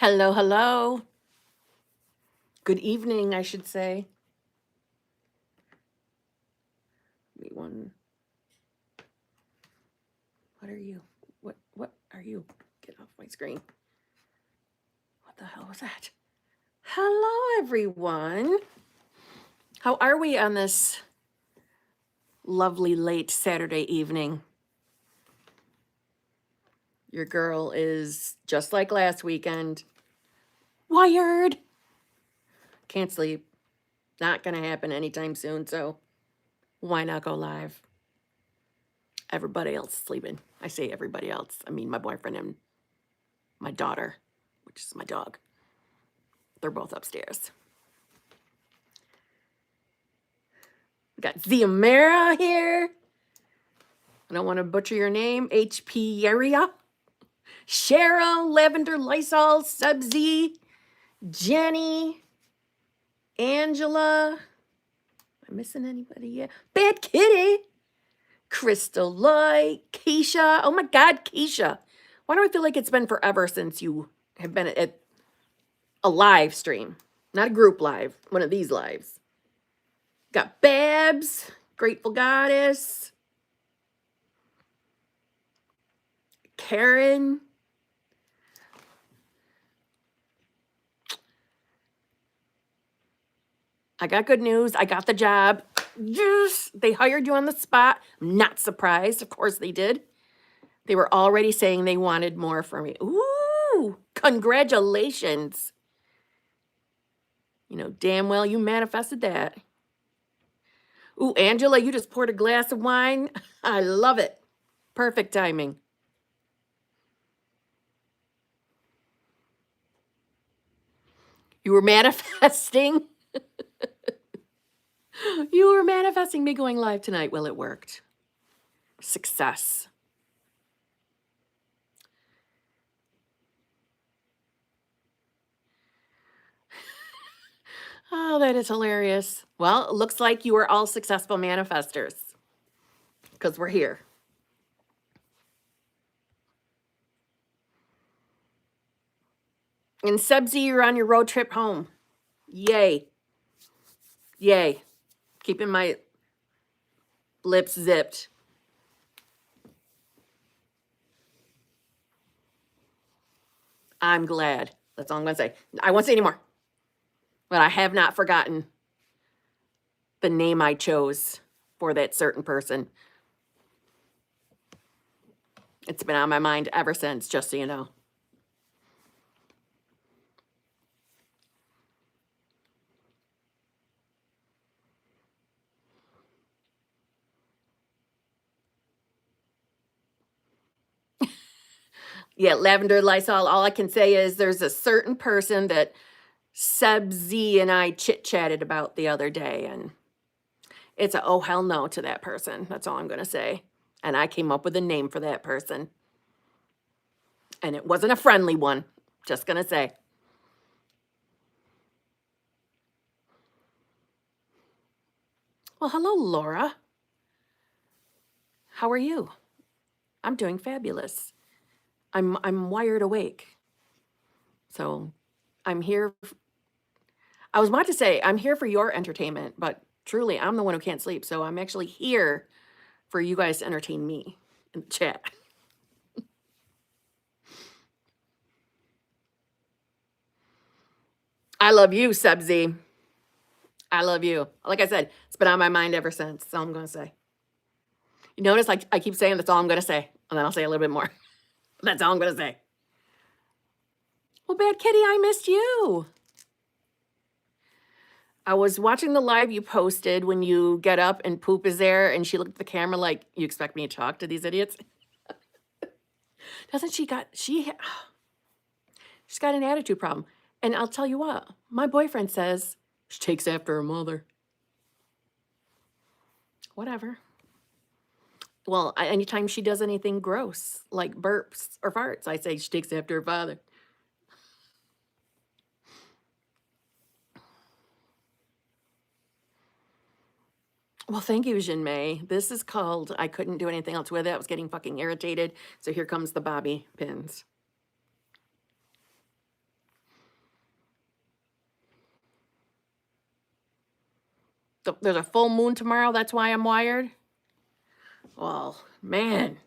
Hello, hello. Good evening, I should say. Give me one. What are you? What are you? Get off my screen. What the hell was that? Hello, everyone. How are we on this lovely late Saturday evening? Your girl is just like last weekend. Wired. Can't sleep. Not gonna happen anytime soon, so why not go live? Everybody else is sleeping. I say everybody else. I mean my boyfriend and my daughter, which is my dog. They're both upstairs. We got Ziamara here. I don't want to butcher your name. HP Area. Cheryl, Lavender, Lysol, Subzy, Jenny, Angela. Am I missing anybody yet? Bad Kitty. Crystal Light, Keisha. Oh my God, Keisha. Why do I feel like it's been forever since you have been at a live stream? Not a group live, one of these lives. Got Babs, Grateful Goddess, Karen. I got good news. I got the job. Yes, they hired you on the spot. I'm not surprised. Of course they did. They were already saying they wanted more from me. Ooh, congratulations. You know, damn well you manifested that. Ooh, Angela, you just poured a glass of wine. I love it. Perfect timing. You were manifesting. You were manifesting me going live tonight. Well, it worked. Success. Oh, that is hilarious. Well, it looks like you are all successful manifestors because we're here. And Subzy, you're on your road trip home. Yay. Yay. Keeping my lips zipped. I'm glad. That's all I'm going to say. I won't say anymore. But I have not forgotten the name I chose for that certain person. It's been on my mind ever since, just so you know. Yeah, Lavender Lysol, all I can say is there's a certain person that Subzy and I chit-chatted about the other day, and it's a oh hell no to that person. That's all I'm going to say. And I came up with a name for that person. And it wasn't a friendly one. Just going to say. Well, hello, Laura. How are you? I'm doing fabulous. I'm wired awake. So I'm here. I was about to say I'm here for your entertainment, but truly I'm the one who can't sleep. So I'm actually here for you guys to entertain me in the chat. I love you, Subzy. I love you. Like I said, it's been on my mind ever since. That's all I'm going to say. You notice I keep saying that's all I'm going to say. And then I'll say a little bit more. That's all I'm going to say. Well, Bad Kitty, I missed you. I was watching the live you posted when you get up and Poop is there, and she looked at the camera like, you expect me to talk to these idiots? Doesn't she got, she's got an attitude problem. And I'll tell you what, my boyfriend says she takes after her mother. Whatever. Well, anytime she does anything gross, like burps or farts, I say she takes after her father. Well, thank you, Jinmei. This is called, I couldn't do anything else with it. I was getting fucking irritated. So here comes the bobby pins. There's a full moon tomorrow. That's why I'm wired. Well, man,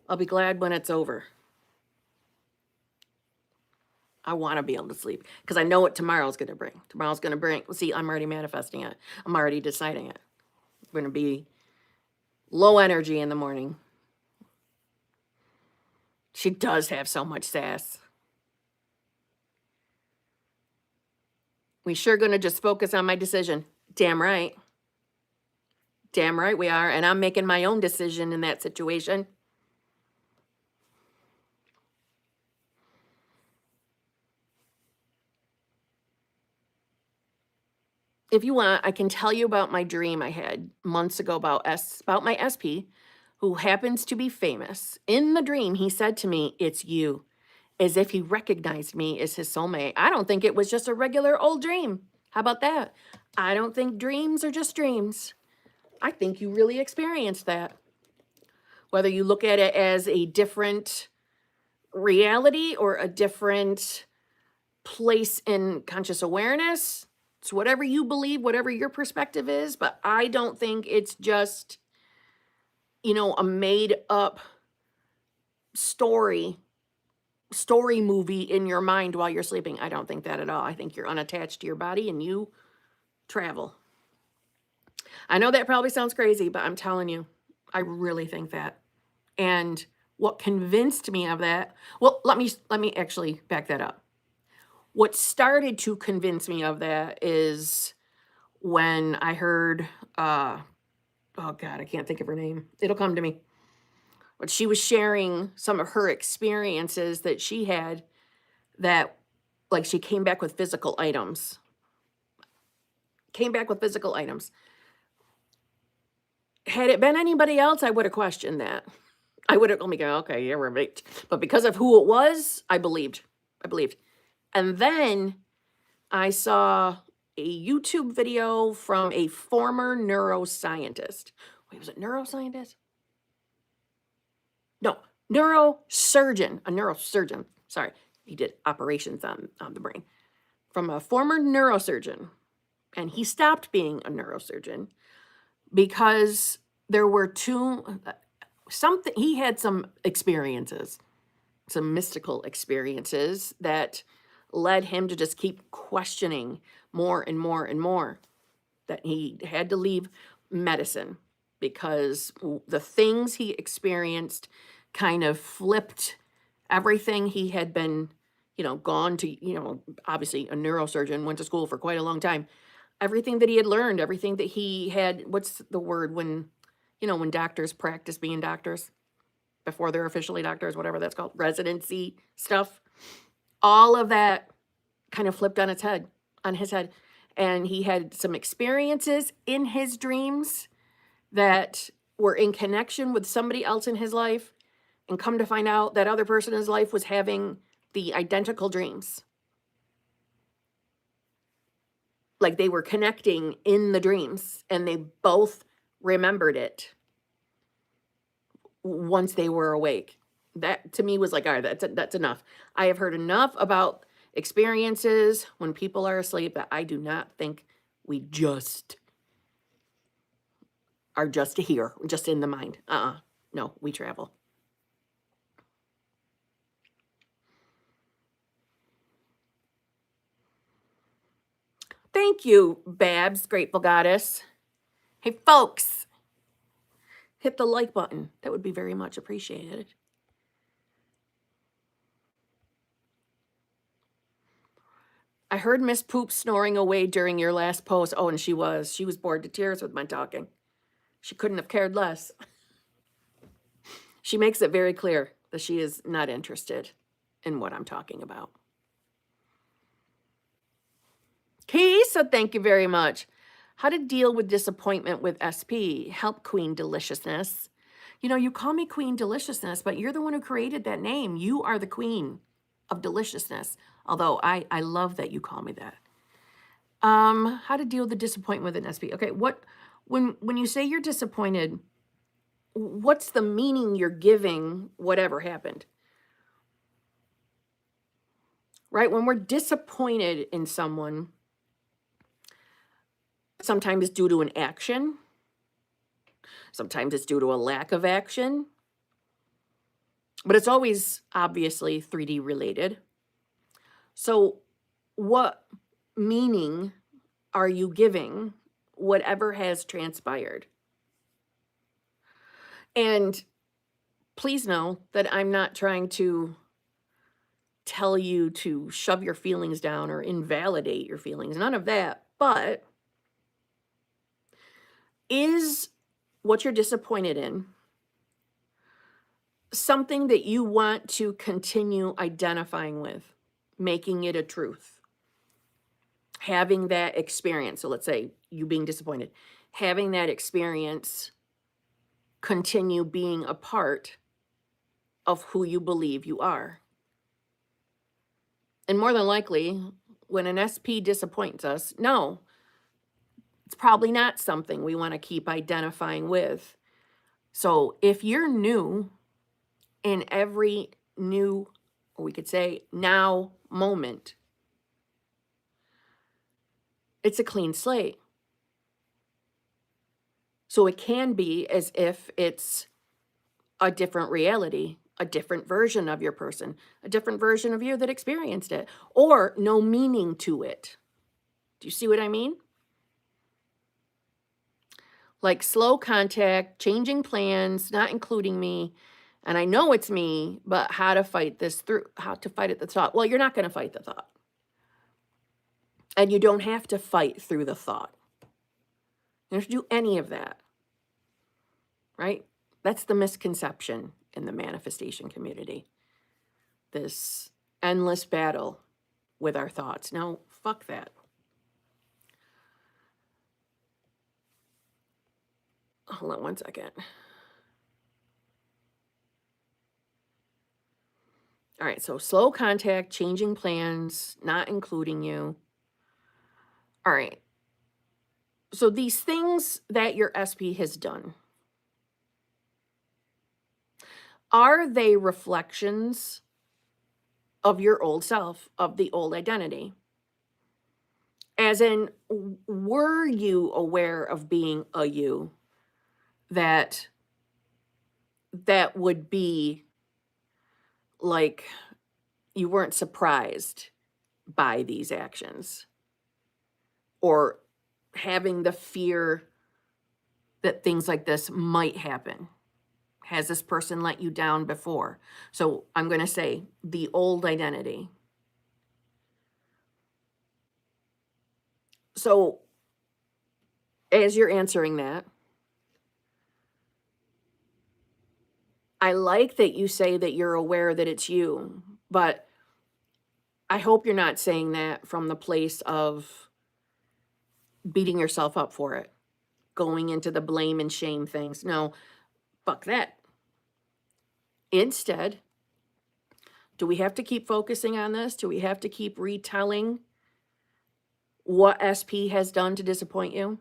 I'll be glad when it's over. I want to be able to sleep because I know what tomorrow's going to bring. Tomorrow's going to bring, see, I'm already manifesting it. I'm already deciding it. It's going to be low energy in the morning. She does have so much sass. We sure going to just focus on my decision. Damn right. Damn right we are. And I'm making my own decision in that situation. If you want, I can tell you about my dream I had months ago about my SP, who happens to be famous. In the dream, he said to me, "It's you," as if he recognized me as his soulmate. I don't think it was just a regular old dream. How about that? I don't think dreams are just dreams. I think you really experienced that. Whether you look at it as a different reality or a different place in conscious awareness, it's whatever you believe, whatever your perspective is, but I don't think it's just, a made up story movie in your mind while you're sleeping. I don't think that at all. I think you're unattached to your body and you travel. I know that probably sounds crazy, but I'm telling you, I really think that. And what convinced me of that, well, let me actually back that up. What started to convince me of that is when I heard, oh God, I can't think of her name. It'll come to me. But she was sharing some of her experiences that she had that, like, she came back with physical items. Had it been anybody else, I would have questioned that. I would have only gone, okay, yeah, we're right. But because of who it was, I believed. And then I saw a YouTube video from a former neuroscientist. Wait, was it neuroscientist? No, neurosurgeon. A neurosurgeon. Sorry, he did operations on the brain. From a former neurosurgeon. And he stopped being a neurosurgeon because there were he had some experiences, some mystical experiences that led him to just keep questioning more and more and more, that he had to leave medicine because the things he experienced kind of flipped everything he had been, gone to, obviously a neurosurgeon, went to school for quite a long time. Everything that he had learned, everything that he had, what's the word when doctors practice being doctors before they're officially doctors, whatever that's called, residency stuff, all of that kind of flipped on his head. And he had some experiences in his dreams that were in connection with somebody else in his life, and come to find out that other person in his life was having the identical dreams. Like they were connecting in the dreams, and they both remembered it once they were awake. That to me was like, all right, that's enough. I have heard enough about experiences when people are asleep that I do not think we just are just here, just in the mind. No, we travel. Thank you, Babs, Grateful Goddess. Hey, folks, hit the like button. That would be very much appreciated. I heard Miss Poop snoring away during your last post. Oh, and she was bored to tears with my talking. She couldn't have cared less. She makes it very clear that she is not interested in what I'm talking about. Key said, thank you very much. How to deal with disappointment with SP. Help, Queen Deliciousness. You call me Queen Deliciousness, but you're the one who created that name. You are the queen of deliciousness. Although I love that you call me that. How to deal with the disappointment with an SP. Okay, when you say you're disappointed, what's the meaning you're giving whatever happened? Right? When we're disappointed in someone, Sometimes it's due to an action. Sometimes it's due to a lack of action. But it's always obviously 3D related. So what meaning are you giving whatever has transpired? And please know that I'm not trying to tell you to shove your feelings down or invalidate your feelings, none of that. But is what you're disappointed in something that you want to continue identifying with, making it a truth, having that experience? So let's say you being disappointed, having that experience continue being a part of who you believe you are. And more than likely, when an SP disappoints us, no, it's probably not something we want to keep identifying with. So if you're new in every new, or we could say now moment, it's a clean slate. So it can be as if it's a different reality, a different version of your person, a different version of you that experienced it, or no meaning to it. Do you see what I mean? Like slow contact, changing plans, not including me. And I know it's me, but how to fight this through, how to fight at the thought. Well, you're not going to fight the thought. And you don't have to fight through the thought. You don't have to do any of that. Right? That's the misconception in the manifestation community. This endless battle with our thoughts. No, fuck that. Hold on one second. All right, so slow contact, changing plans, not including you. All right. So these things that your SP has done, are they reflections of your old self, of the old identity? As in, were you aware of being a you that would be like you weren't surprised by these actions, or having the fear that things like this might happen? Has this person let you down before? So I'm going to say the old identity. So as you're answering that, I like that you say that you're aware that it's you, but I hope you're not saying that from the place of beating yourself up for it, going into the blame and shame things. No, fuck that. Instead, do we have to keep focusing on this? Do we have to keep retelling what SP has done to disappoint you?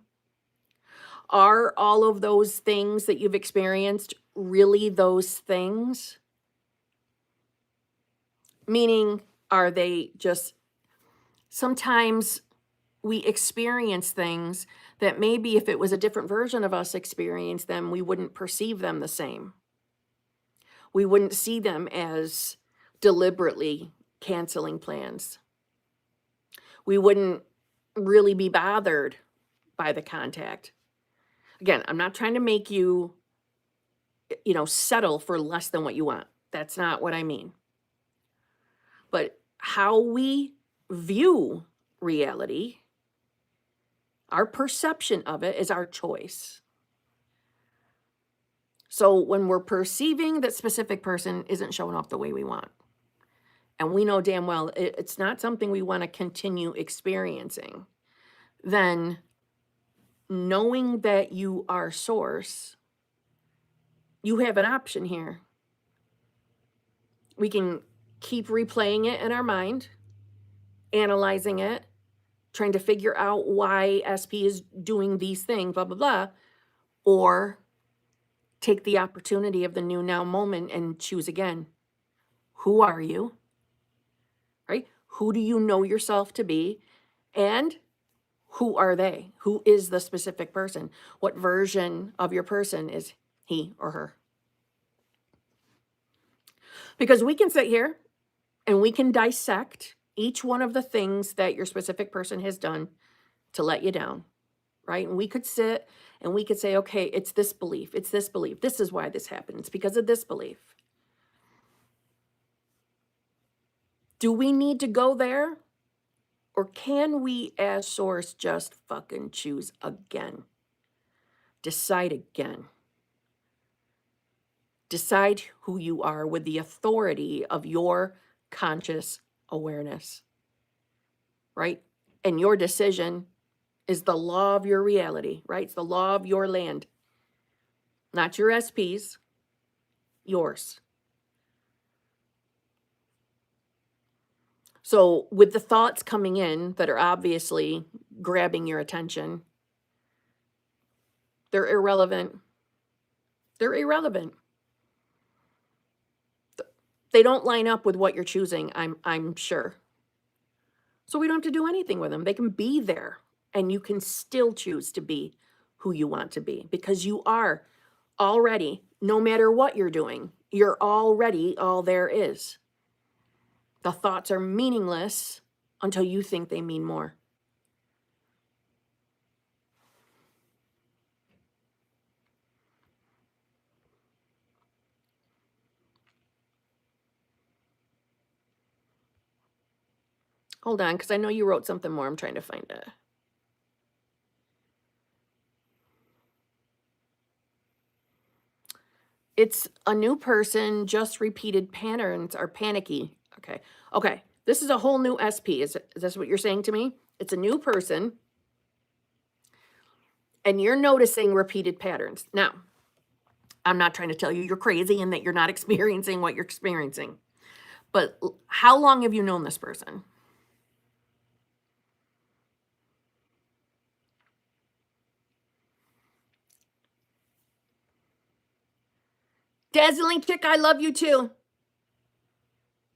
Are all of those things that you've experienced really those things? Meaning, are they just, sometimes we experience things that maybe if it was a different version of us experience them, we wouldn't perceive them the same. We wouldn't see them as deliberately canceling plans. We wouldn't really be bothered by the contact. Again, I'm not trying to make you, settle for less than what you want. That's not what I mean. But how we view reality, our perception of it, is our choice. So when we're perceiving that specific person isn't showing up the way we want, and we know damn well it's not something we want to continue experiencing, then knowing that you are source, you have an option here. We can keep replaying it in our mind, analyzing it, trying to figure out why SP is doing these things, blah, blah, blah, or take the opportunity of the new now moment and choose again. Who are you? Right? Who do you know yourself to be? And Who are they? Who is the specific person? What version of your person is he or her? Because we can sit here and we can dissect each one of the things that your specific person has done to let you down, right? And we could sit and we could say, okay, it's this belief. It's this belief. This is why this happened. It's because of this belief. Do we need to go there? Or can we, as source, just fucking choose again? Decide again. Decide who you are with the authority of your conscious awareness, right? And your decision is the law of your reality, right? It's the law of your land. Not your SP's, yours. So with the thoughts coming in that are obviously grabbing your attention, they're irrelevant. They're irrelevant. They don't line up with what you're choosing, I'm sure. So we don't have to do anything with them. They can be there, and you can still choose to be who you want to be, because you are already, no matter what you're doing, you're already all there is. The thoughts are meaningless until you think they mean more. Hold on, because I know you wrote something more. I'm trying to find it. It's a new person, just repeated patterns are panicky. Okay. This is a whole new SP. Is this what you're saying to me? It's a new person, and you're noticing repeated patterns. Now, I'm not trying to tell you you're crazy and that you're not experiencing what you're experiencing. But how long have you known this person? Dazzling Chick, I love you too.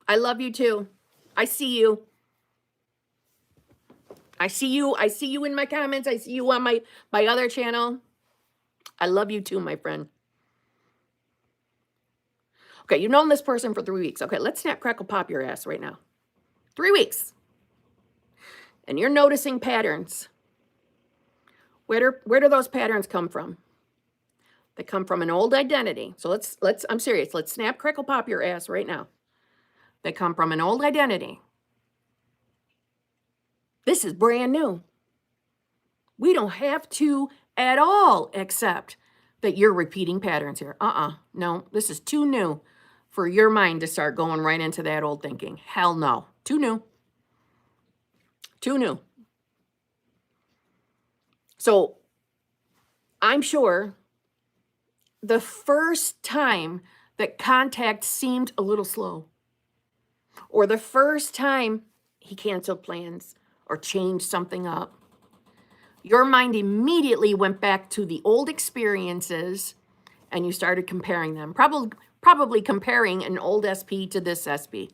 I love you too. I see you. I see you in my comments. I see you on my other channel. I love you too, my friend. Okay, you've known this person for 3 weeks. Okay, let's snap, crackle, pop your ass right now. 3 weeks. And you're noticing patterns. Where do those patterns come from? They come from an old identity. So let's I'm serious. Let's snap, crackle, pop your ass right now. They come from an old identity. This is brand new. We don't have to at all accept that you're repeating patterns here. No, this is too new for your mind to start going right into that old thinking. Hell no. Too new. Too new. So I'm sure the first time that contact seemed a little slow, or the first time he canceled plans or changed something up, your mind immediately went back to the old experiences and you started comparing them. Probably comparing an old SP to this SP.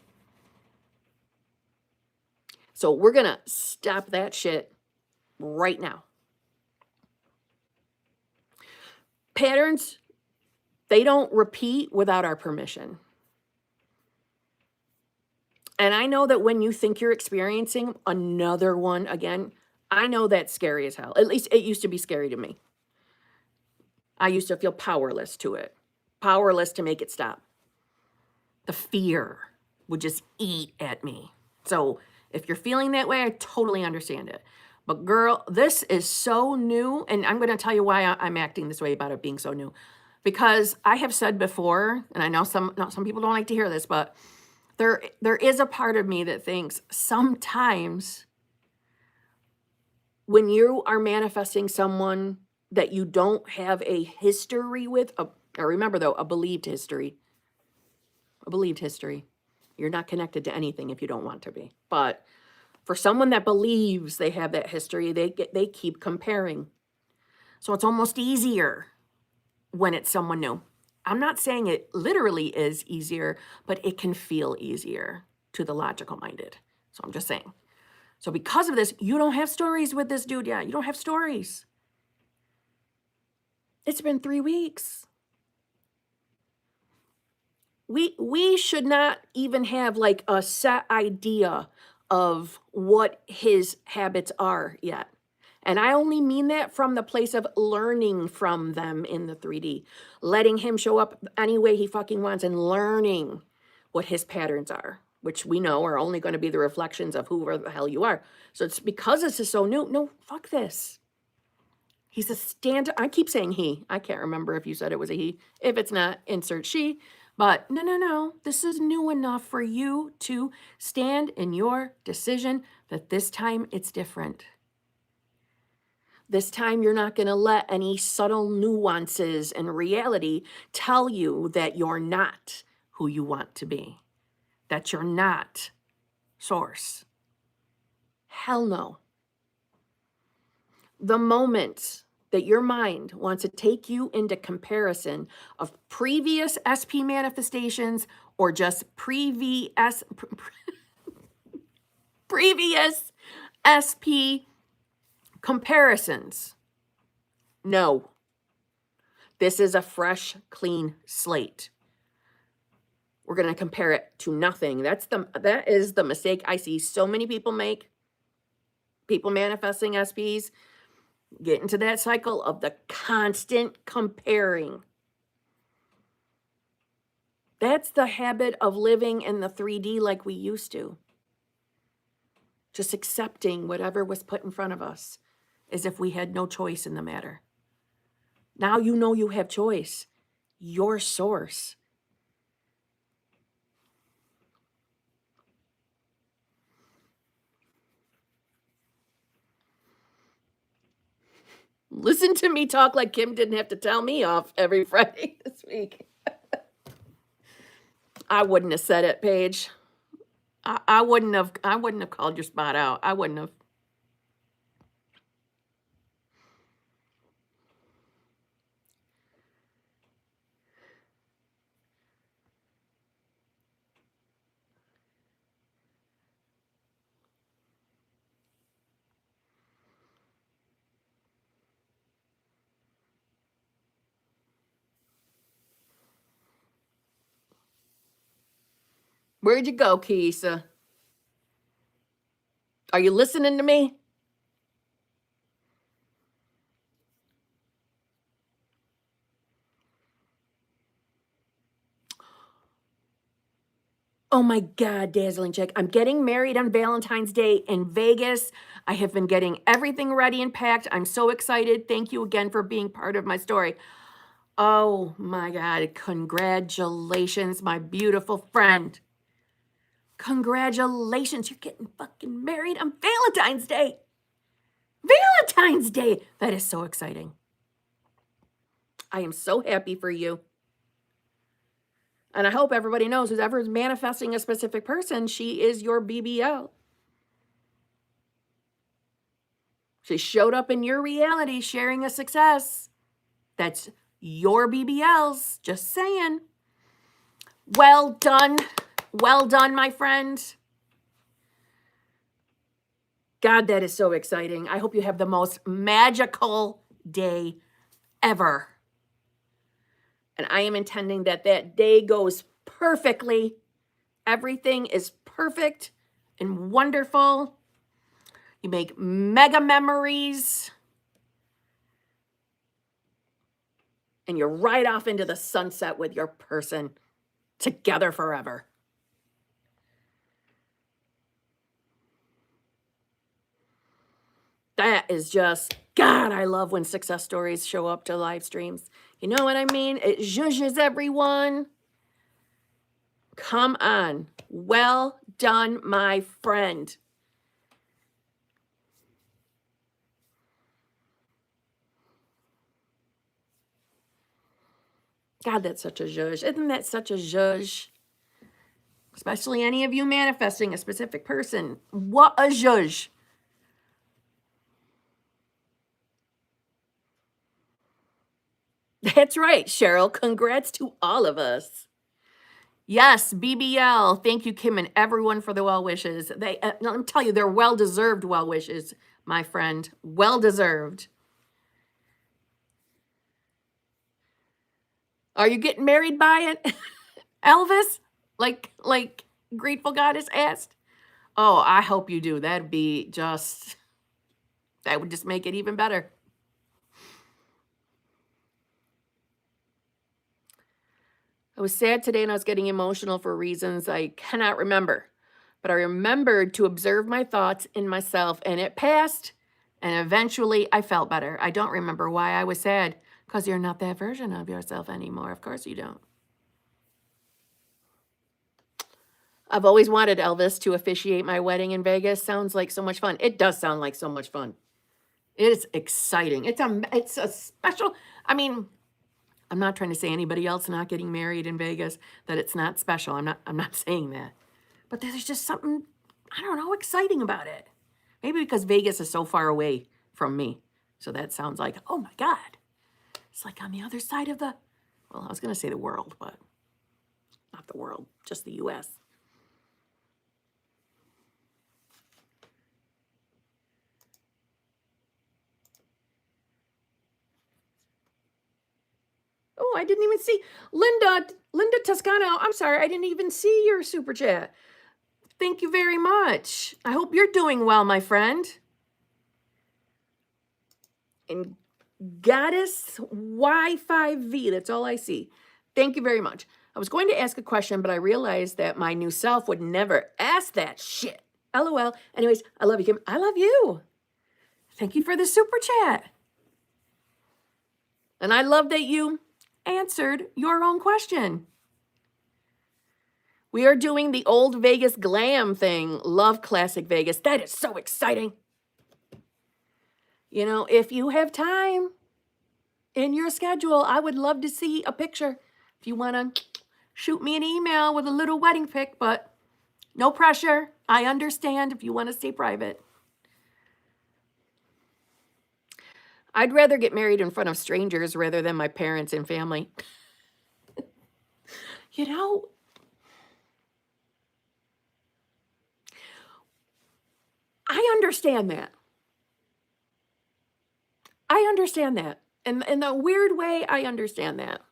So we're going to stop that shit right now. Patterns, they don't repeat without our permission. And I know that when you think you're experiencing another one again, I know that's scary as hell. At least it used to be scary to me. I used to feel powerless to it. Powerless to make it stop. The fear would just eat at me. So if you're feeling that way, I totally understand it. But girl, this is so new. And I'm going to tell you why I'm acting this way about it being so new. Because I have said before, and I know some people don't like to hear this, but there is a part of me that thinks sometimes when you are manifesting someone that you don't have a history with, remember though, a believed history. You're not connected to anything if you don't want to be. But for someone that believes they have that history, they keep comparing. So it's almost easier when it's someone new. I'm not saying it literally is easier, but it can feel easier to the logical minded. So I'm just saying. So because of this, you don't have stories with this dude yet. You don't have stories. It's been 3 weeks. We should not even have like a set idea of what his habits are yet. And I only mean that from the place of learning from them in the 3D, letting him show up any way he fucking wants and learning what his patterns are, which we know are only going to be the reflections of whoever the hell you are. So it's because this is so new. No, fuck this. He's a I keep saying he. I can't remember if you said it was a he. If it's not, insert she. But no. This is new enough for you to stand in your decision that this time it's different. This time you're not going to let any subtle nuances and reality tell you that you're not who you want to be, that you're not source. Hell no. The moment that your mind wants to take you into comparison of previous SP manifestations or just previous SP comparisons, no. This is a fresh, clean slate. We're going to compare it to nothing. That is the mistake I see so many people make. People manifesting SPs get into that cycle of the constant comparing. That's the habit of living in the 3D like we used to. Just accepting whatever was put in front of us as if we had no choice in the matter. Now you know you have choice. Your source. Listen to me talk like Kim didn't have to tell me off every Friday this week. I wouldn't have said it, Paige. I wouldn't have called your spot out. I wouldn't have. Where'd you go, Keisa? Are you listening to me? Oh my God, dazzling chick. I'm getting married on Valentine's Day in Vegas. I have been getting everything ready and packed. I'm so excited. Thank you again for being part of my story. Oh my God. Congratulations, my beautiful friend. Congratulations. You're getting fucking married on Valentine's Day. Valentine's Day. That is so exciting. I am so happy for you. And I hope everybody knows whoever is manifesting a specific person, she is your BBL. She showed up in your reality sharing a success. That's your BBLs. Just saying. Well done. Well done, my friend. God, that is so exciting. I hope you have the most magical day ever. And I am intending that day goes perfectly. Everything is perfect and wonderful. You make mega memories. And you're right off into the sunset with your person together forever. That is just, God, I love when success stories show up to live streams. You know what I mean? It zhuzhes everyone. Come on. Well done, my friend. God, that's such a zhuzh. Isn't that such a zhuzh? Especially any of you manifesting a specific person. What a zhuzh. That's right, Cheryl. Congrats to all of us. Yes, BBL. Thank you, Kim, and everyone for the well wishes. Let me tell you, they're well-deserved well wishes, my friend. Well-deserved. Are you getting married by it, Elvis? Like Grateful Goddess asked? Oh, I hope you do. That would just make it even better. I was sad today and I was getting emotional for reasons I cannot remember. But I remembered to observe my thoughts in myself and it passed. And eventually I felt better. I don't remember why I was sad because you're not that version of yourself anymore. Of course you don't. I've always wanted Elvis to officiate my wedding in Vegas. Sounds like so much fun. It does sound like so much fun. It is exciting. It's a special, I mean, I'm not trying to say anybody else not getting married in Vegas that it's not special. I'm not saying that. But there's just something, I don't know, exciting about it. Maybe because Vegas is so far away from me. So that sounds like, oh my God. It's like on the other side of I was going to say the world, but not the world, just the US. Oh, I didn't even see Linda Toscano. I'm sorry, I didn't even see your super chat. Thank you very much. I hope you're doing well, my friend. And Goddess Y5V, that's all I see. Thank you very much. I was going to ask a question, but I realized that my new self would never ask that shit. LOL. Anyways, I love you, Kim. I love you. Thank you for the super chat. And I love that you answered your own question. We are doing the old Vegas glam thing. Love classic Vegas. That is so exciting. You know, if you have time in your schedule, I would love to see a picture. If you want to shoot me an email with a little wedding pic, but no pressure. I understand if you want to stay private. I'd rather get married in front of strangers rather than my parents and family. You know, I understand that. I understand that. And in a weird way, I understand that.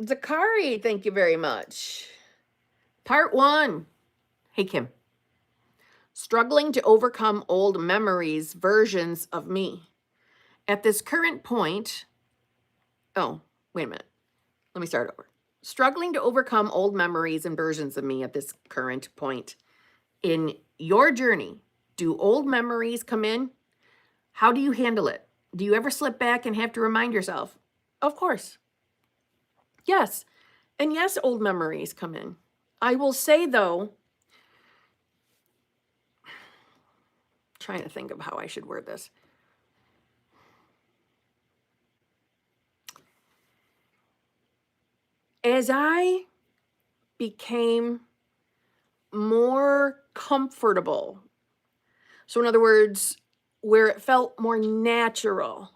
Zakari, thank you very much. Part 1. Hey, Kim. Struggling to overcome old memories, versions of me. At this current point, oh, wait a minute. Let me start over. Struggling to overcome old memories and versions of me at this current point. In your journey, do old memories come in? How do you handle it? Do you ever slip back and have to remind yourself? Of course. Yes. And yes, old memories come in. I will say, though, trying to think of how I should word this. As I became more comfortable, so in other words, where it felt more natural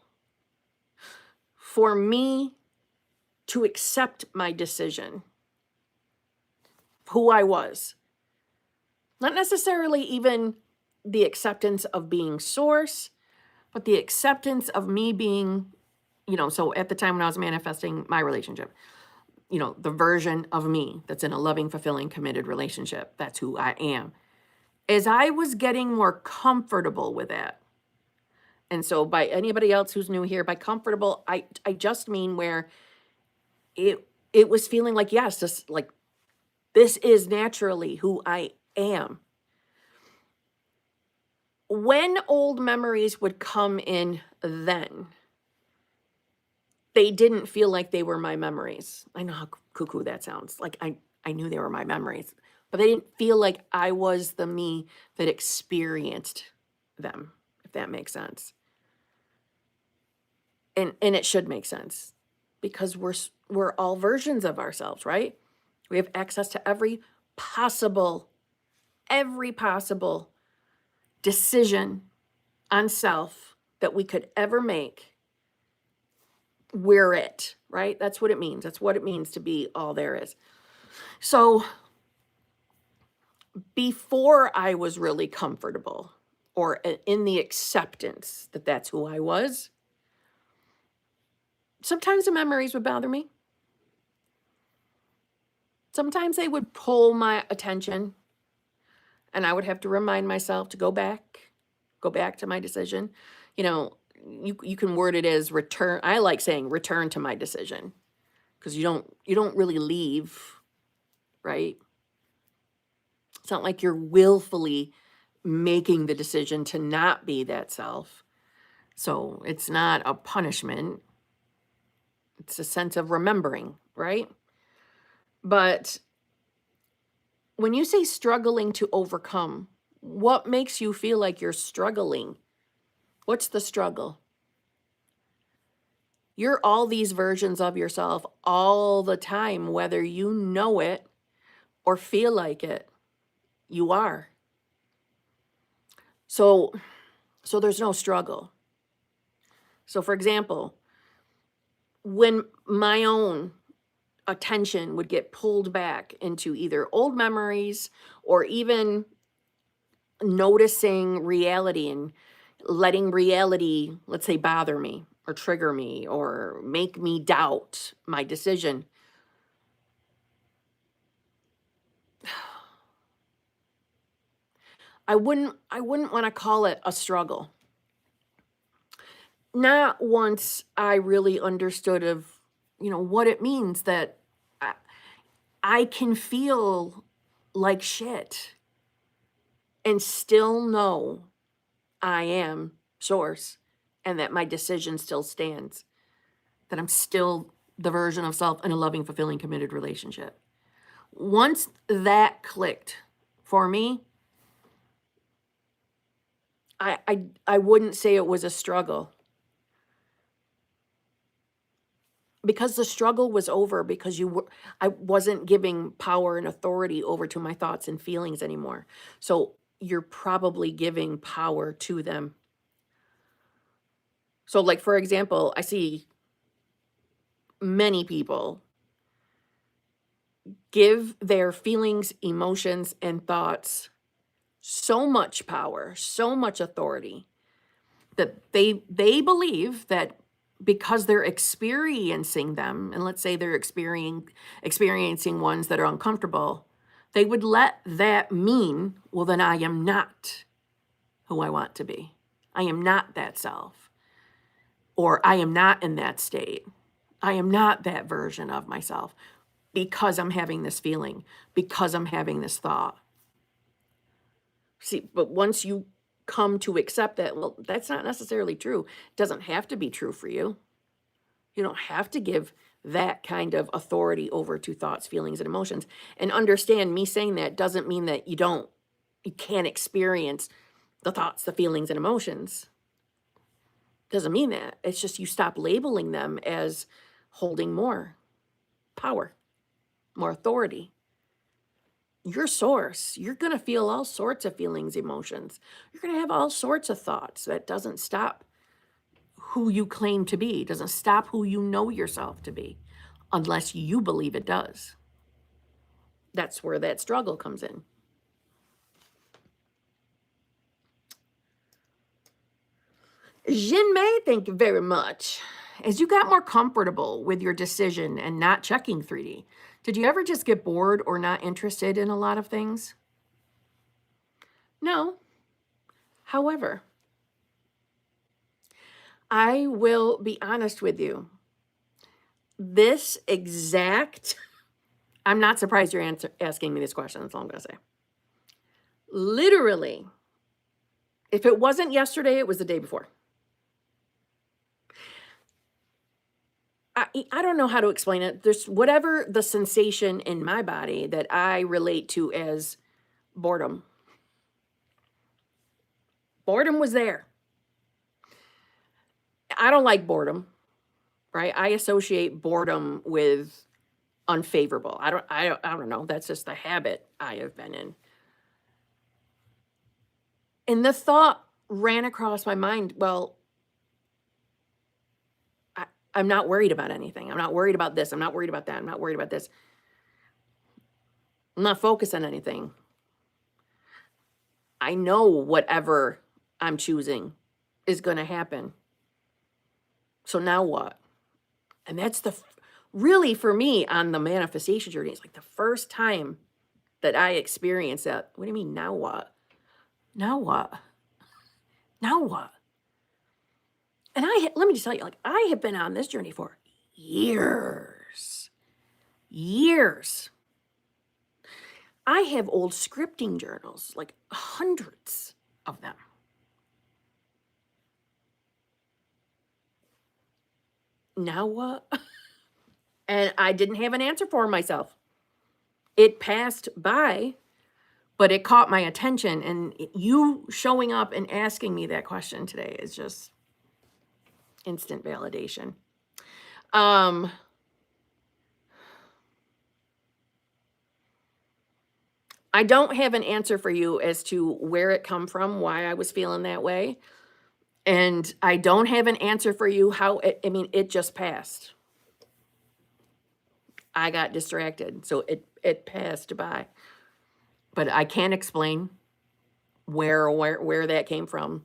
for me to accept my decision, who I was, not necessarily even the acceptance of being source, but the acceptance of me being, so at the time when I was manifesting my relationship, the version of me that's in a loving, fulfilling, committed relationship. That's who I am. As I was getting more comfortable with that, and so by anybody else who's new here, by comfortable, I just mean where it was feeling like, yes, this is naturally who I am. When old memories would come in then, they didn't feel like they were my memories. I know how cuckoo that sounds. Like I knew they were my memories, but they didn't feel like I was the me that experienced them, if that makes sense. And it should make sense because we're all versions of ourselves, right? We have access to every possible decision on self that we could ever make, we're it, right? That's what it means. That's what it means to be all there is. So before I was really comfortable or in the acceptance that that's who I was, sometimes the memories would bother me. Sometimes they would pull my attention, and I would have to remind myself to go back to my decision. You know, you can word it as return. I like saying return to my decision, because you don't really leave, right? It's not like you're willfully making the decision to not be that self. So it's not a punishment. It's a sense of remembering, right? But when you say struggling to overcome, what makes you feel like you're struggling? What's the struggle? You're all these versions of yourself all the time, whether you know it or feel like it. You are. So there's no struggle. So for example, when my own attention would get pulled back into either old memories or even noticing reality and letting reality, let's say, bother me or trigger me or make me doubt my decision, I wouldn't want to call it a struggle. Not once I really understood of, what it means that I can feel like shit and still know I am source and that my decision still stands, that I'm still the version of self in a loving, fulfilling, committed relationship. Once that clicked for me, I wouldn't say it was a struggle, because the struggle was over, because I wasn't giving power and authority over to my thoughts and feelings anymore. So you're probably giving power to them. So like, for example, I see many people give their feelings, emotions, and thoughts so much power, so much authority, that they believe that because they're experiencing them, and let's say they're experiencing ones that are uncomfortable, they would let that mean, well, then I am not who I want to be. I am not that self. Or I am not in that state. I am not that version of myself because I'm having this feeling, because I'm having this thought. See, but once you come to accept that, well, that's not necessarily true. It doesn't have to be true for you. You don't have to give that kind of authority over to thoughts, feelings, and emotions. And understand, me saying that doesn't mean that you can't experience the thoughts, the feelings, and emotions. Doesn't mean that. It's just you stop labeling them as holding more power, more authority. Your source, you're going to feel all sorts of feelings, emotions. You're going to have all sorts of thoughts. That doesn't stop who you claim to be. It doesn't stop who you know yourself to be, unless you believe it does. That's where that struggle comes in. Jin Mei, thank you very much. As you got more comfortable with your decision and not checking 3D, did you ever just get bored or not interested in a lot of things? No. However, I will be honest with you. This exact, I'm not surprised you're asking me this question, that's all I'm going to say. Literally, if it wasn't yesterday, it was the day before. I don't know how to explain it. There's whatever the sensation in my body that I relate to as boredom. Boredom was there. I don't like boredom, right? I associate boredom with unfavorable. I don't know. That's just the habit I have been in. And the thought ran across my mind, well, I'm not worried about anything. I'm not worried about this. I'm not worried about that. I'm not worried about this. I'm not focused on anything. I know whatever I'm choosing is going to happen. So now what? And that's really for me on the manifestation journey. It's like the first time that I experienced that. What do you mean, now what? Now what? Now what? And let me just tell you, like, I have been on this journey for years. Years. I have old scripting journals, like hundreds of them. Now what? And I didn't have an answer for myself. It passed by, but it caught my attention. And you showing up and asking me that question today is just instant validation. I don't have an answer for you as to where it come from, why I was feeling that way. And I don't have an answer for you how it just passed. I got distracted, so it passed by. But I can't explain where that came from.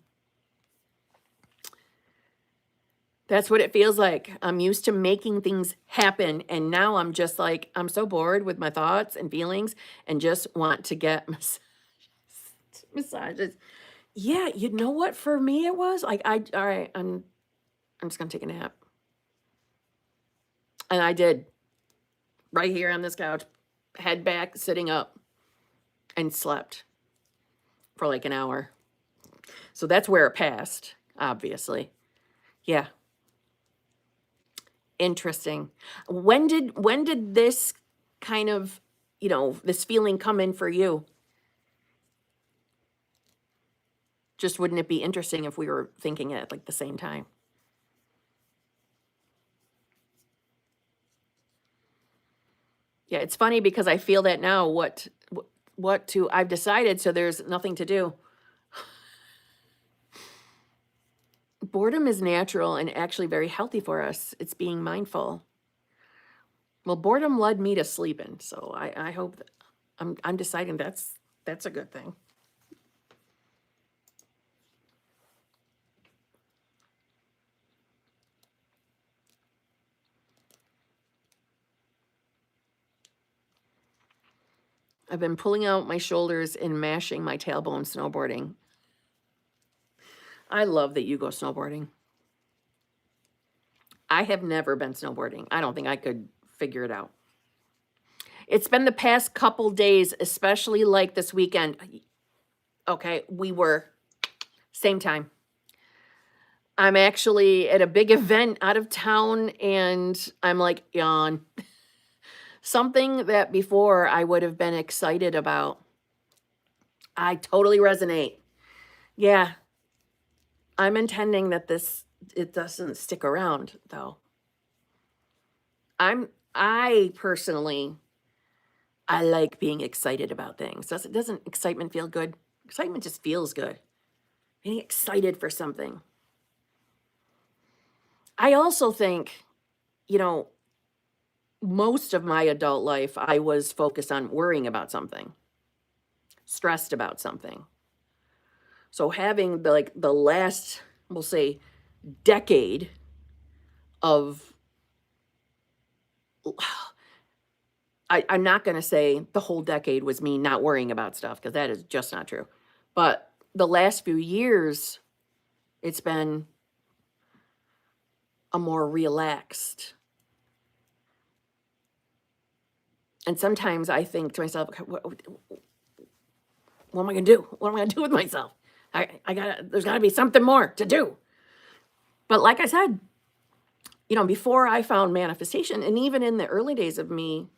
That's what it feels like. I'm used to making things happen, and now I'm just like, I'm so bored with my thoughts and feelings and just want to get massages. Yeah, you know what? For me, it was like, all right, I'm just gonna take a nap. And I did. Right here on this couch, head back, sitting up, and slept for like an hour. So that's where it passed, obviously. Yeah. Interesting. When did this kind of, this feeling come in for you? Just wouldn't it be interesting if we were thinking it at like the same time? Yeah, it's funny because I feel that now I've decided, so there's nothing to do. Boredom is natural and actually very healthy for us. It's being mindful. Well, boredom led me to sleeping, so I hope that I'm deciding that's a good thing. I've been pulling out my shoulders and mashing my tailbone snowboarding. I love that you go snowboarding. I have never been snowboarding. I don't think I could figure it out. It's been the past couple days, especially like this weekend. Okay, we were same time. I'm actually at a big event out of town and I'm like, yawn. Something that before I would have been excited about. I totally resonate. Yeah. I'm intending that it doesn't stick around though. I personally, I like being excited about things. Doesn't excitement feel good? Excitement just feels good. Being excited for something. I also think, most of my adult life, I was focused on worrying about something, stressed about something. So having the last, we'll say, decade of, I'm not going to say the whole decade was me not worrying about stuff, because that is just not true. But the last few years, it's been a more relaxed. And sometimes I think to myself, okay, what am I going to do? What am I going to do with myself? There's got to be something more to do. But like I said, before I found manifestation, and even in the early days of me,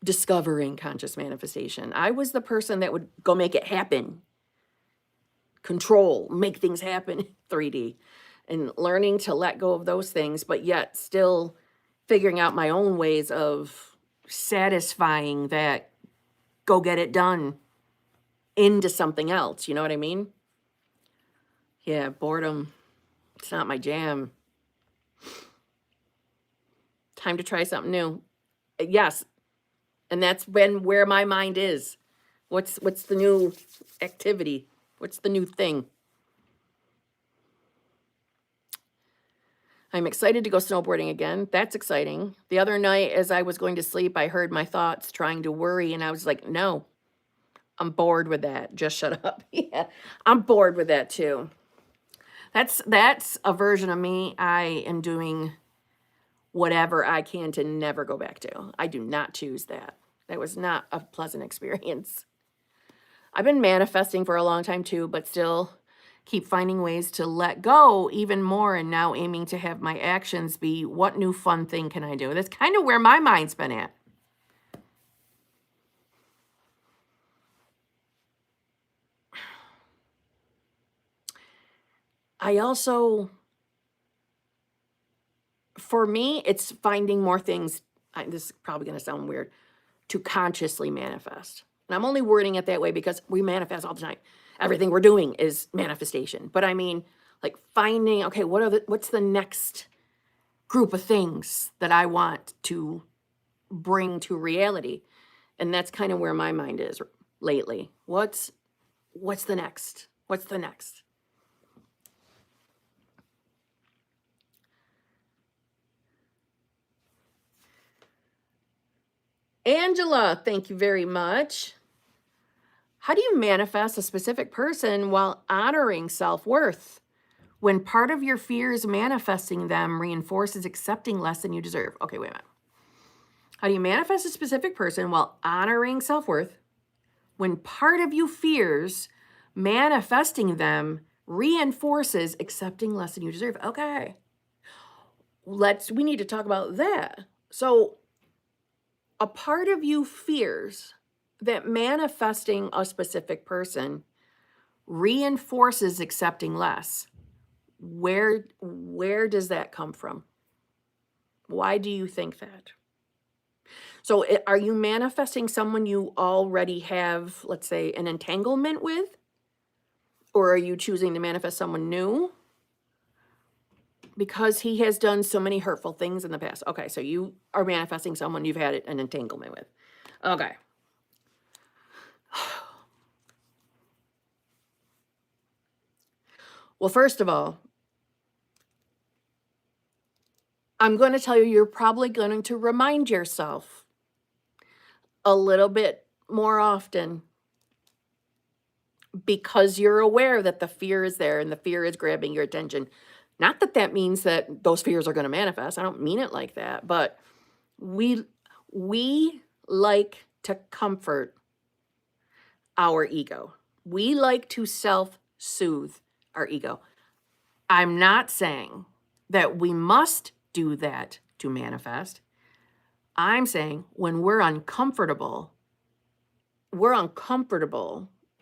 discovering conscious manifestation, I was the person that would go make it happen, control, make things happen in 3D, and learning to let go of those things, but yet still figuring out my own ways of satisfying that go get it done into something else. You know what I mean? Yeah, boredom. It's not my jam. Time to try something new. Yes, and that's where my mind is. What's the new activity? What's the new thing? I'm excited to go snowboarding again. That's exciting. The other night, as I was going to sleep, I heard my thoughts trying to worry, and I was like, no, I'm bored with that. Just shut up. Yeah, I'm bored with that too. That's a version of me. I am doing whatever I can to never go back to. I do not choose that. That was not a pleasant experience. I've been manifesting for a long time too, but still keep finding ways to let go even more, and now aiming to have my actions be, what new fun thing can I do? That's kind of where my mind's been at. I also, for me, it's finding more things. This is probably going to sound weird, to consciously manifest. And I'm only wording it that way because we manifest all the time. Everything we're doing is manifestation. But I mean, like finding, okay, what's the next group of things that I want to bring to reality? And that's kind of where my mind is lately. What's the next? What's the next? Angela, thank you very much. How do you manifest a specific person while honoring self-worth? When part of your fears manifesting them reinforces accepting less than you deserve. Okay, wait a minute. How do you manifest a specific person while honoring self-worth? When part of you fears manifesting them reinforces accepting less than you deserve. Okay. We need to talk about that. So a part of you fears that manifesting a specific person reinforces accepting less. Where does that come from? Why do you think that? So are you manifesting someone you already have, let's say, an entanglement with? Or are you choosing to manifest someone new? Because he has done so many hurtful things in the past. Okay, so you are manifesting someone you've had an entanglement with. Okay. Well, first of all, I'm going to tell you, you're probably going to remind yourself a little bit more often, because you're aware that the fear is there and the fear is grabbing your attention. Not that that means that those fears are going to manifest. I don't mean it like that, but we like to comfort our ego. We like to self-soothe our ego. I'm not saying that we must do that to manifest. I'm saying when we're uncomfortable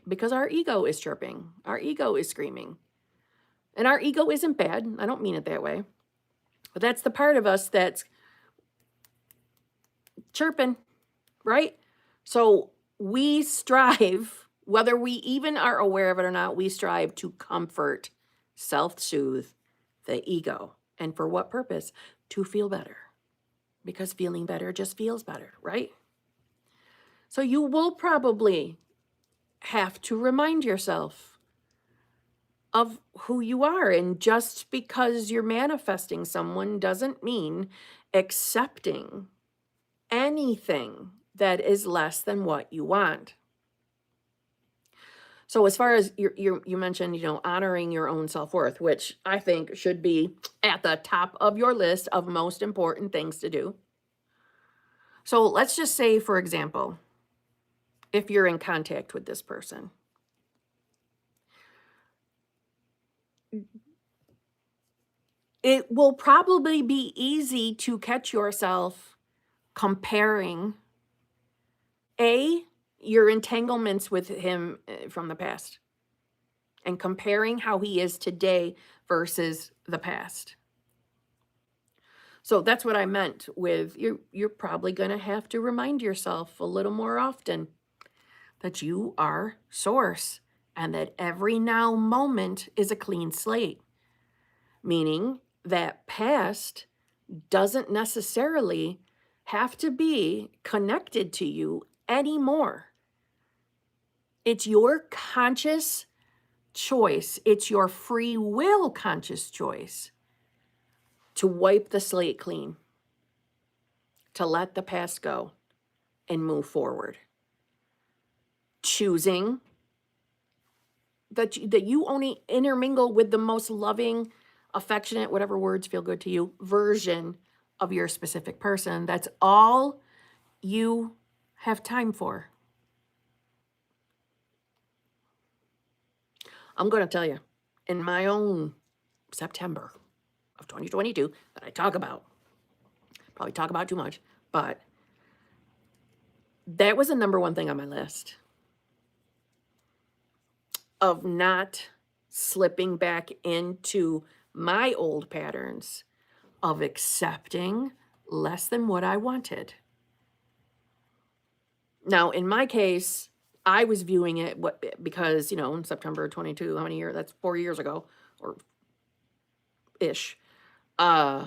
because our ego is chirping, our ego is screaming. And our ego isn't bad. I don't mean it that way. But that's the part of us that's chirping, right? So we strive, whether we even are aware of it or not, we strive to comfort, self-soothe the ego. And for what purpose? To feel better. Because feeling better just feels better, right? So you will probably have to remind yourself of who you are. And just because you're manifesting someone doesn't mean accepting anything that is less than what you want. So as far as you mentioned, honoring your own self-worth, which I think should be at the top of your list of most important things to do. So let's just say, for example, if you're in contact with this person, it will probably be easy to catch yourself comparing your entanglements with him from the past, and comparing how he is today versus the past. So that's what I meant with you're probably going to have to remind yourself a little more often that you are source and that every now moment is a clean slate, meaning that past doesn't necessarily have to be connected to you anymore. It's your conscious choice, it's your free will conscious choice to wipe the slate clean, to let the past go and move forward. Choosing that you only intermingle with the most loving, affectionate, whatever words feel good to you, version of your specific person. That's all you have time for. I'm going to tell you, in my own September of 2022 that I talk about, probably talk about too much, but that was the number one thing on my list of not slipping back into my old patterns of accepting less than what I wanted. Now, in my case, I was viewing it because, in September 22, how many years? That's 4 years ago or ish. I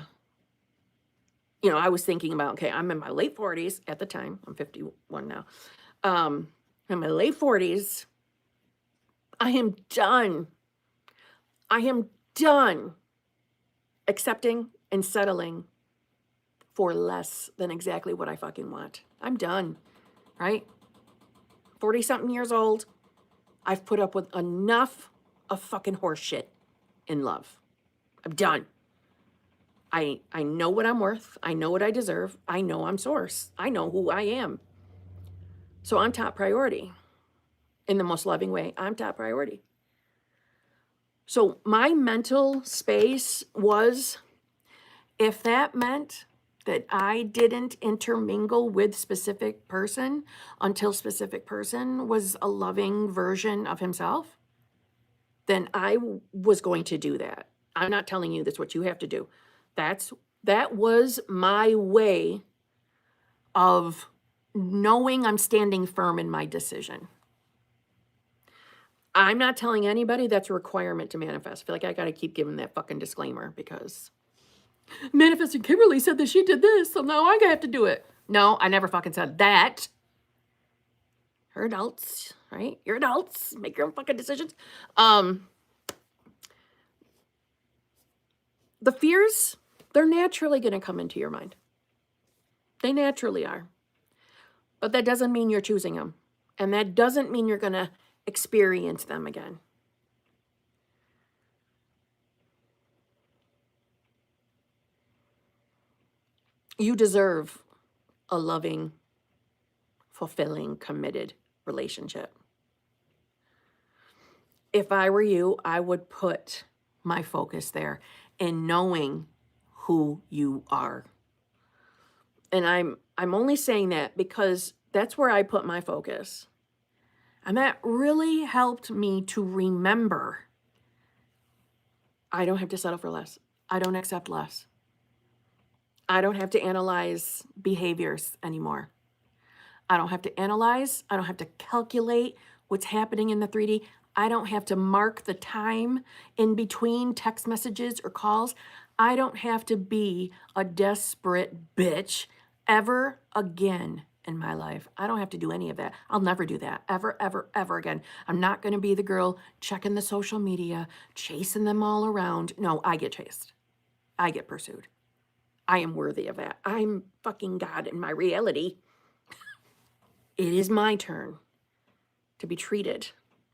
was thinking about, okay, I'm in my late 40s at the time. I'm 51 now. In my late 40s, I am done. I am done accepting and settling for less than exactly what I fucking want. I'm done, right? 40-something years old. I've put up with enough of fucking horse shit in love. I'm done. I know what I'm worth. I know what I deserve. I know I'm source. I know who I am. So I'm top priority. In the most loving way, I'm top priority. So my mental space was, if that meant that I didn't intermingle with specific person until specific person was a loving version of himself, then I was going to do that. I'm not telling you that's what you have to do. That was my way of knowing I'm standing firm in my decision. I'm not telling anybody that's a requirement to manifest. I feel like I got to keep giving that fucking disclaimer because Manifesting Kimberly said that she did this, so now I have to do it. No, I never fucking said that. You're adults, right? You're adults. Make your own fucking decisions. The fears, they're naturally going to come into your mind. They naturally are. But that doesn't mean you're choosing them. And that doesn't mean you're going to experience them again. You deserve a loving, fulfilling, committed relationship. If I were you, I would put my focus there in knowing who you are. And I'm only saying that because that's where I put my focus. And that really helped me to remember I don't have to settle for less. I don't accept less. I don't have to analyze behaviors anymore. I don't have to analyze. I don't have to calculate what's happening in the 3D. I don't have to mark the time in between text messages or calls. I don't have to be a desperate bitch ever again in my life. I don't have to do any of that. I'll never do that ever, ever, ever again. I'm not going to be the girl checking the social media, chasing them all around. No, I get chased. I get pursued. I am worthy of that. I'm fucking God in my reality. It is my turn to be treated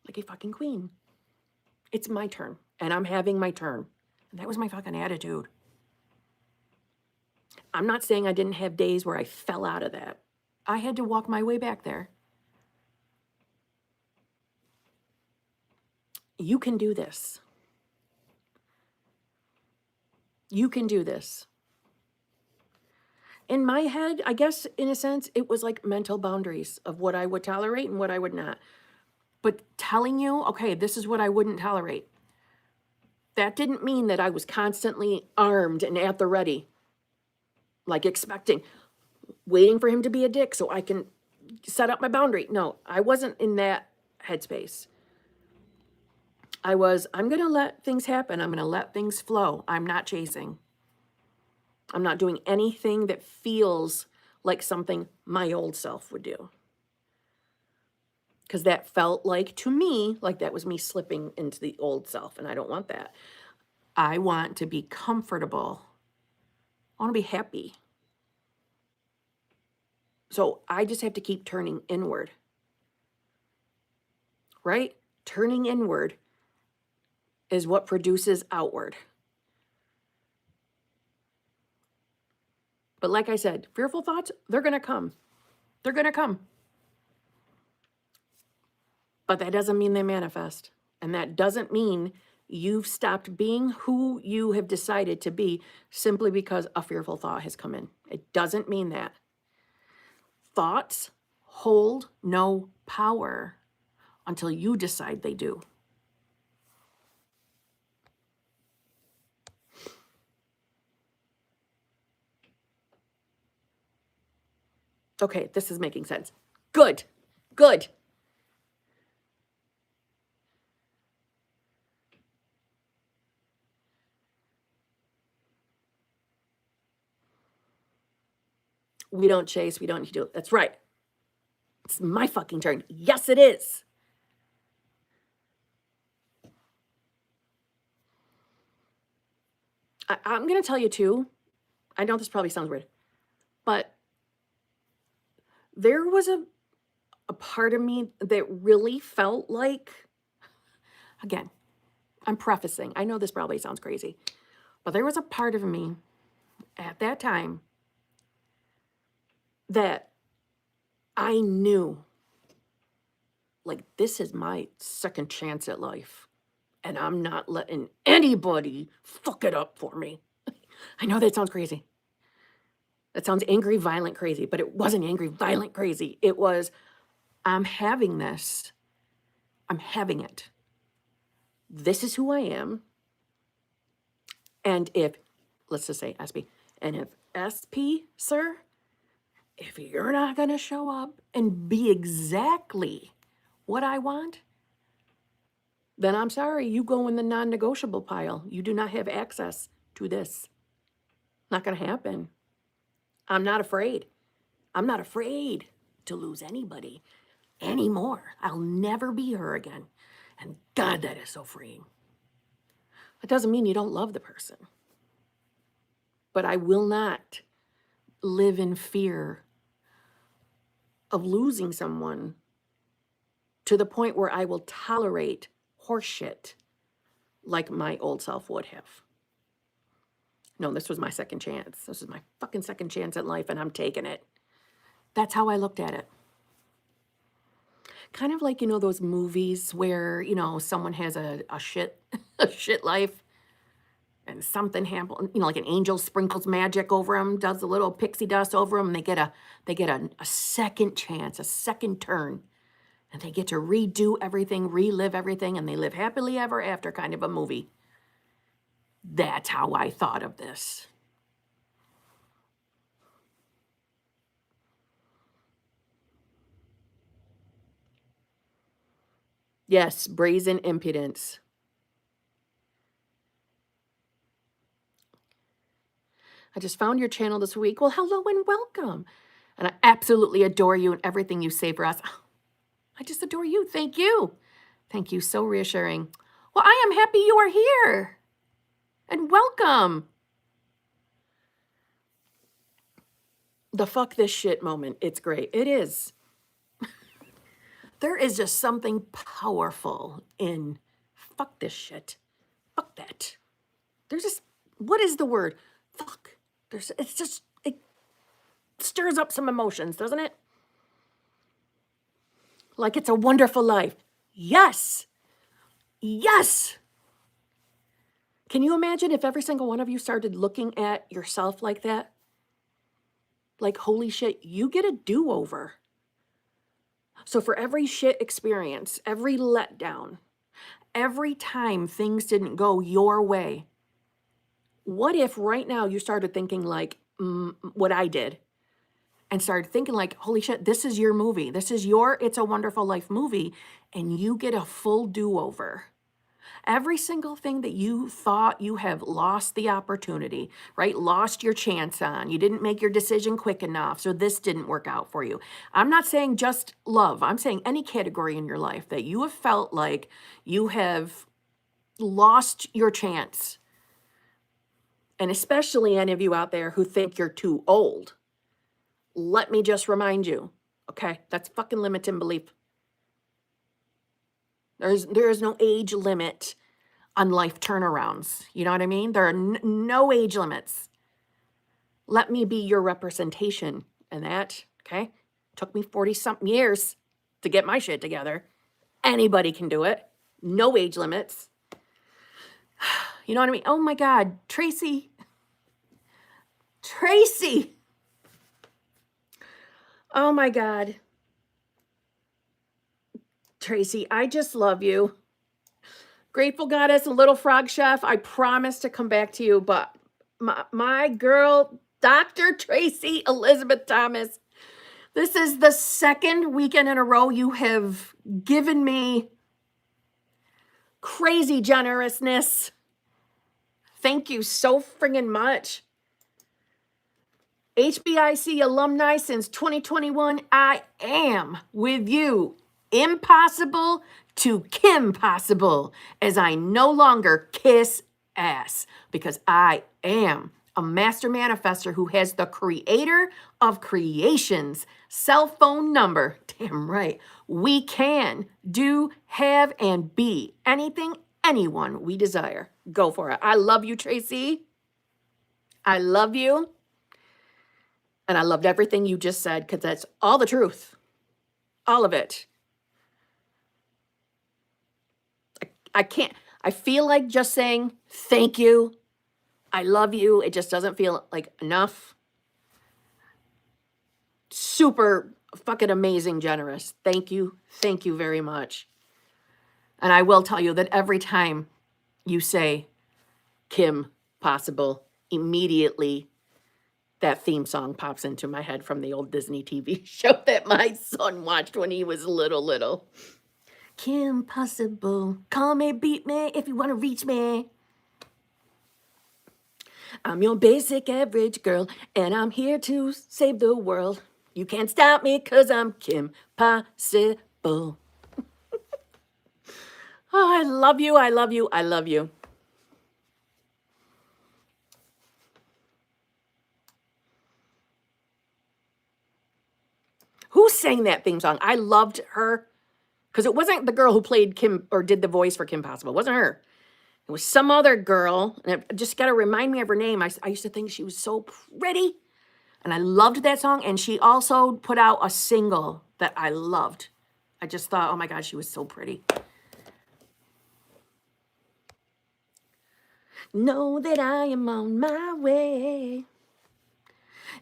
like a fucking queen. It's my turn, and I'm having my turn. And that was my fucking attitude. I'm not saying I didn't have days where I fell out of that. I had to walk my way back there. You can do this. You can do this. In my head, I guess in a sense, it was like mental boundaries of what I would tolerate and what I would not. But telling you, okay, this is what I wouldn't tolerate. That didn't mean that I was constantly armed and at the ready, like expecting, waiting for him to be a dick so I can set up my boundary. No, I wasn't in that headspace. I'm going to let things happen. I'm going to let things flow. I'm not chasing. I'm not doing anything that feels like something my old self would do. Because that felt like, to me, like that was me slipping into the old self. And I don't want that. I want to be comfortable. I want to be happy. So I just have to keep turning inward. Right? Turning inward is what produces outward. But like I said, fearful thoughts, they're going to come. They're going to come. But that doesn't mean they manifest. And that doesn't mean you've stopped being who you have decided to be simply because a fearful thought has come in. It doesn't mean that. Thoughts hold no power until you decide they do. Okay, this is making sense. Good. Good. We don't chase. We don't need to do it. That's right. It's my fucking turn. Yes, it is. I'm going to tell you too. I know this probably sounds weird, but there was a part of me that really felt like, again, I'm prefacing. I know this probably sounds crazy, but there was a part of me at that time that I knew, like, this is my second chance at life, and I'm not letting anybody fuck it up for me. I know that sounds crazy. That sounds angry, violent, crazy, but it wasn't angry, violent, crazy. It was, I'm having this. I'm having it. This is who I am. And if, let's just say SP, and if SP, sir, if you're not going to show up and be exactly what I want, then I'm sorry, you go in the non-negotiable pile. You do not have access to this. Not going to happen. I'm not afraid. I'm not afraid to lose anybody anymore. I'll never be her again. And God, that is so freeing. It doesn't mean you don't love the person. But I will not live in fear of losing someone to the point where I will tolerate horseshit like my old self would have. No, this was my second chance. This is my fucking second chance at life, and I'm taking it. That's how I looked at it. Kind of like, those movies where, someone has a shit, a shit life, and something happens, like an angel sprinkles magic over them, does a little pixie dust over them, and they get a second chance, a second turn, and they get to redo everything, relive everything, and they live happily ever after, kind of a movie. That's how I thought of this. Yes, brazen impudence. I just found your channel this week. Well, hello and welcome. And I absolutely adore you and everything you say for us. I just adore you. Thank you. Thank you. So reassuring. Well, I am happy you are here. And welcome. The fuck this shit moment. It's great. It is. There is just something powerful in fuck this shit. Fuck that. There's just, what is the word? Fuck. It stirs up some emotions, doesn't it? Like it's a wonderful life. Yes. Yes. Can you imagine if every single one of you started looking at yourself like that? Like, holy shit, you get a do-over. So for every shit experience, every letdown, every time things didn't go your way, what if right now you started thinking like what I did and started thinking like, holy shit, this is your movie. This is your It's a Wonderful Life movie, and you get a full do-over. Every single thing that you thought you have lost the opportunity, right? Lost your chance on. You didn't make your decision quick enough, so this didn't work out for you. I'm not saying just love. I'm saying any category in your life that you have felt like you have lost your chance. And especially any of you out there who think you're too old. Let me just remind you, okay? That's fucking limiting belief. There is no age limit on life turnarounds. You know what I mean? There are no age limits. Let me be your representation in that, okay? Took me 40-something years to get my shit together. Anybody can do it. No age limits. You know what I mean? Oh my God, Tracy. Oh my God. Tracy, I just love you. Grateful Goddess and Little Frog Chef, I promise to come back to you, but my girl, Dr. Tracy Elizabeth Thomas, this is the second weekend in a row you have given me crazy generousness. Thank you so friggin' much. HBIC alumni since 2021, I am with you. Impossible to Kim possible, as I no longer kiss ass, because I am a master manifester who has the creator of creation's cell phone number. Damn right. We can do, have, and be anything, anyone we desire. Go for it. I love you, Tracy. I love you. And I loved everything you just said, because that's all the truth. All of it. I can't, I feel like just saying thank you, I love you, it just doesn't feel like enough. Super fucking amazing, generous. Thank you very much. And I will tell you that every time you say Kim possible, immediately that theme song pops into my head from the old Disney TV show that my son watched when he was little. Kim possible, call me, beat me if you want to reach me. I'm your basic average girl, and I'm here to save the world. You can't stop me, 'cause I'm Kim possible. Oh, I love you, I love you, I love you. Who sang that theme song? I loved her. Because it wasn't the girl who played Kim or did the voice for Kim Possible. It wasn't her. It was some other girl. And I just got to remind me of her name. I used to think she was so pretty. And I loved that song. And she also put out a single that I loved. I just thought, oh my God, she was so pretty. Know that I am on my way.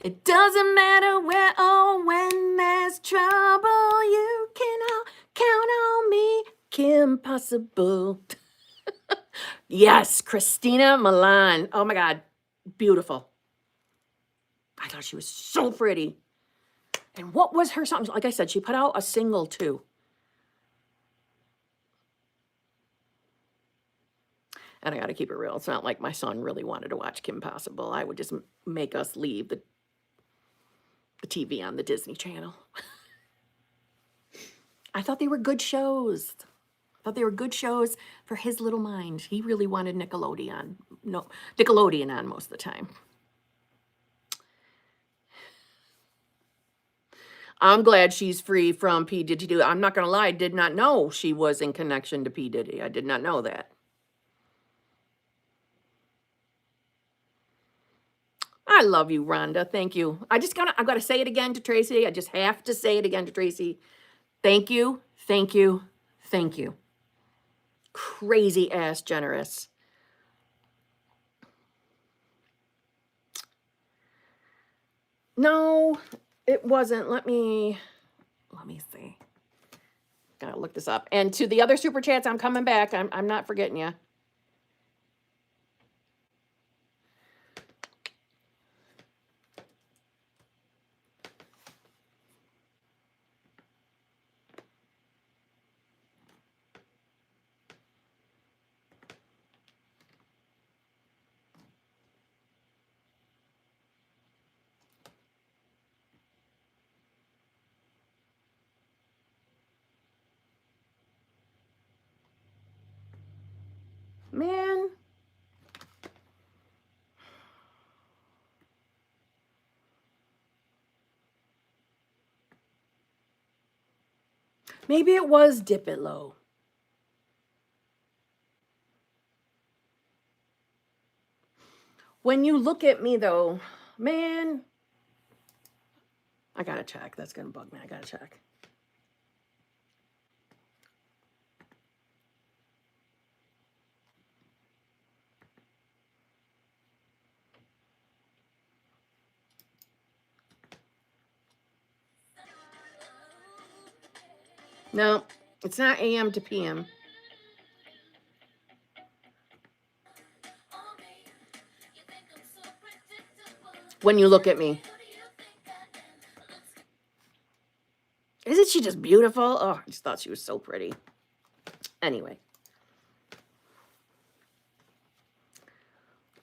It doesn't matter where or when there's trouble. You can all count on me, Kim Possible. Yes, Christina Milan. Oh my God, beautiful. I thought she was so pretty. And what was her song? Like I said, she put out a single too. And I got to keep it real. It's not like my son really wanted to watch Kim Possible. I would just make us leave the TV on the Disney Channel. I thought they were good shows. I thought they were good shows for his little mind. He really wanted Nickelodeon on most of the time. I'm glad she's free from P. Diddy. I'm not going to lie, I did not know she was in connection to P. Diddy. I did not know that. I love you, Rhonda. Thank you. I've got to say it again to Tracy. I just have to say it again to Tracy. Thank you. Crazy ass generous. No, it wasn't. Let me see. Gotta look this up. And to the other super chats, I'm coming back. I'm not forgetting you. Man. Maybe it was dip it low. When you look at me though, man, I gotta check. That's gonna bug me. I gotta check. No, it's not AM to PM. When you look at me. Isn't she just beautiful? Oh, I just thought she was so pretty. Anyway.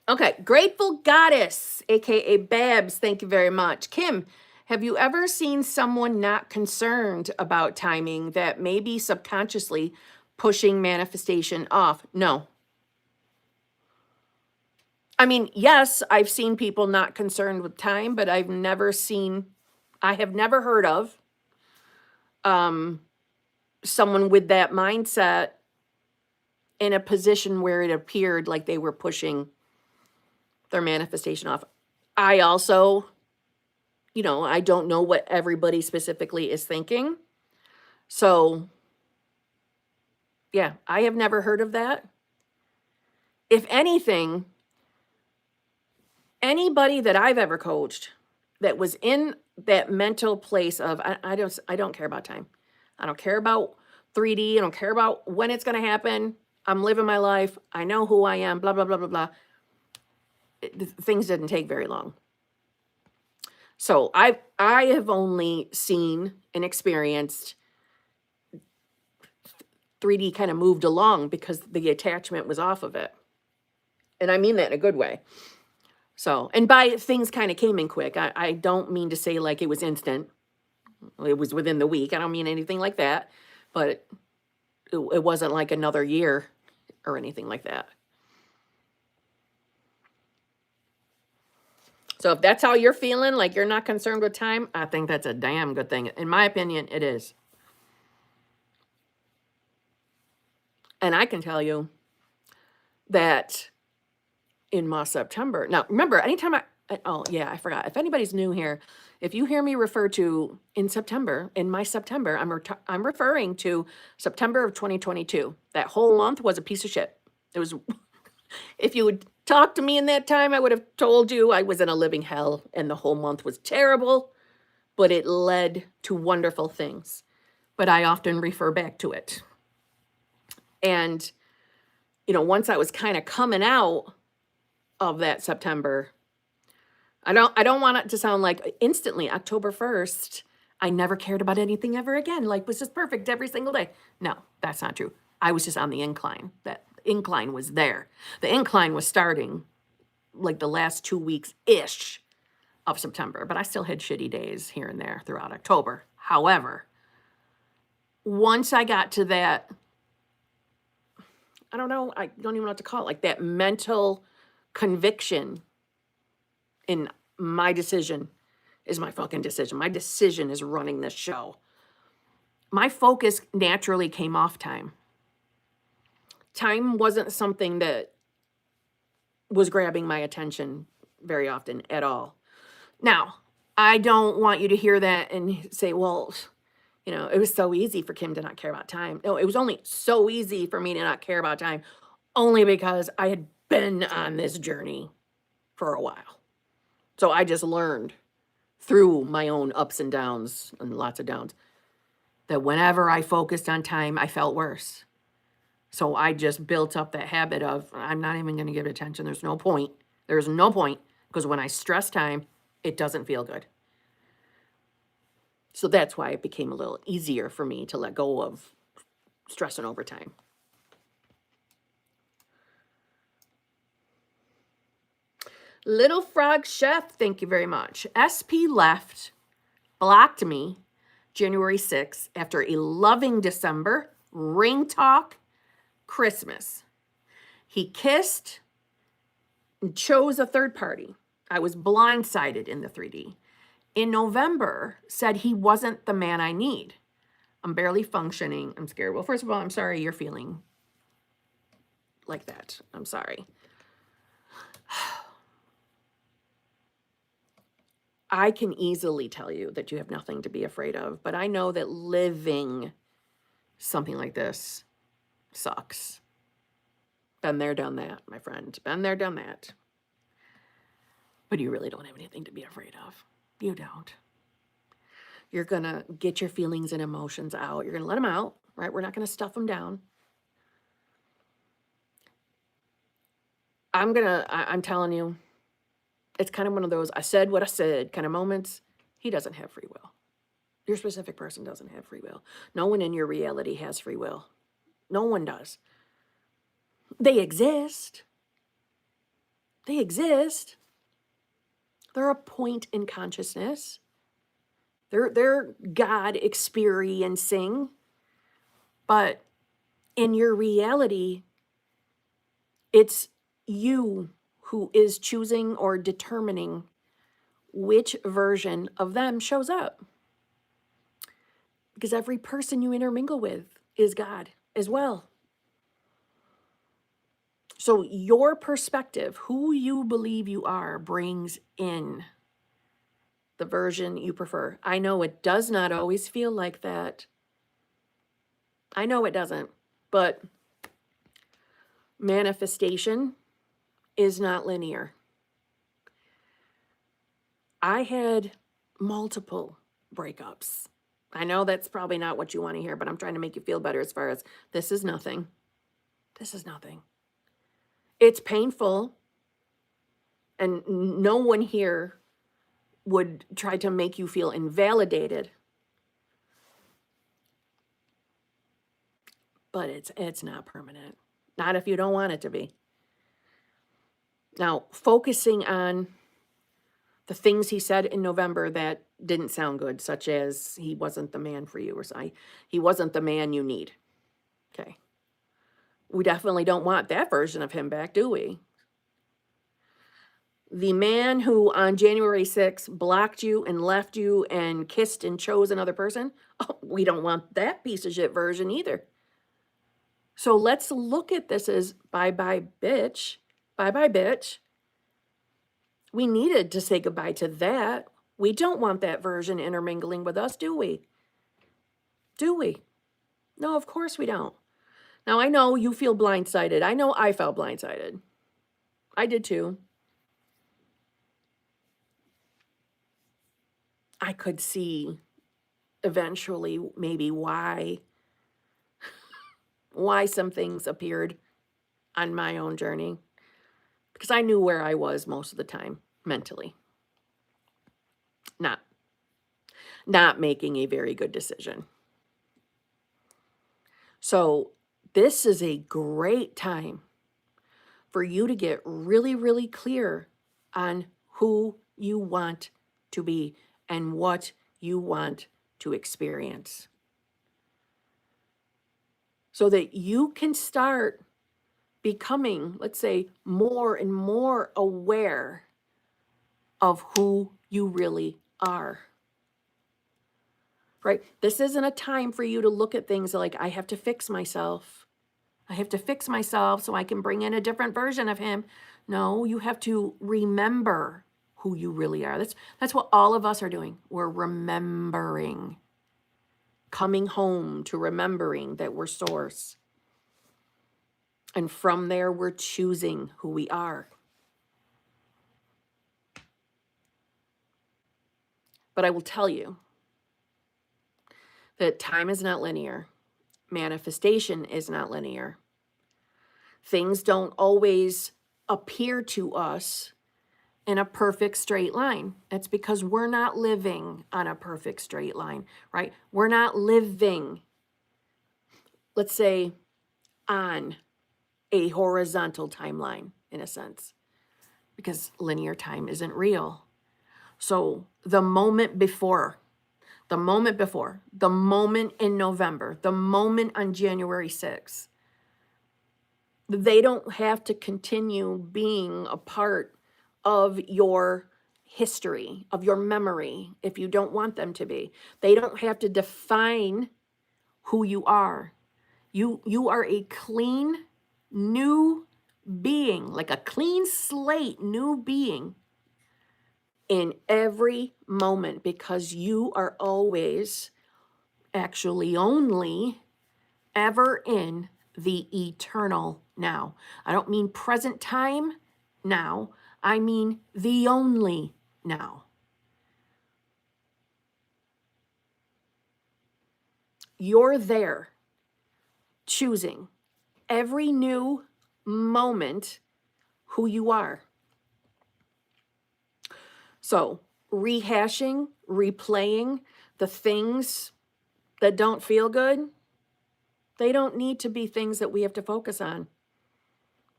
Okay, Grateful Goddess, aka Babs, thank you very much. Kim, have you ever seen someone not concerned about timing that may be subconsciously pushing manifestation off? No. I mean, yes, I've seen people not concerned with time, but I have never heard of someone with that mindset in a position where it appeared like they were pushing their manifestation off. I also, I don't know what everybody specifically is thinking. So, yeah, I have never heard of that. If anything, anybody that I've ever coached that was in that mental place of I don't care about time. I don't care about 3D. I don't care about when it's going to happen. I'm living my life. I know who I am, blah, blah, blah, blah, blah. Things didn't take very long. So I have only seen and experienced 3D kind of moved along because the attachment was off of it. And I mean that in a good way. So, and by things kind of came in quick. I don't mean to say like it was instant. It was within the week. I don't mean anything like that. But it wasn't like another year or anything like that. So if that's how you're feeling, like you're not concerned with time, I think that's a damn good thing. In my opinion, it is. And I can tell you that in my September, now remember, anytime I forgot. If anybody's new here, if you hear me refer to in my September, I'm referring to September of 2022. That whole month was a piece of shit. It was, if you would talk to me in that time, I would have told you I was in a living hell and the whole month was terrible, but it led to wonderful things. But I often refer back to it. And, once I was kind of coming out of that September, I don't want it to sound like instantly October 1st, I never cared about anything ever again. Life was just perfect every single day. No, that's not true. I was just on the incline. That incline was there. The incline was starting like the last 2 weeks-ish of September, but I still had shitty days here and there throughout October. However, once I got to that, I don't know, I don't even know what to call it, like that mental conviction in my decision is my fucking decision. My decision is running this show. My focus naturally came off time. Time wasn't something that was grabbing my attention very often at all. Now, I don't want you to hear that and say, well, it was so easy for Kim to not care about time. No, it was only so easy for me to not care about time only because I had been on this journey for a while. So I just learned through my own ups and downs and lots of downs that whenever I focused on time, I felt worse. So I just built up that habit of, I'm not even going to give it attention. There's no point. There's no point because when I stress time, it doesn't feel good. So that's why it became a little easier for me to let go of stressing over time. Little Frog Chef, thank you very much. SP left, blocked me January 6th after a loving December, ring talk, Christmas. He kissed and chose a third party. I was blindsided in the 3D. In November, said he wasn't the man I need. I'm barely functioning. I'm scared. Well, first of all, I'm sorry you're feeling like that. I'm sorry. I can easily tell you that you have nothing to be afraid of, but I know that living something like this sucks. Been there, done that, my friend. Been there, done that. But you really don't have anything to be afraid of. You don't. You're going to get your feelings and emotions out. You're going to let them out, right? We're not going to stuff them down. I'm telling you, it's kind of one of those I said what I said kind of moments. He doesn't have free will. Your specific person doesn't have free will. No one in your reality has free will. No one does. They exist. They exist. They're a point in consciousness. They're God experiencing. But in your reality, it's you who is choosing or determining which version of them shows up. Because every person you intermingle with is God as well. So your perspective, who you believe you are, brings in the version you prefer. I know it does not always feel like that. I know it doesn't, but manifestation is not linear. I had multiple breakups. I know that's probably not what you want to hear, but I'm trying to make you feel better as far as this is nothing. This is nothing. It's painful. And no one here would try to make you feel invalidated. But it's not permanent. Not if you don't want it to be. Now, focusing on the things he said in November that didn't sound good, such as he wasn't the man for you, or he wasn't the man you need. Okay. We definitely don't want that version of him back, do we? The man who on January 6th blocked you and left you and kissed and chose another person, oh, we don't want that piece of shit version either. So let's look at this as bye-bye, bitch. Bye-bye, bitch. We needed to say goodbye to that. We don't want that version intermingling with us, do we? Do we? No, of course we don't. Now, I know you feel blindsided. I know I felt blindsided. I did too. I could see eventually maybe why some things appeared on my own journey. Because I knew where I was most of the time, mentally. Not making a very good decision. So this is a great time for you to get really, really clear on who you want to be and what you want to experience. So that you can start becoming, let's say, more and more aware of who you really are. Right? This isn't a time for you to look at things like, I have to fix myself. I have to fix myself so I can bring in a different version of him. No, you have to remember who you really are. That's what all of us are doing. We're remembering. Coming home to remembering that we're source. And from there, we're choosing who we are. But I will tell you that time is not linear. Manifestation is not linear. Things don't always appear to us in a perfect straight line. That's because we're not living on a perfect straight line, right? We're not living, let's say, on a horizontal timeline, in a sense, because linear time isn't real. So the moment before, the moment in November, the moment on January 6th, They don't have to continue being a part of your history, of your memory, if you don't want them to be. They don't have to define who you are. You are a clean, new being, like a clean slate, new being in every moment, because you are always, actually only, ever in the eternal now. I don't mean present time now. I mean the only now. You're there choosing every new moment who you are. So rehashing, replaying the things that don't feel good, they don't need to be things that we have to focus on.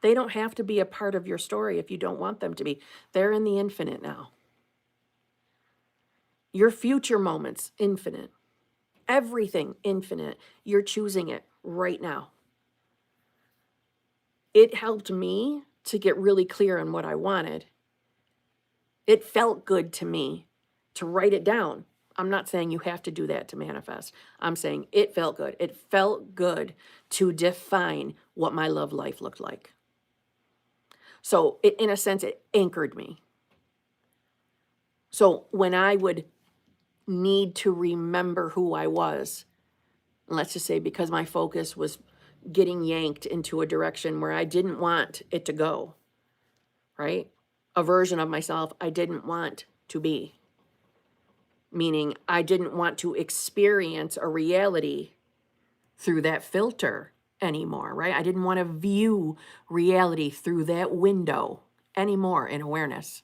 They don't have to be a part of your story if you don't want them to be. They're in the infinite now. Your future moments, infinite. Everything, infinite. You're choosing it right now. It helped me to get really clear on what I wanted. It felt good to me to write it down. I'm not saying you have to do that to manifest. I'm saying it felt good. It felt good to define what my love life looked like. So it, in a sense, it anchored me. So when I would need to remember who I was, let's just say because my focus was getting yanked into a direction where I didn't want it to go, right? A version of myself I didn't want to be. Meaning I didn't want to experience a reality through that filter anymore, right? I didn't want to view reality through that window anymore in awareness.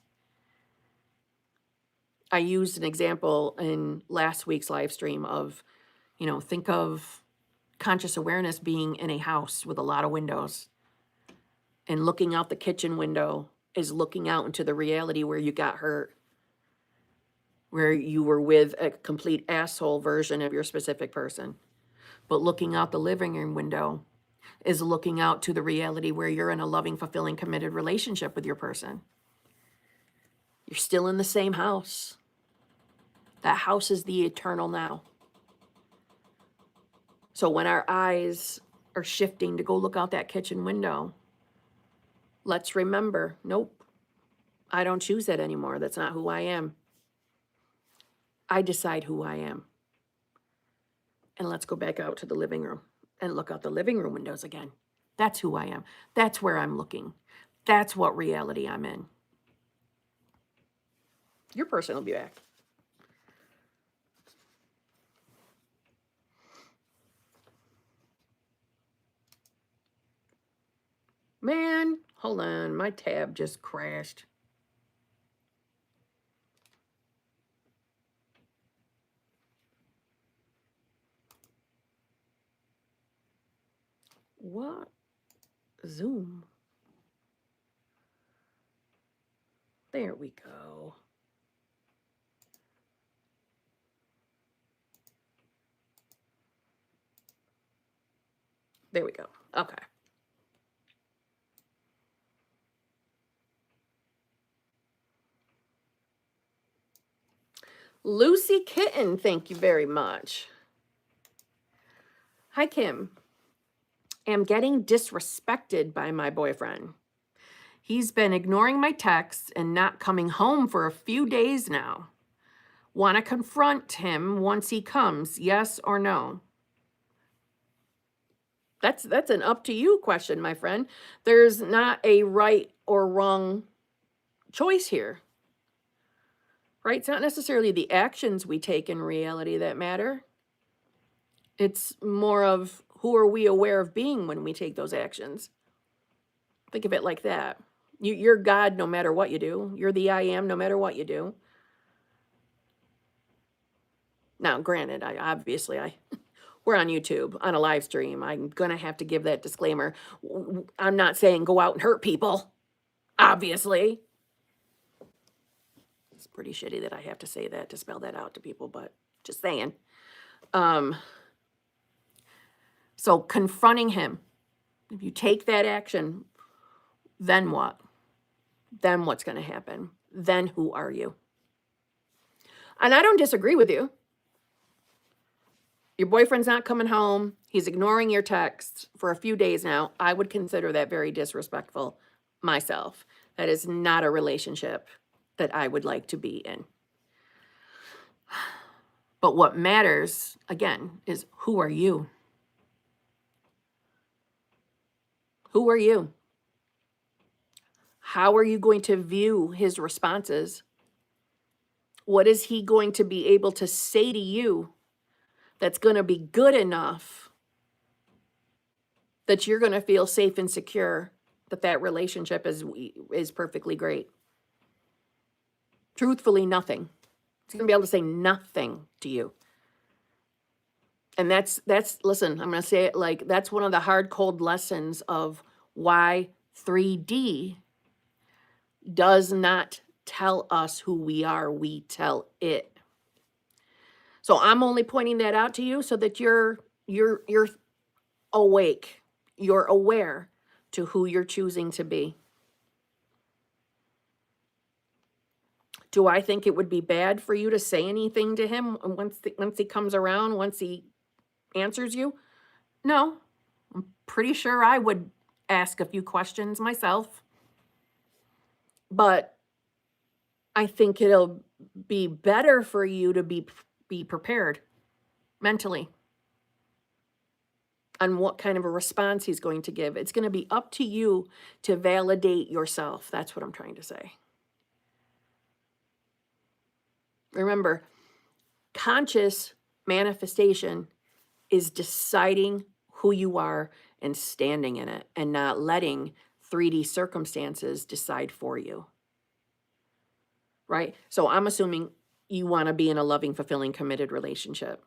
I used an example in last week's live stream of, think of conscious awareness being in a house with a lot of windows, and looking out the kitchen window is looking out into the reality where you got hurt, where you were with a complete asshole version of your specific person. But looking out the living room window is looking out to the reality where you're in a loving, fulfilling, committed relationship with your person. You're still in the same house. That house is the eternal now. So when our eyes are shifting to go look out that kitchen window, let's remember, nope, I don't choose that anymore. That's not who I am. I decide who I am. And let's go back out to the living room and look out the living room windows again. That's who I am. That's where I'm looking. That's what reality I'm in. Your person will be back. Man, hold on. My tab just crashed. What? Zoom. There we go. There we go. Okay. Lucy Kitten, thank you very much. Hi, Kim. Am getting disrespected by my boyfriend. He's been ignoring my texts and not coming home for a few days now. Want to confront him once he comes, yes or no? That's an up to you question, my friend. There's not a right or wrong choice here. Right? It's not necessarily the actions we take in reality that matter. It's more of who are we aware of being when we take those actions. Think of it like that. You're God no matter what you do. You're the I am no matter what you do. Now, granted, we're on YouTube on a live stream. I'm going to have to give that disclaimer. I'm not saying go out and hurt people, obviously. It's pretty shitty that I have to say that to spell that out to people, but just saying. So confronting him, If you take that action, then what? Then what's going to happen? Then who are you? And I don't disagree with you. Your boyfriend's not coming home. He's ignoring your texts for a few days now. I would consider that very disrespectful myself. That is not a relationship that I would like to be in. But what matters, again, is who are you? Who are you? How are you going to view his responses? What is he going to be able to say to you that's going to be good enough that you're going to feel safe and secure that that relationship is perfectly great? Truthfully, nothing. He's going to be able to say nothing to you. And that's listen, I'm going to say it like that's one of the hard, cold lessons of why 3D does not tell us who we are. We tell it. So I'm only pointing that out to you so that you're awake. You're aware to who you're choosing to be. Do I think it would be bad for you to say anything to him once he comes around, once he answers you? No. I'm pretty sure I would ask a few questions myself. But I think it'll be better for you to be prepared mentally on what kind of a response he's going to give. It's going to be up to you to validate yourself. That's what I'm trying to say. Remember, conscious manifestation is deciding who you are and standing in it and not letting 3D circumstances decide for you. Right? So I'm assuming you want to be in a loving, fulfilling, committed relationship.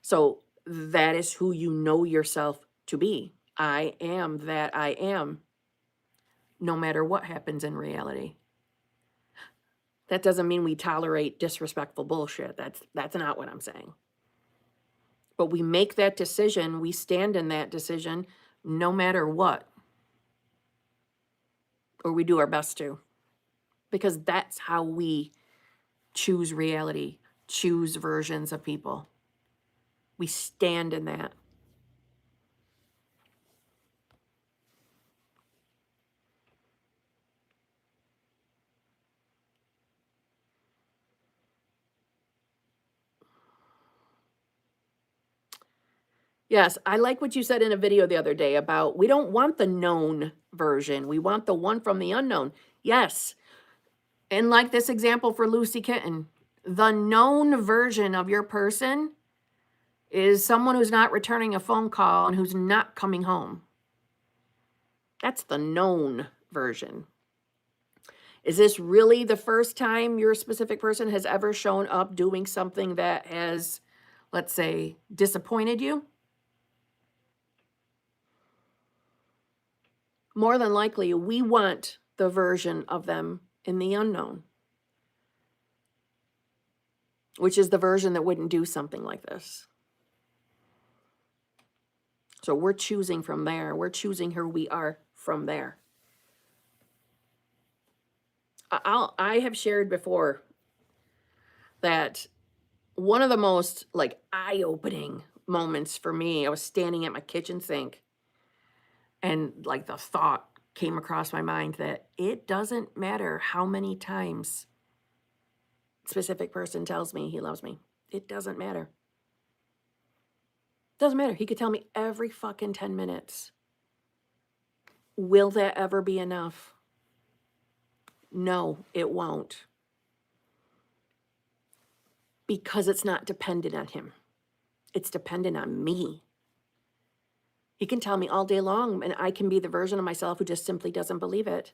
So that is who you know yourself to be. I am that I am, no matter what happens in reality. That doesn't mean we tolerate disrespectful bullshit. That's not what I'm saying. But we make that decision, we stand in that decision no matter what. Or we do our best to. Because that's how we choose reality, choose versions of people. We stand in that. Yes, I like what you said in a video the other day about we don't want the known version. We want the one from the unknown. Yes. And like this example for Lucy Kitten, the known version of your person is someone who's not returning a phone call and who's not coming home. That's the known version. Is this really the first time your specific person has ever shown up doing something that has, let's say, disappointed you? More than likely, we want the version of them in the unknown, which is the version that wouldn't do something like this. So we're choosing from there. We're choosing who we are from there. I have shared before that one of the most eye-opening moments for me, I was standing at my kitchen sink and the thought came across my mind that it doesn't matter how many times a specific person tells me he loves me. It doesn't matter. Doesn't matter. He could tell me every fucking 10 minutes. Will that ever be enough? No, it won't. Because it's not dependent on him. It's dependent on me. He can tell me all day long, and I can be the version of myself who just simply doesn't believe it.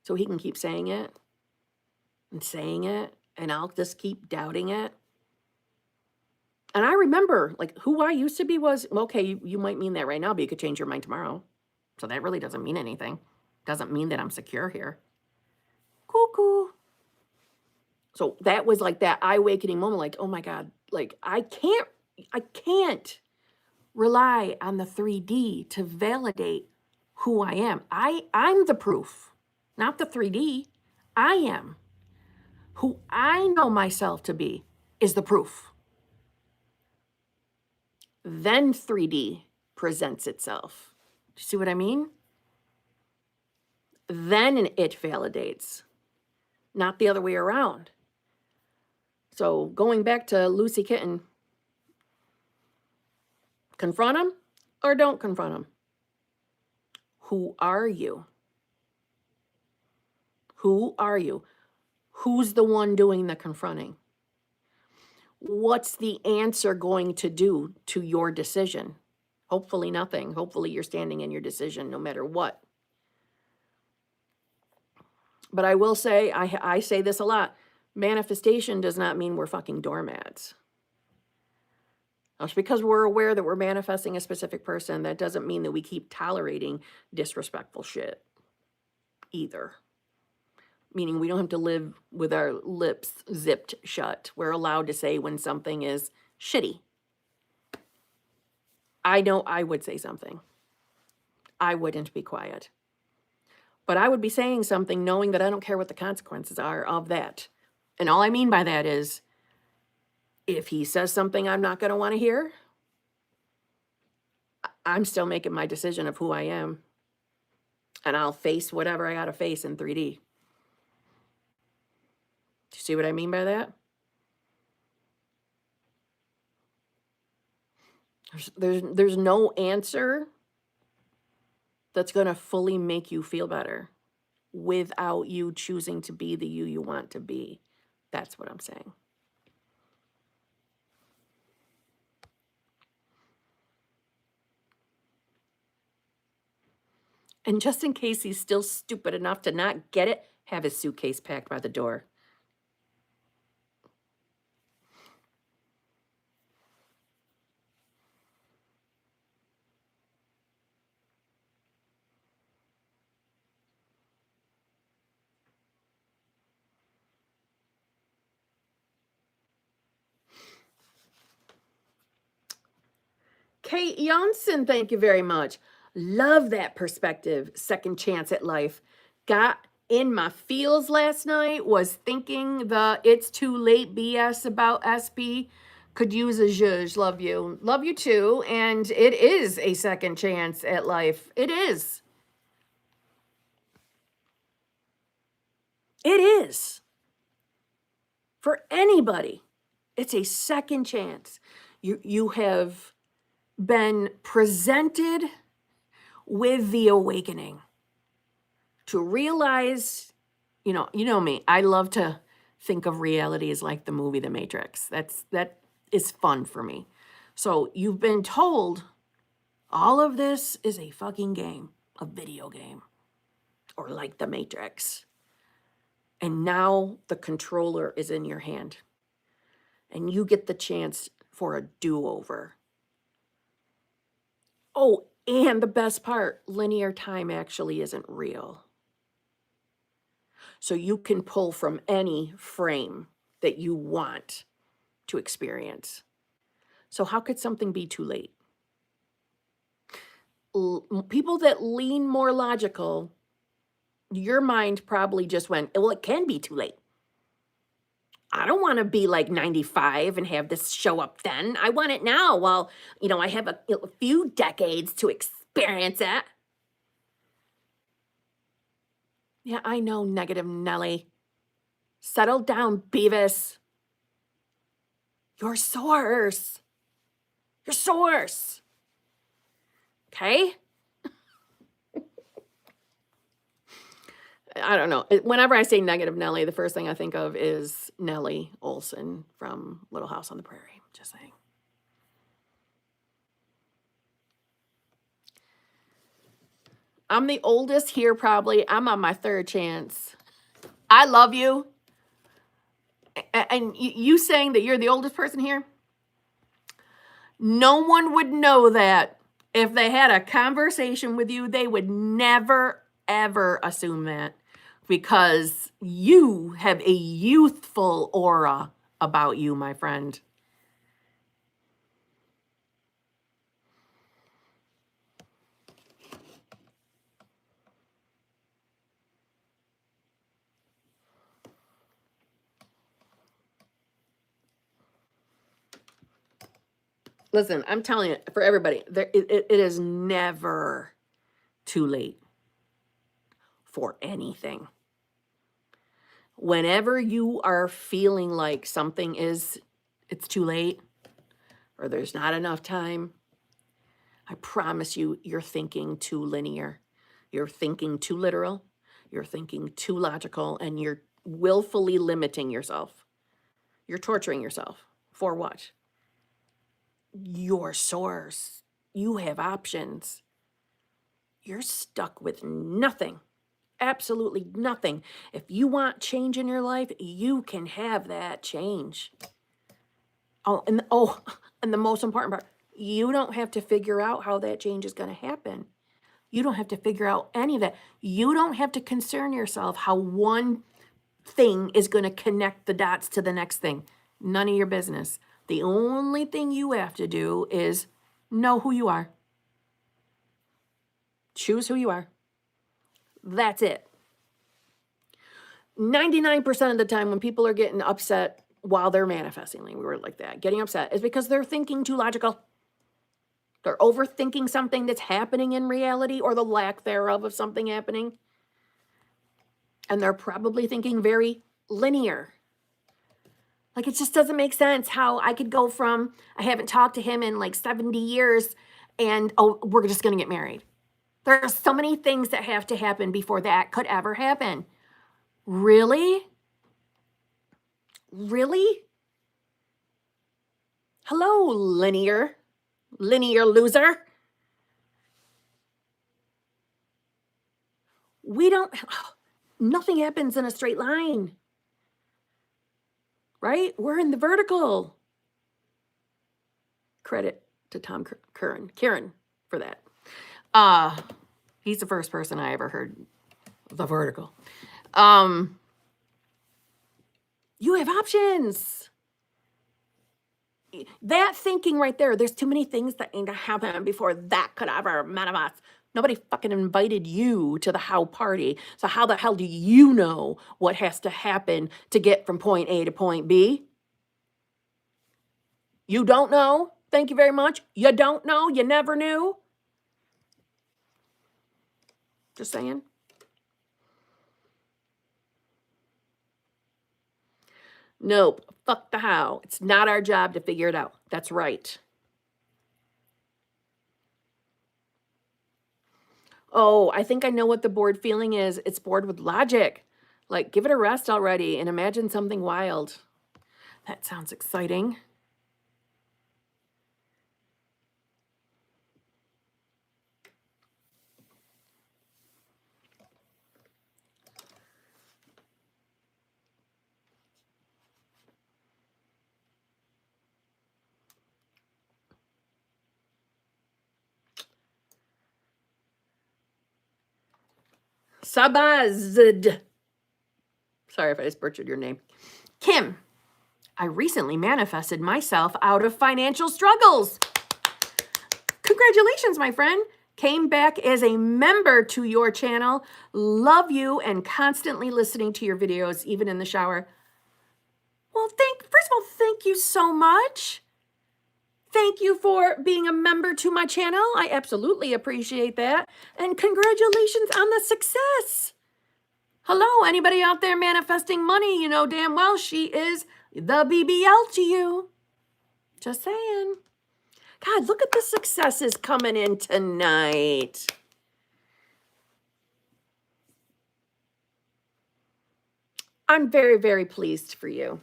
So he can keep saying it, and I'll just keep doubting it. And I remember, who I used to be was, okay, you might mean that right now, but you could change your mind tomorrow. So that really doesn't mean anything. Doesn't mean that I'm secure here. Cuckoo. So that was that eye-awakening moment, oh my God, I can't rely on the 3D to validate who I am. I'm the proof, not the 3D. I am. Who I know myself to be is the proof. Then 3D presents itself. Do you see what I mean? Then it validates, not the other way around. So going back to Lucy Kitten, confront him or don't confront him. Who are you? Who are you? Who's the one doing the confronting? What's the answer going to do to your decision? Hopefully nothing. Hopefully you're standing in your decision no matter what. But I will say, I say this a lot, manifestation does not mean we're fucking doormats. Just because we're aware that we're manifesting a specific person, that doesn't mean that we keep tolerating disrespectful shit either. Meaning we don't have to live with our lips zipped shut. We're allowed to say when something is shitty. I know I would say something. I wouldn't be quiet. But I would be saying something knowing that I don't care what the consequences are of that. And all I mean by that is, if he says something I'm not going to want to hear, I'm still making my decision of who I am. And I'll face whatever I got to face in 3D. Do you see what I mean by that? There's no answer that's going to fully make you feel better without you choosing to be the you want to be. That's what I'm saying. And just in case he's still stupid enough to not get it, have his suitcase packed by the door. Kate Janssen, thank you very much. Love that perspective. Second chance at life. Got in my feels last night, was thinking the it's too late BS about SP. Could use a zhuzh. Love you. Love you too. And it is a second chance at life. It is. It is. For anybody, it's a second chance. You have been presented with the awakening to realize, you know me, I love to think of reality as like the movie The Matrix. That is fun for me. So you've been told all of this is a fucking game, a video game, or like The Matrix. And now the controller is in your hand. And you get the chance for a do-over. Oh, and the best part, linear time actually isn't real. So you can pull from any frame that you want to experience. So how could something be too late? People that lean more logical, your mind probably just went, well, it can be too late. I don't want to be like 95 and have this show up then. I want it now. Well, I have a few decades to experience it. Yeah, I know, negative Nelly. Settle down, Beavis. Your source. Your source. Okay? I don't know. Whenever I say negative Nelly, the first thing I think of is Nellie Olson from Little House on the Prairie. Just saying. I'm the oldest here probably. I'm on my third chance. I love you. And you saying that you're the oldest person here? No one would know that. If they had a conversation with you, they would never, ever assume that. Because you have a youthful aura about you, my friend. Listen, I'm telling you, for everybody, it is never too late for anything. Whenever you are feeling like something it's too late or there's not enough time, I promise you, you're thinking too linear. You're thinking too literal. You're thinking too logical, and you're willfully limiting yourself. You're torturing yourself. For what? Your source. You have options. You're stuck with nothing. Absolutely nothing. If you want change in your life, you can have that change. And the most important part, you don't have to figure out how that change is going to happen. You don't have to figure out any of that. You don't have to concern yourself how one thing is going to connect the dots to the next thing. None of your business. The only thing you have to do is know who you are. Choose who you are. That's it. 99% of the time when people are getting upset while they're manifesting, like we were like that, getting upset is because they're thinking too logical. They're overthinking something that's happening in reality or the lack thereof of something happening. And they're probably thinking very linear. Like, it just doesn't make sense how I could go from, I haven't talked to him in like 70 years and, oh, we're just going to get married. There are so many things that have to happen before that could ever happen. Really? Really? Hello, linear loser. Nothing happens in a straight line, right? We're in the vertical. Credit to Tom Kieran for that. He's the first person I ever heard the vertical. You have options. That thinking right there, there's too many things that need to happen before that could ever manifest. Nobody fucking invited you to the how party. So how the hell do you know what has to happen to get from point A to point B? You don't know? Thank you very much. You don't know? You never knew? Just saying. Nope. Fuck the how. It's not our job to figure it out. That's right. Oh, I think I know what the bored feeling is. It's bored with logic. Like, give it a rest already and imagine something wild. That sounds exciting. Sabazd. Sorry if I just butchered your name. Kim, I recently manifested myself out of financial struggles. Congratulations, my friend. Came back as a member to your channel. Love you and constantly listening to your videos, even in the shower. Well, first of all, thank you so much. Thank you for being a member to my channel. I absolutely appreciate that. And congratulations on the success. Hello, anybody out there manifesting money? You know damn well she is the BBL to you. Just saying. God, look at the successes coming in tonight. I'm very, very pleased for you.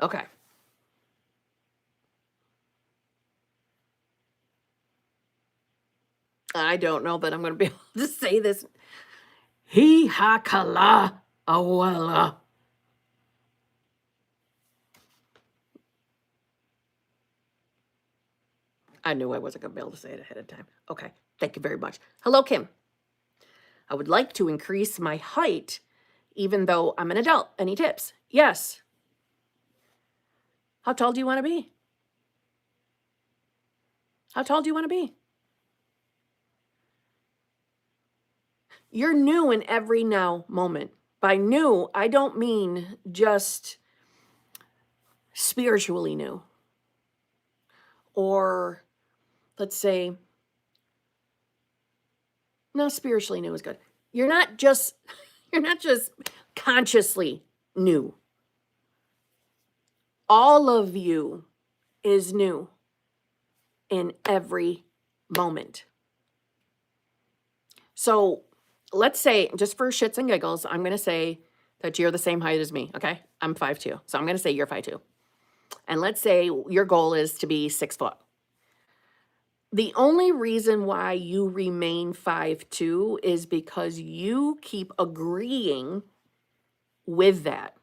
Okay. I don't know that I'm going to be able to say this. He ha kala awala. I knew I wasn't going to be able to say it ahead of time. Okay. Thank you very much. Hello, Kim. I would like to increase my height, even though I'm an adult. Any tips? Yes. How tall do you want to be? How tall do you want to be? You're new in every now moment. By new, I don't mean just spiritually new. Or let's say, no, spiritually new is good. You're not just consciously new. All of you is new in every moment. So let's say, just for shits and giggles, I'm going to say that you're the same height as me, okay? I'm 5'2", so I'm going to say you're 5'2". And let's say your goal is to be 6 foot. The only reason why you remain 5'2" is because you keep agreeing with that.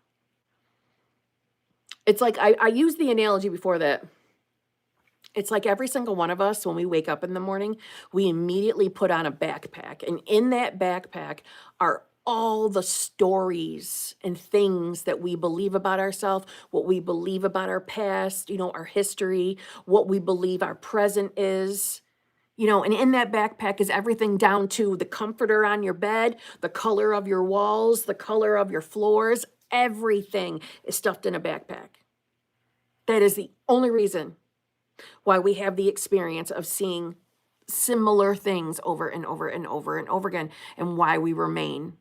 It's like, I used the analogy before that. It's like every single one of us, when we wake up in the morning, we immediately put on a backpack. And in that backpack are all the stories and things that we believe about ourselves, what we believe about our past, our history, what we believe our present is. And in that backpack is everything down to the comforter on your bed, the color of your walls, the color of your floors. Everything is stuffed in a backpack. That is the only reason why we have the experience of seeing similar things over and over and over and over again, and why we remain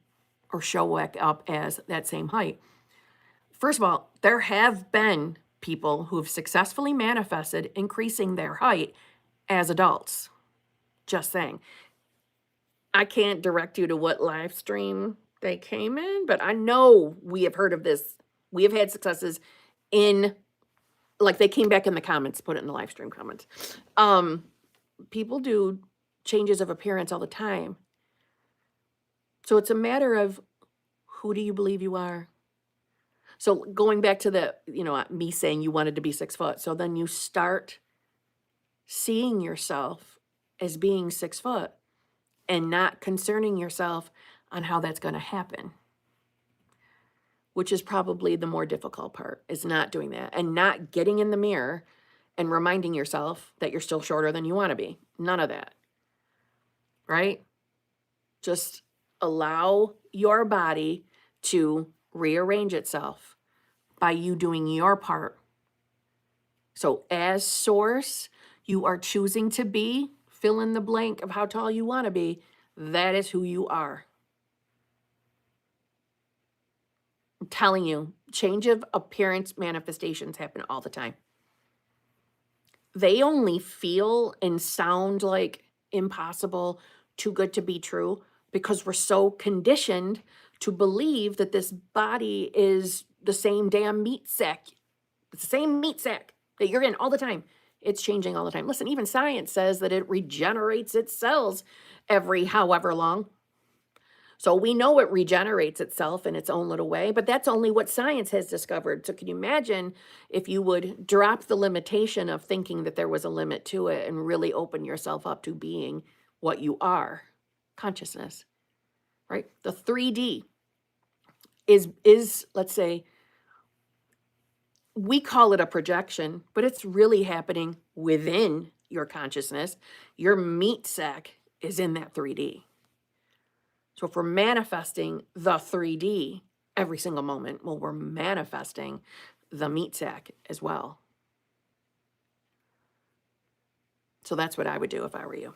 or show up as that same height. First of all, there have been people who have successfully manifested increasing their height as adults. Just saying. I can't direct you to what live stream they came in, but I know we have heard of this. We have had successes in, like, they came back in the comments, put it in the live stream comments. People do changes of appearance all the time. So it's a matter of, who do you believe you are? So going back to the, me saying you wanted to be 6 foot. So then you start seeing yourself as being 6 foot and not concerning yourself on how that's going to happen, which is probably the more difficult part, is not doing that and not getting in the mirror and reminding yourself that you're still shorter than you want to be. None of that, right? Just allow your body to rearrange itself by you doing your part. So as source, you are choosing to be, fill in the blank of how tall you want to be. That is who you are. I'm telling you, change of appearance manifestations happen all the time. They only feel and sound like impossible, too good to be true, because we're so conditioned to believe that this body is the same damn meat sack. It's the same meat sack that you're in all the time. It's changing all the time. Listen, even science says that it regenerates its cells every however long. So we know it regenerates itself in its own little way, but that's only what science has discovered. So can you imagine if you would drop the limitation of thinking that there was a limit to it and really open yourself up to being what you are? Consciousness, right? The 3D is, let's say, we call it a projection, but it's really happening within your consciousness. Your meat sack is in that 3D. So if we're manifesting the 3D every single moment, well, we're manifesting the meat sack as well. So that's what I would do if I were you.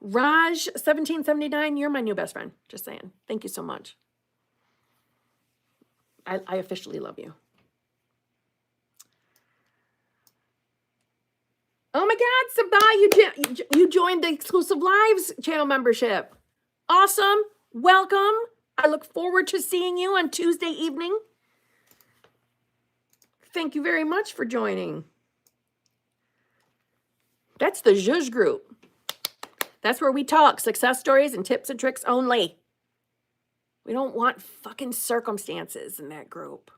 Raj 1779, you're my new best friend. Just saying. Thank you so much. I officially love you. Oh my God, Sabah, you joined the exclusive lives channel membership. Awesome. Welcome. I look forward to seeing you on Tuesday evening. Thank you very much for joining. That's the Zhuzh group. That's where we talk success stories and tips and tricks only. We don't want fucking circumstances in that group.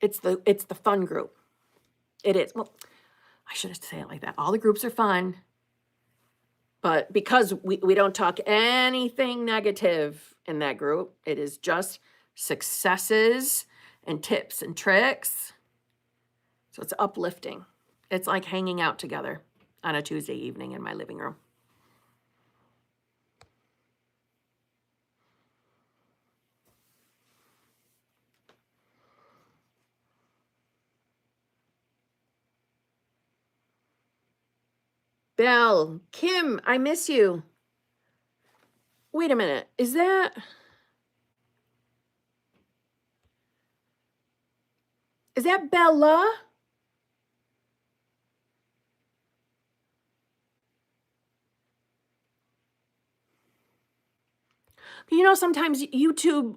It's the fun group. It is. Well, I shouldn't say it like that. All the groups are fun, But because we don't talk anything negative in that group, it is just successes and tips and tricks. So it's uplifting. It's like hanging out together on a Tuesday evening in my living room. Belle, Kim, I miss you. Wait a minute. Is that Bella? You know, sometimes YouTube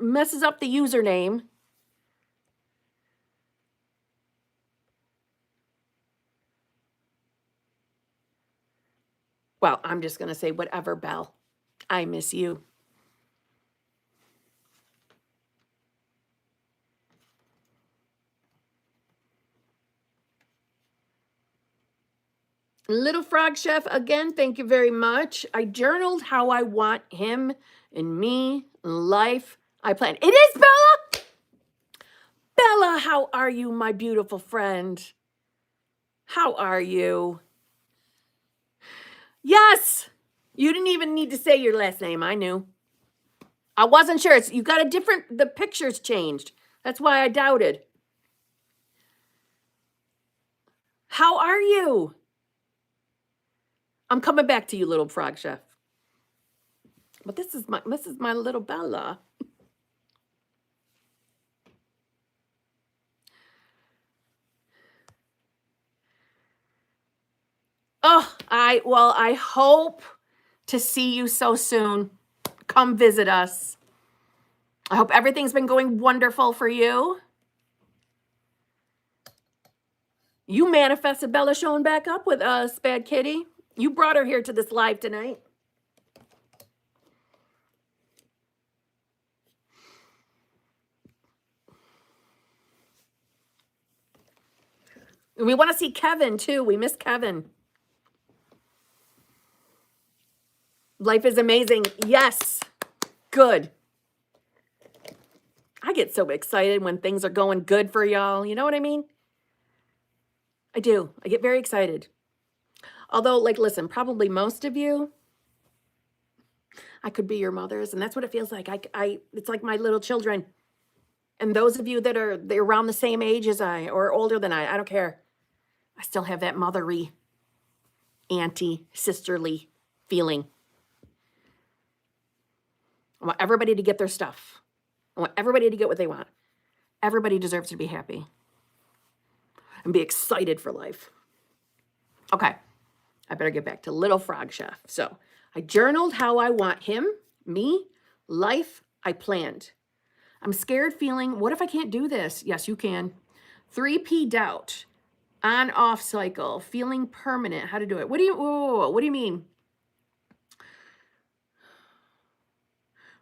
messes up the username. Well, I'm just going to say whatever, Belle. I miss you. Little Frog Chef, again, thank you very much. I journaled how I want him and me, life I plan. It is Bella! Bella, how are you, my beautiful friend? How are you? Yes! You didn't even need to say your last name. I knew. I wasn't sure. You got a different, the picture's changed. That's why I doubted. How are you? I'm coming back to you, Little Frog Chef. But this is my little Bella. Oh, I hope to see you so soon. Come visit us. I hope everything's been going wonderful for you. You manifested Bella showing back up with us, Bad Kitty. You brought her here to this live tonight. We want to see Kevin, too. We miss Kevin. Life is amazing. Yes. Good. I get so excited when things are going good for y'all. You know what I mean? I do. I get very excited. Although, like, listen, probably most of you, I could be your mothers, and that's what it feels like. It's like my little children. And those of you they're around the same age as I or older than I don't care. I still have that mothery, auntie, sisterly feeling. I want everybody to get their stuff. I want everybody to get what they want. Everybody deserves to be happy and be excited for life. Okay, I better get back to Little Frog Chef. So I journaled how I want him, me, life I planned. I'm scared feeling, what if I can't do this? Yes, you can. 3P doubt, on off cycle, feeling permanent, how to do it. What do you mean?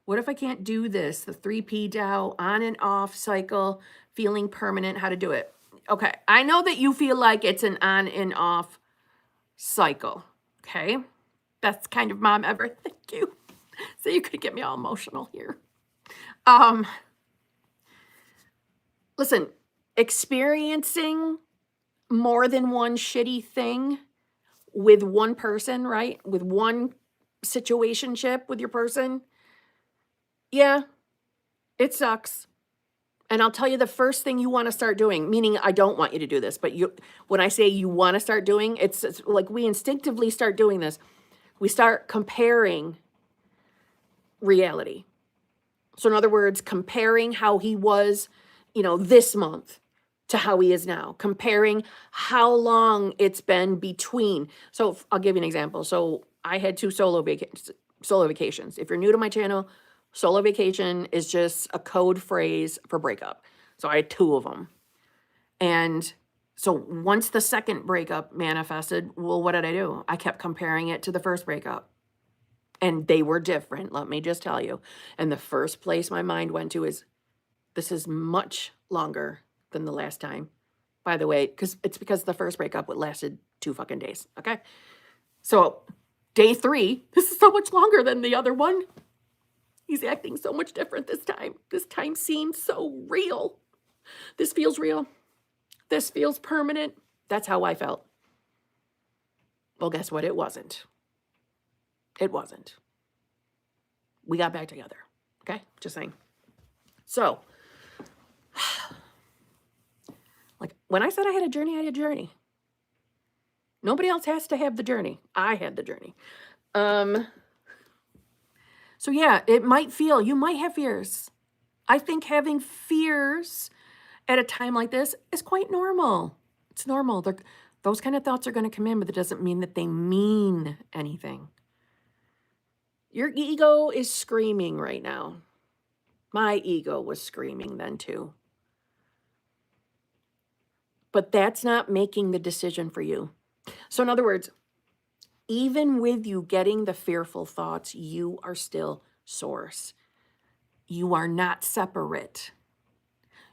What if I can't do this? The 3P doubt, on and off cycle, feeling permanent, how to do it. Okay, I know that you feel like it's an on and off cycle, okay? That's kind of mom ever. Thank you. So you could get me all emotional here. Listen, experiencing more than one shitty thing with one person, right? With one situationship with your person. Yeah, it sucks. And I'll tell you the first thing you want to start doing, meaning I don't want you to do this, but when I say you want to start doing, it's like we instinctively start doing this. We start comparing reality. So in other words, comparing how he was, this month to how he is now, comparing how long it's been between. So I'll give you an example. So I had 2 solo vacations. If you're new to my channel, solo vacation is just a code phrase for breakup. So I had 2 of them. And so once the second breakup manifested, well, what did I do? I kept comparing it to the first breakup. And they were different, let me just tell you. And the first place my mind went to is, this is much longer than the last time. By the way, because the first breakup lasted 2 fucking days, okay? So Day 3, this is so much longer than the other one. He's acting so much different this time. This time seems so real. This feels real. This feels permanent. That's how I felt. Well, guess what? It wasn't. It wasn't. We got back together. Okay? Just saying. So, like when I said I had a journey, I had a journey. Nobody else has to have the journey. I had the journey. So yeah, it might feel, you might have fears. I think having fears at a time like this is quite normal. It's normal. Those kind of thoughts are going to come in, but it doesn't mean that they mean anything. Your ego is screaming right now. My ego was screaming then too. But that's not making the decision for you. So in other words, even with you getting the fearful thoughts, you are still source. You are not separate.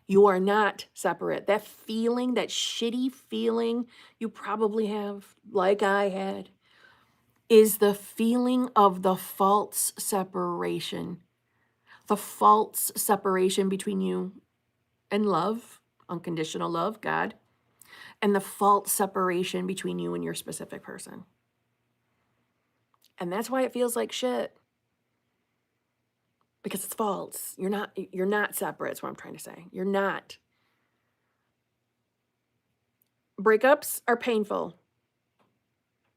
You are not separate. That feeling, that shitty feeling you probably have, like I had, is the feeling of the false separation. The false separation between you and love, unconditional love, God, and the false separation between you and your specific person. And that's why it feels like shit. Because it's false. You're not separate, is what I'm trying to say. You're not. Breakups are painful.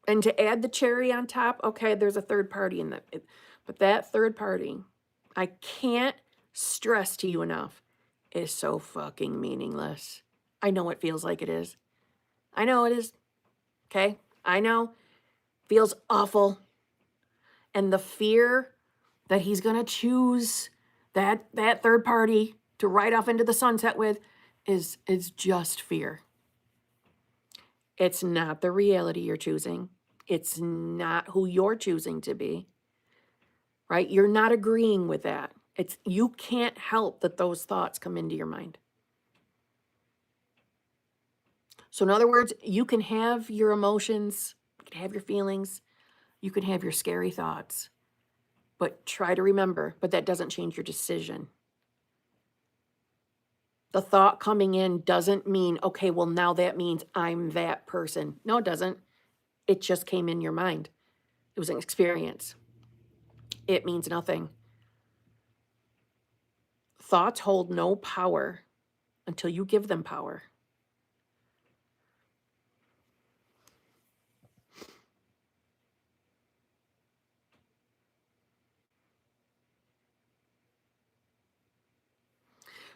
And to add the cherry on top, okay, there's a third party in that. But that third party, I can't stress to you enough, is so fucking meaningless. I know it feels like it is. I know it is. Okay? I know. Feels awful. And the fear that he's going to choose that third party to ride off into the sunset with is just fear. It's not the reality you're choosing. It's not who you're choosing to be, right? You're not agreeing with that. You can't help that those thoughts come into your mind. So in other words, you can have your emotions, you can have your feelings, you can have your scary thoughts, but try to remember, but that doesn't change your decision. The thought coming in doesn't mean, okay, well, now that means I'm that person. No, it doesn't. It just came in your mind. It was an experience. It means nothing. Thoughts hold no power until you give them power.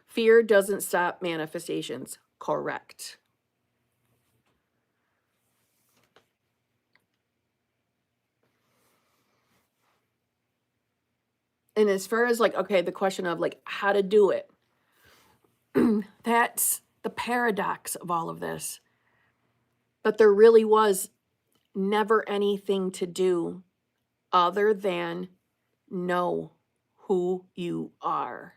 Fear doesn't stop manifestations. Correct. And as far as like, okay, the question of like how to do it, that's the paradox of all of this. But there really was never anything to do other than know who you are.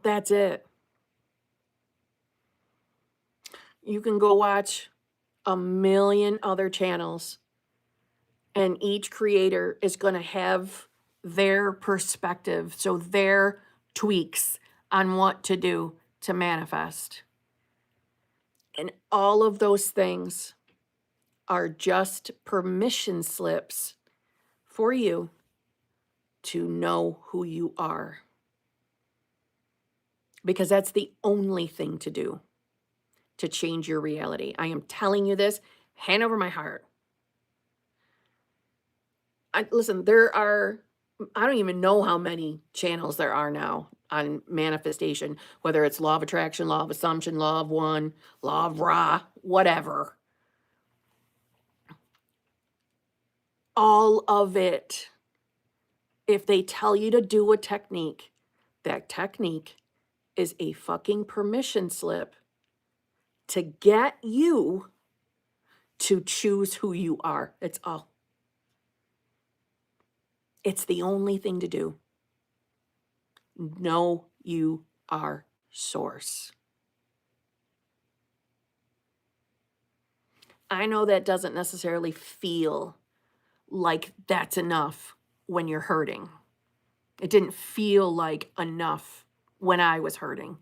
That's it. You can go watch a million other channels, and each creator is going to have their perspective, so their tweaks on what to do to manifest. And all of those things are just permission slips for you to know who you are. Because that's the only thing to do to change your reality. I am telling you this, hand over my heart. Listen, I don't even know how many channels there are now on manifestation, whether it's law of attraction, law of assumption, law of one, law of Ra, whatever. All of it. If they tell you to do a technique, that technique is a fucking permission slip to get you to choose who you are. It's all. It's the only thing to do. Know you are source. I know that doesn't necessarily feel like that's enough when you're hurting. It didn't feel like enough when I was hurting.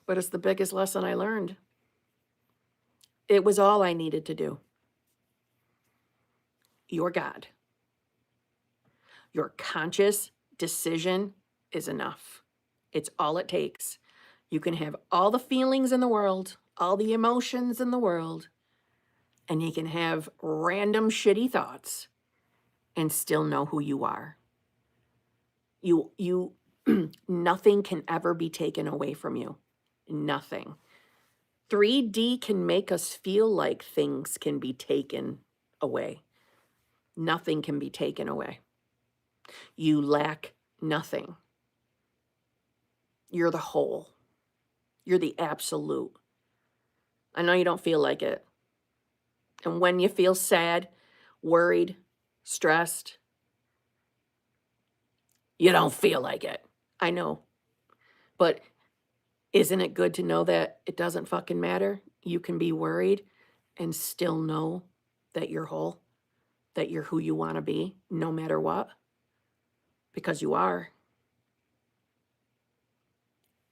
But it's the biggest lesson I learned. It was all I needed to do. Your God. Your conscious decision is enough. It's all it takes. You can have all the feelings in the world, all the emotions in the world, and you can have random shitty thoughts and still know who you are. You nothing can ever be taken away from you. Nothing. 3D can make us feel like things can be taken away. Nothing can be taken away. You lack nothing. You're the whole. You're the absolute. I know you don't feel like it. And when you feel sad, worried, stressed, you don't feel like it. I know. But isn't it good to know that it doesn't fucking matter? You can be worried and still know that you're whole, that you're who you want to be, no matter what. Because you are.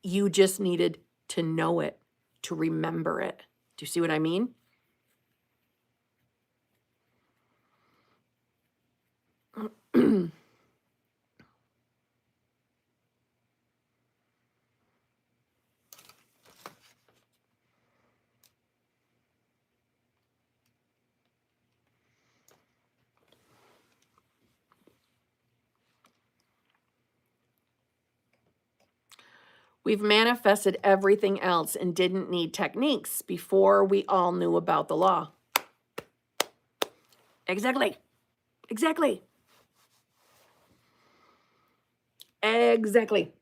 You just needed to know it, to remember it. Do you see what I mean? We've manifested everything else and didn't need techniques before we all knew about the law. Exactly. Exactly. Exactly.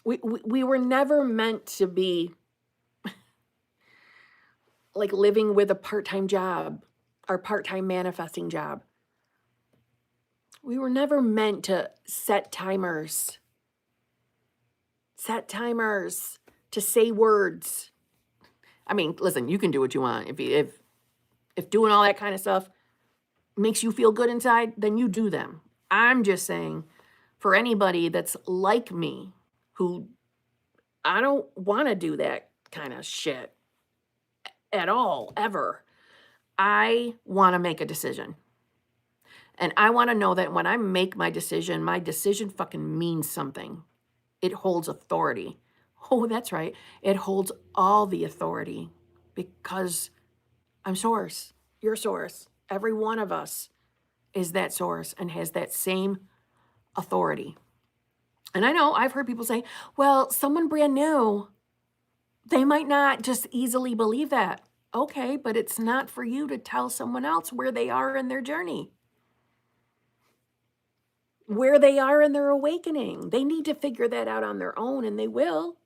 We were never meant to be like living with a part-time job, our part-time manifesting job. We were never meant to set timers to say words. I mean, listen, you can do what you want. If doing all that kind of stuff makes you feel good inside, then you do them. I'm just saying, for anybody that's like me, who I don't want to do that kind of shit at all, ever. I want to make a decision. And I want to know that when I make my decision fucking means something. It holds authority. Oh, that's right. It holds all the authority because I'm source. You're source. Every one of us is that source and has that same authority. And I know I've heard people say, well, someone brand new, they might not just easily believe that. Okay, but it's not for you to tell someone else where they are in their journey, where they are in their awakening. They need to figure that out on their own, and they will.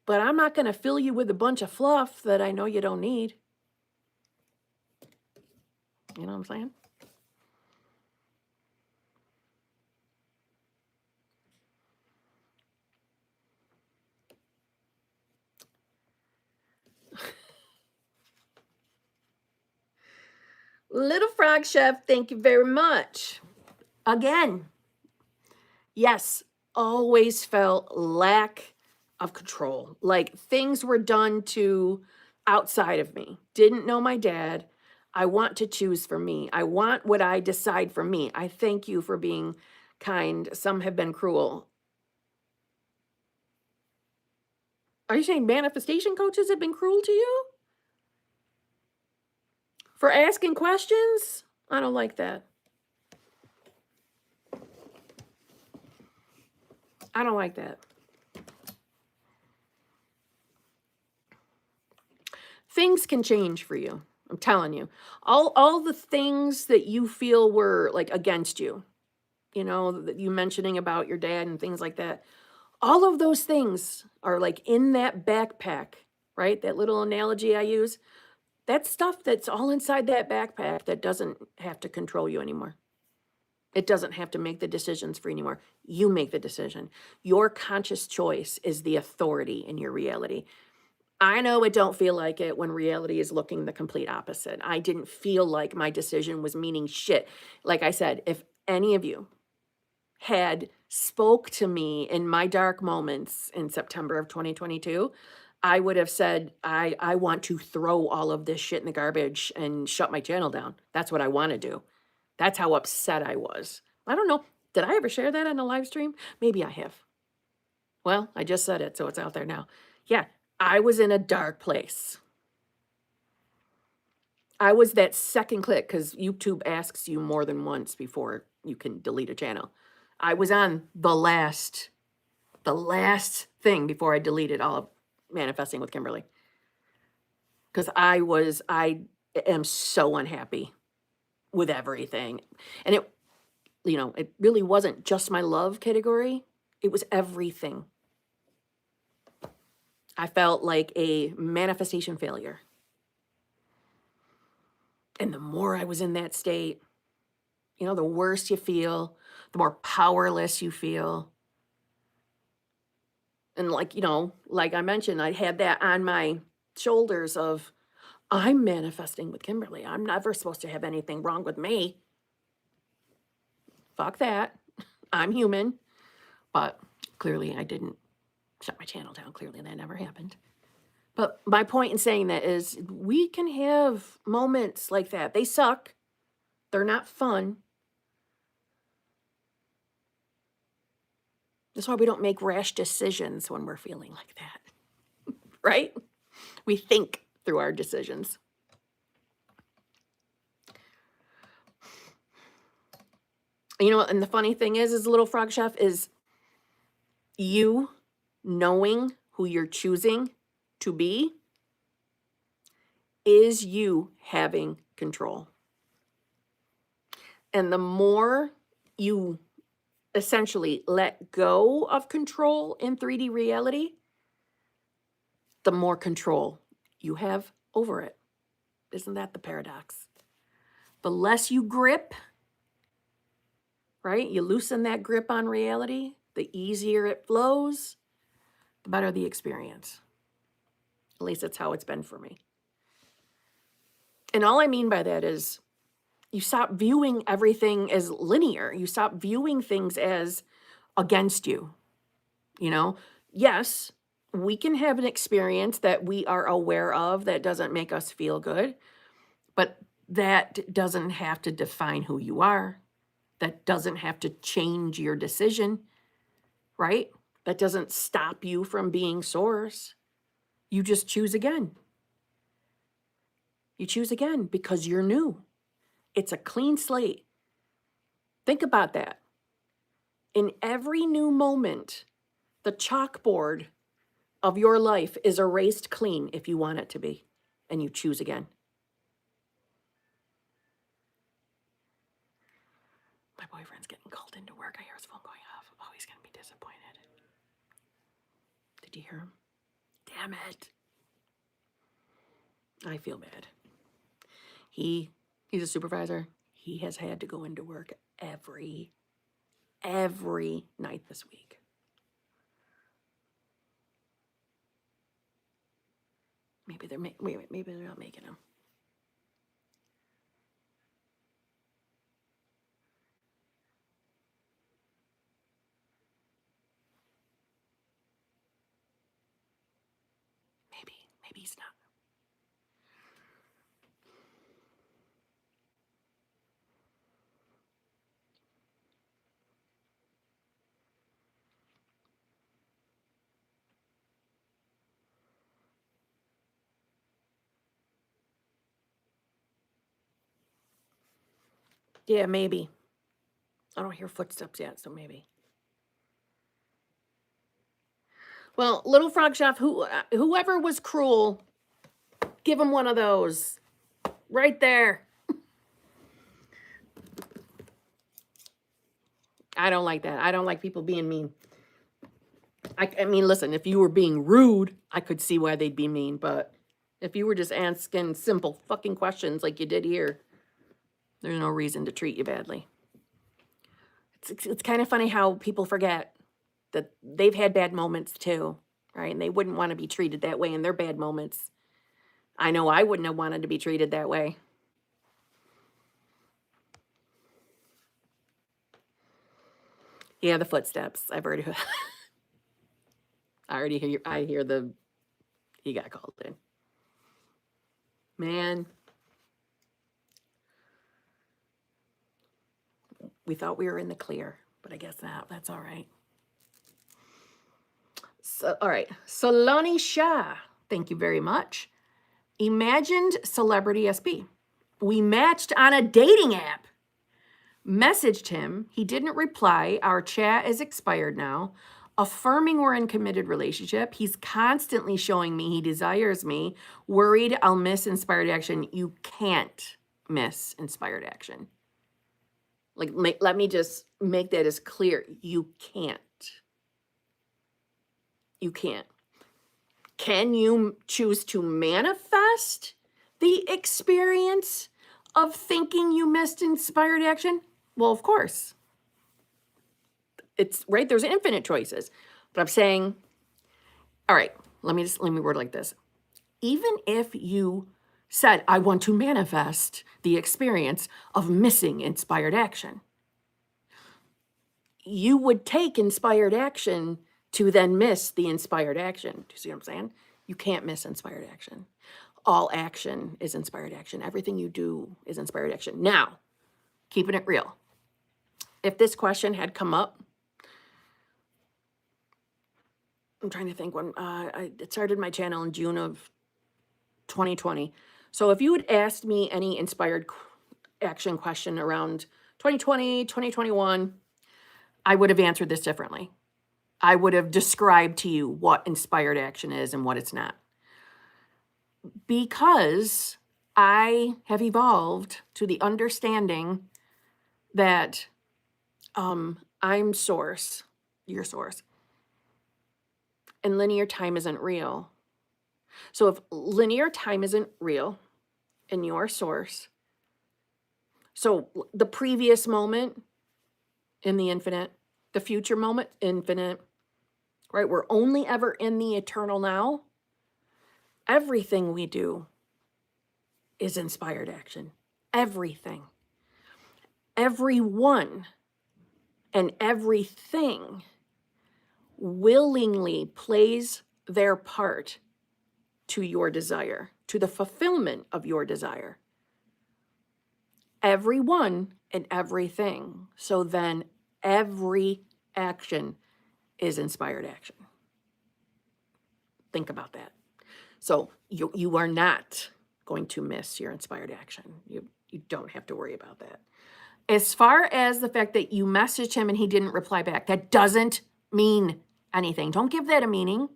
But I'm not going to fill you with a bunch of fluff that I know you don't need. You know what I'm saying? Little Frog Chef, thank you very much. Again, yes, always felt lack of control. Like things were done to outside of me. Didn't know my dad. I want to choose for me. I want what I decide for me. I thank you for being kind. Some have been cruel. Are you saying manifestation coaches have been cruel to you? For asking questions? I don't like that. I don't like that. Things can change for you. I'm telling you. All the things that you feel were like against you, you know, that you mentioning about your dad and things like that. All of those things are like in that backpack, right? That little analogy I use. That's stuff that's all inside that backpack that doesn't have to control you anymore. It doesn't have to make the decisions for you anymore. You make the decision. Your conscious choice is the authority in your reality. I know it don't feel like it when reality is looking the complete opposite. I didn't feel like my decision was meaning shit. Like I said, if any of you had spoke to me in my dark moments in September of 2022, I would have said, I want to throw all of this shit in the garbage and shut my channel down. That's what I want to do. That's how upset I was. I don't know. Did I ever share that on a live stream? Maybe I have. Well, I just said it, so it's out there now. Yeah, I was in a dark place. I was that second click because YouTube asks you more than once before you can delete a channel. I was on the last thing before I deleted all of Manifesting with Kimberly. Because I am so unhappy with everything. And it, it really wasn't just my love category. It was everything. I felt like a manifestation failure. And the more I was in that state, the worse you feel, the more powerless you feel. And like I mentioned, I had that on my shoulders of, I'm manifesting with Kimberly. I'm never supposed to have anything wrong with me. Fuck that. I'm human. But clearly I didn't shut my channel down. Clearly that never happened. But my point in saying that is we can have moments like that. They suck. They're not fun. That's why we don't make rash decisions when we're feeling like that, right? We think through our decisions. And the funny thing is Little Frog Chef, is you knowing who you're choosing to be is you having control. And the more you essentially let go of control in 3D reality, the more control you have over it. Isn't that the paradox? The less you grip, right? You loosen that grip on reality, the easier it flows, the better the experience. At least that's how it's been for me. And all I mean by that is you stop viewing everything as linear. You stop viewing things as against you. Yes, we can have an experience that we are aware of that doesn't make us feel good, but that doesn't have to define who you are. That doesn't have to change your decision, right? That doesn't stop you from being source. You just choose again. You choose again because you're new. It's a clean slate. Think about that. In every new moment, the chalkboard of your life is erased clean if you want it to be, and you choose again. My boyfriend's getting called into work. I hear his phone going off. Oh, he's going to be disappointed. Did you hear him? Damn it. I feel bad. He's a supervisor. He has had to go into work every night this week. Maybe they're not making him. Maybe he's not. Yeah, maybe. I don't hear footsteps yet, so maybe. Well, Little Frog Chef, whoever was cruel, give him one of those. Right there. I don't like that. I don't like people being mean. I mean, listen, if you were being rude, I could see why they'd be mean. But if you were just asking simple fucking questions like you did here, there's no reason to treat you badly. it's kind of funny how people forget that they've had bad moments too, right? And they wouldn't want to be treated that way in their bad moments. I know I wouldn't have wanted to be treated that way. Yeah, the footsteps. I've already I hear he got called in. Man. We thought we were in the clear, but I guess not. That's all right. So, all right. Solani Shah, thank you very much. Imagined celebrity SB. We matched on a dating app. Messaged him. He didn't reply. Our chat is expired now. Affirming we're in committed relationship. He's constantly showing me he desires me. Worried I'll miss inspired action. You can't miss inspired action. Like, let me just make that as clear. You can't. You can't. Can you choose to manifest the experience of thinking you missed inspired action? Well, of course. It's right. There's infinite choices. But I'm saying, all right, let me word it like this. Even if you said, I want to manifest the experience of missing inspired action, you would take inspired action to then miss the inspired action. Do you see what I'm saying? You can't miss inspired action. All action is inspired action. Everything you do is inspired action. Now, keeping it real. If this question had come up, I'm trying to think when I started my channel in June of 2020. So if you had asked me any inspired action question around 2020, 2021, I would have answered this differently. I would have described to you what inspired action is and what it's not. Because I have evolved to the understanding that I'm source, your source. And linear time isn't real. So if linear time isn't real and your source, so the previous moment in the infinite, the future moment, infinite, right? We're only ever in the eternal now. Everything we do is inspired action. Everything. Everyone and everything willingly plays their part to your desire, to the fulfillment of your desire. Everyone and everything. So then every action is inspired action. Think about that. So you are not going to miss your inspired action. You don't have to worry about that. As far as the fact that you messaged him and he didn't reply back, that doesn't mean anything. Don't give that a meaning.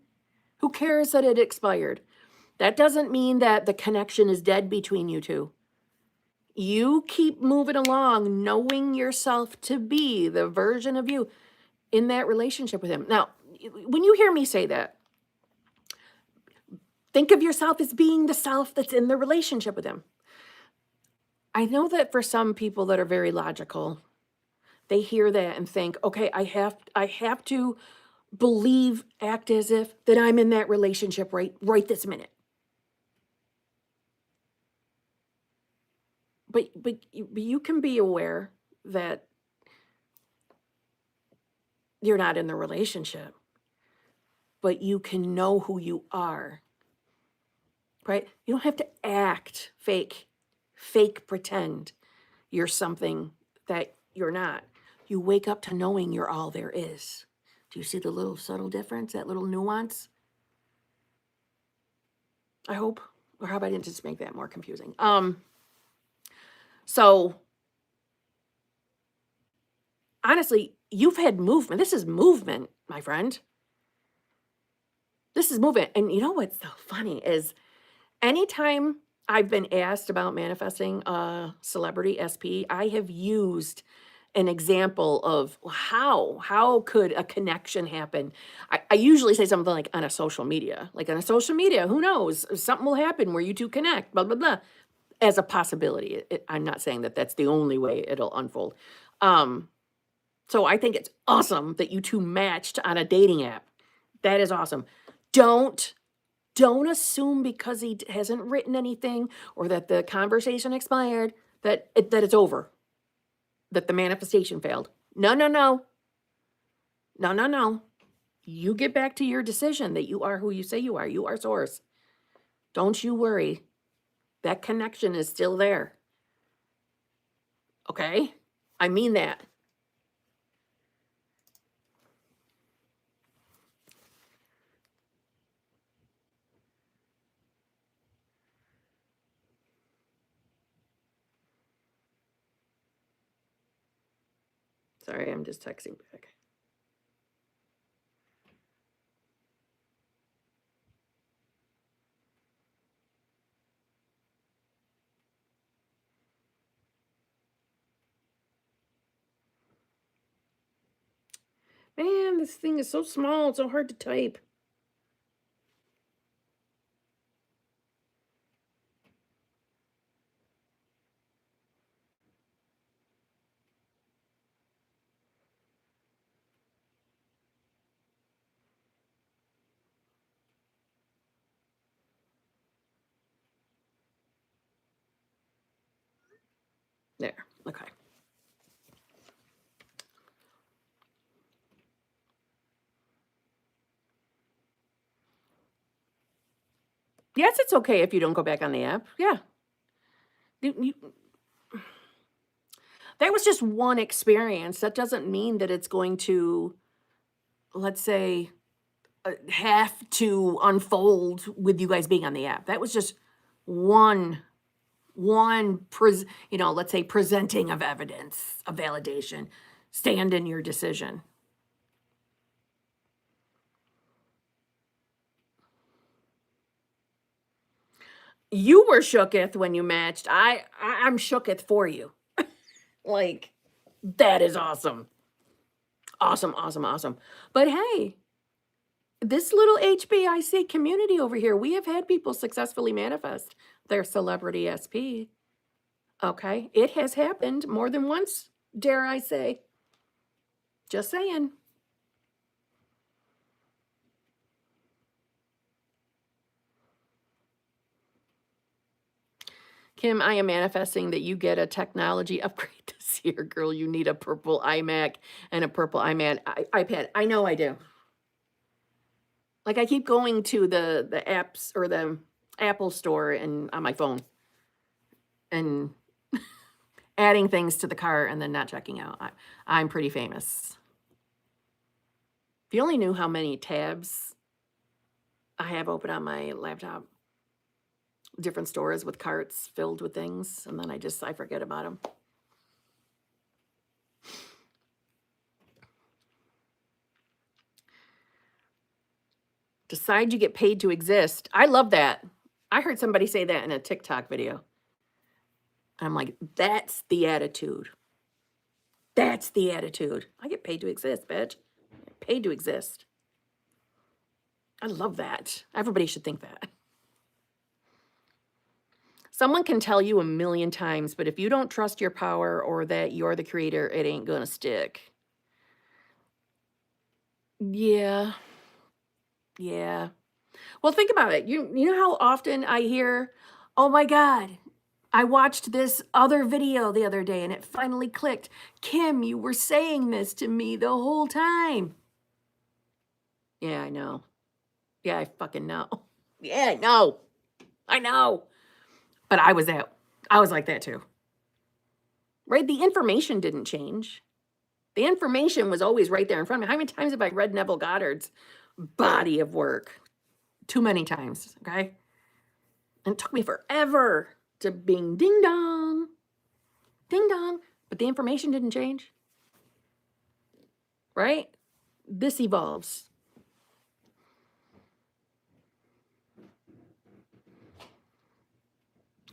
Who cares that it expired? That doesn't mean that the connection is dead between you two. You keep moving along, knowing yourself to be the version of you in that relationship with him. Now, when you hear me say that, think of yourself as being the self that's in the relationship with him. I know that for some people that are very logical, they hear that and think, okay, I have to believe, act as if that I'm in that relationship right this minute. But you can be aware that you're not in the relationship, but you can know who you are, right? You don't have to act fake pretend you're something that you're not. You wake up to knowing you're all there is. Do you see the little subtle difference, that little nuance? I hope. Or how about I didn't just make that more confusing? So honestly, you've had movement. This is movement, my friend. This is movement. And you know what's so funny is anytime I've been asked about manifesting a celebrity SP, I have used an example of how could a connection happen. I usually say something like on a social media, who knows, something will happen where you two connect, blah, blah, blah, as a possibility. I'm not saying that that's the only way it'll unfold. So I think it's awesome that you two matched on a dating app. That is awesome. Don't assume because he hasn't written anything or that the conversation expired that it's over, that the manifestation failed. No, no, no. No, no, no. You get back to your decision that you are who you say you are. You are source. Don't you worry. That connection is still there. Okay? I mean that. Sorry, I'm just texting back. Man, this thing is so small. It's so hard to type. There. Okay. Yes, it's okay if you don't go back on the app. Yeah. That was just one experience. That doesn't mean that it's going to, let's say, have to unfold with you guys being on the app. That was just one, let's say presenting of evidence, of validation. Stand in your decision. You were shooketh when you matched. I'm shooketh for you. Like, that is awesome. Awesome, awesome, awesome. But hey, this little HBIC community over here, we have had people successfully manifest their celebrity SP. Okay, it has happened more than once, dare I say. Just saying. Kim, I am manifesting that you get a technology upgrade this year, girl. You need a purple iMac and a purple iPad. I know I do. Like, I keep going to the apps or the Apple store and on my phone and adding things to the cart and then not checking out. I'm pretty famous. If you only knew how many tabs I have open on my laptop, different stores with carts filled with things, and then I forget about them. Decide you get paid to exist. I love that. I heard somebody say that in a TikTok video. I'm like, that's the attitude. That's the attitude. I get paid to exist, bitch. I get paid to exist. I love that. Everybody should think that. Someone can tell you a million times, but if you don't trust your power or that you're the creator, it ain't gonna stick. Yeah. Yeah. Well, think about it. You know how often I hear, oh my God, I watched this other video the other day and it finally clicked. Kim, you were saying this to me the whole time. Yeah, I know. Yeah, I fucking know. Yeah, I know. I know. But I was like that too. Right? The information didn't change. The information was always right there in front of me. How many times have I read Neville Goddard's body of work? Too many times, okay? And it took me forever to bing, ding dong, ding dong. But the information didn't change, right? This evolves.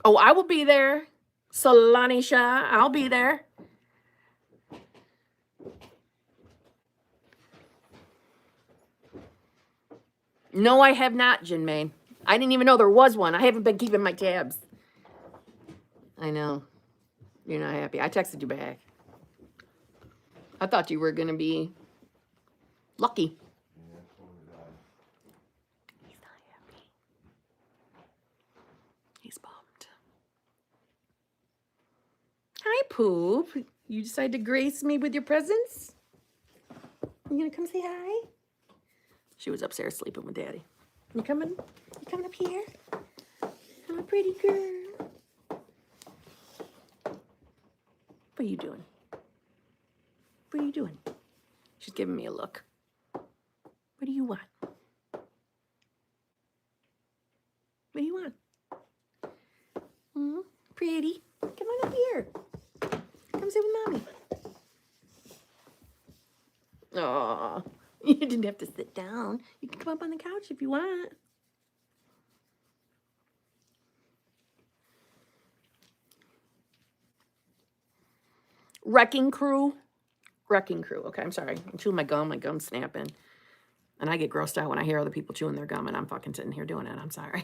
Oh, I will be there. Solani Shah, I'll be there. No, I have not, Jinmei. I didn't even know there was one. I haven't been keeping my tabs. I know. You're not happy. I texted you back. I thought you were going to be lucky. He's not happy. He's bummed. Hi, Poop. You decided to grace me with your presence? You gonna come say hi? She was upstairs sleeping with Daddy. You coming? You coming up here? I'm a pretty girl. What are you doing? What are you doing? She's giving me a look. What do you want? What do you want? Pretty. Come on up here. Come sit with Mommy. Aw, you didn't have to sit down. You can come up on the couch if you want. Wrecking Crew. Wrecking Crew. Okay, I'm sorry. I'm chewing my gum's snapping. And I get grossed out when I hear other people chewing their gum and I'm fucking sitting here doing it. I'm sorry.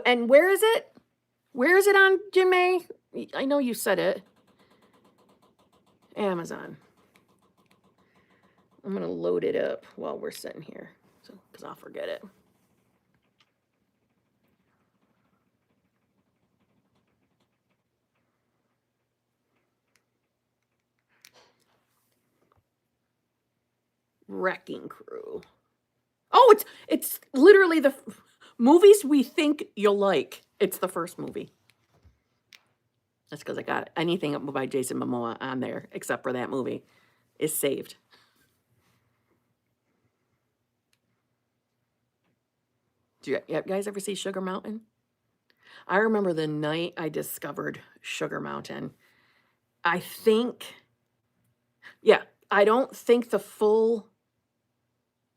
And where is it? Where is it on, Jinmei? I know you said it. Amazon. I'm going to load it up while we're sitting here, because I'll forget it. Wrecking Crew. Oh, it's literally the movies we think you'll like. It's the first movie. That's because I got anything by Jason Momoa on there, except for that movie, is saved. Do you guys ever see Sugar Mountain? I remember the night I discovered Sugar Mountain. I don't think the full,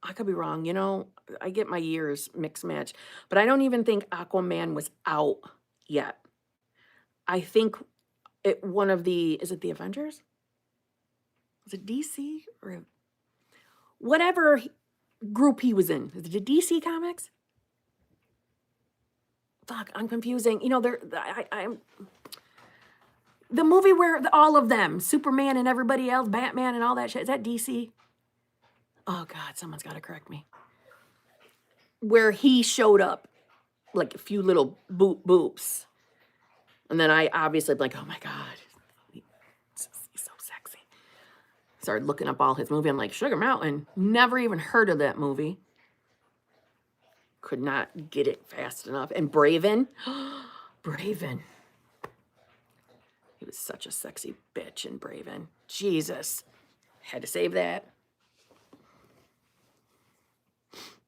I could be wrong, I get my years mixed match, but I don't even think Aquaman was out yet. I think is it the Avengers? Was it DC or whatever group he was in? Is it the DC Comics? Fuck, I'm confusing. I'm the movie where all of them, Superman and everybody else, Batman and all that shit, is that DC? Oh God, someone's got to correct me. Where he showed up, like a few little boops. And then I obviously like, oh my God, he's so sexy. Started looking up all his movie. I'm like, Sugar Mountain, never even heard of that movie. Could not get it fast enough. And Braven, Braven. He was such a sexy bitch in Braven. Jesus. Had to save that.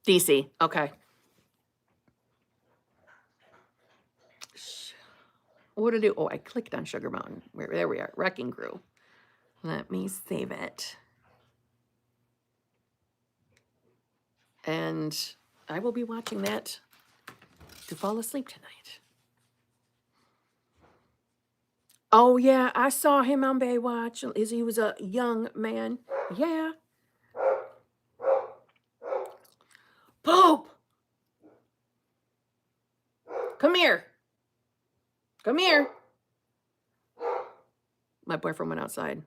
DC. Okay. What did I do? Oh, I clicked on Sugar Mountain. There we are. Wrecking Crew. Let me save it. And I will be watching that to fall asleep tonight. Oh, yeah. I saw him on Baywatch. He was a young man. Yeah. Poop! Come here. Come here. My boyfriend went outside.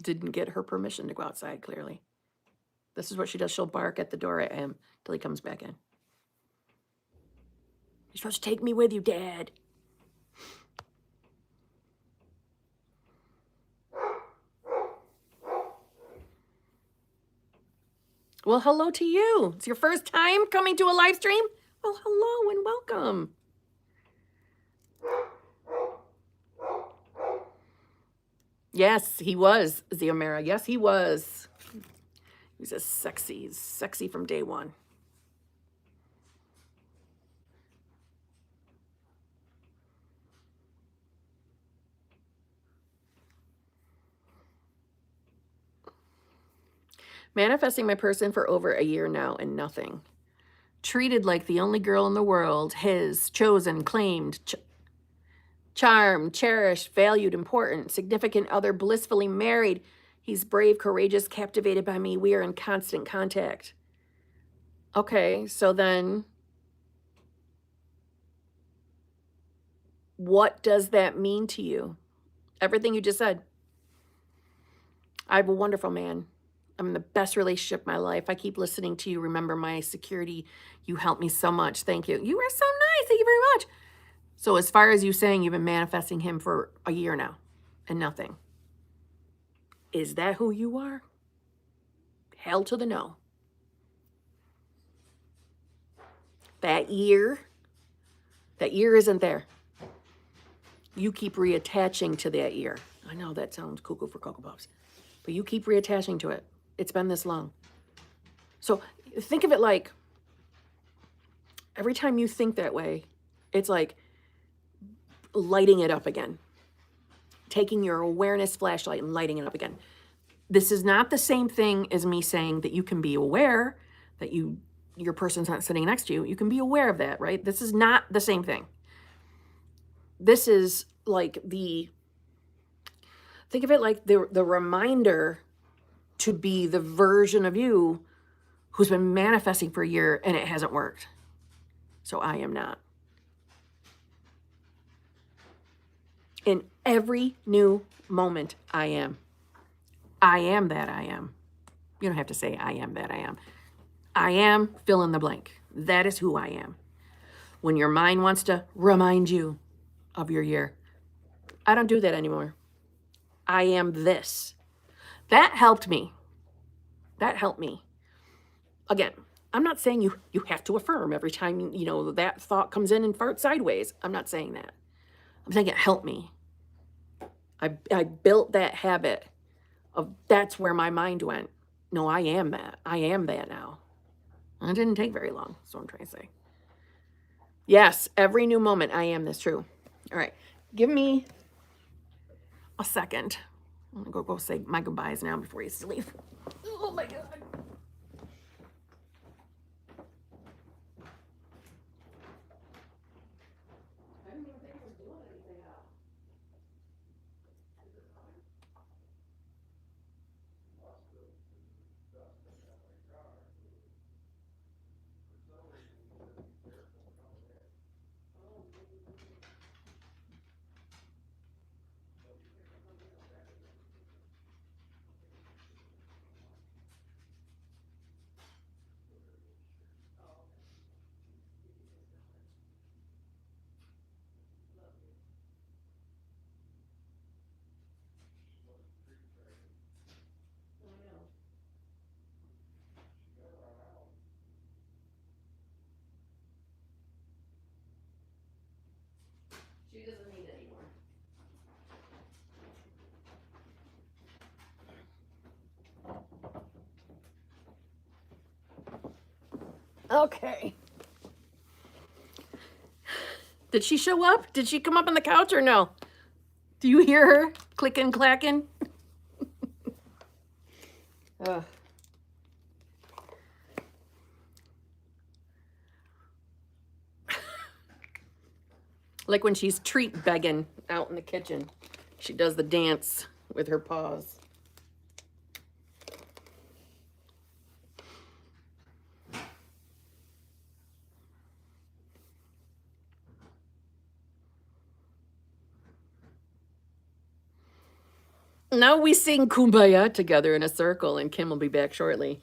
Didn't get her permission to go outside, clearly. This is what she does. She'll bark at the door at him till he comes back in. You're supposed to take me with you, Dad. Well, hello to you. It's your first time coming to a live stream? Well, hello and welcome. Yes, he was, Ziomara. Yes, he was. He's sexy from day one. Manifesting my person for over a year now and nothing. Treated like the only girl in the world, his, chosen, claimed, charmed, cherished, valued, important, significant other, blissfully married. He's brave, courageous, captivated by me. We are in constant contact. Okay, so then What does that mean to you? Everything you just said. I have a wonderful man. I'm in the best relationship of my life. I keep listening to you. Remember my security. You helped me so much. Thank you. You are so nice. Thank you very much. So as far as you saying you've been manifesting him for a year now and nothing, is that who you are? Hell to the no. That year isn't there. You keep reattaching to that year. I know that sounds cuckoo for Cocoa Puffs, but you keep reattaching to it. It's been this long. So think of it like every time you think that way, it's like lighting it up again. Taking your awareness flashlight and lighting it up again. This is not the same thing as me saying that you can be aware that your person's not sitting next to you. You can be aware of that, right? This is not the same thing. This is like think of it like the reminder to be the version of you who's been manifesting for a year and it hasn't worked. So I am not. In every new moment, I am. I am that I am. You don't have to say I am that I am. I am, fill in the blank. That is who I am. When your mind wants to remind you of your year, I don't do that anymore. I am this. That helped me. That helped me. Again, I'm not saying you have to affirm every time, that thought comes in and farts sideways. I'm not saying that. I'm saying it helped me. I built that habit of that's where my mind went. No, I am that. I am that now. It didn't take very long. That's what I'm trying to say. Yes, every new moment, I am this. True. All right. Give me a second. I'm going to go say my goodbyes now before you sleep. Oh, my God. I didn't even think I was doing anything else. She doesn't need it anymore. Okay. Did she show up? Did she come up on the couch or no? Do you hear her clicking, clacking? Ugh. Like when she's treat begging out in the kitchen. She does the dance with her paws. Now we sing Kumbaya together in a circle, and Kim will be back shortly.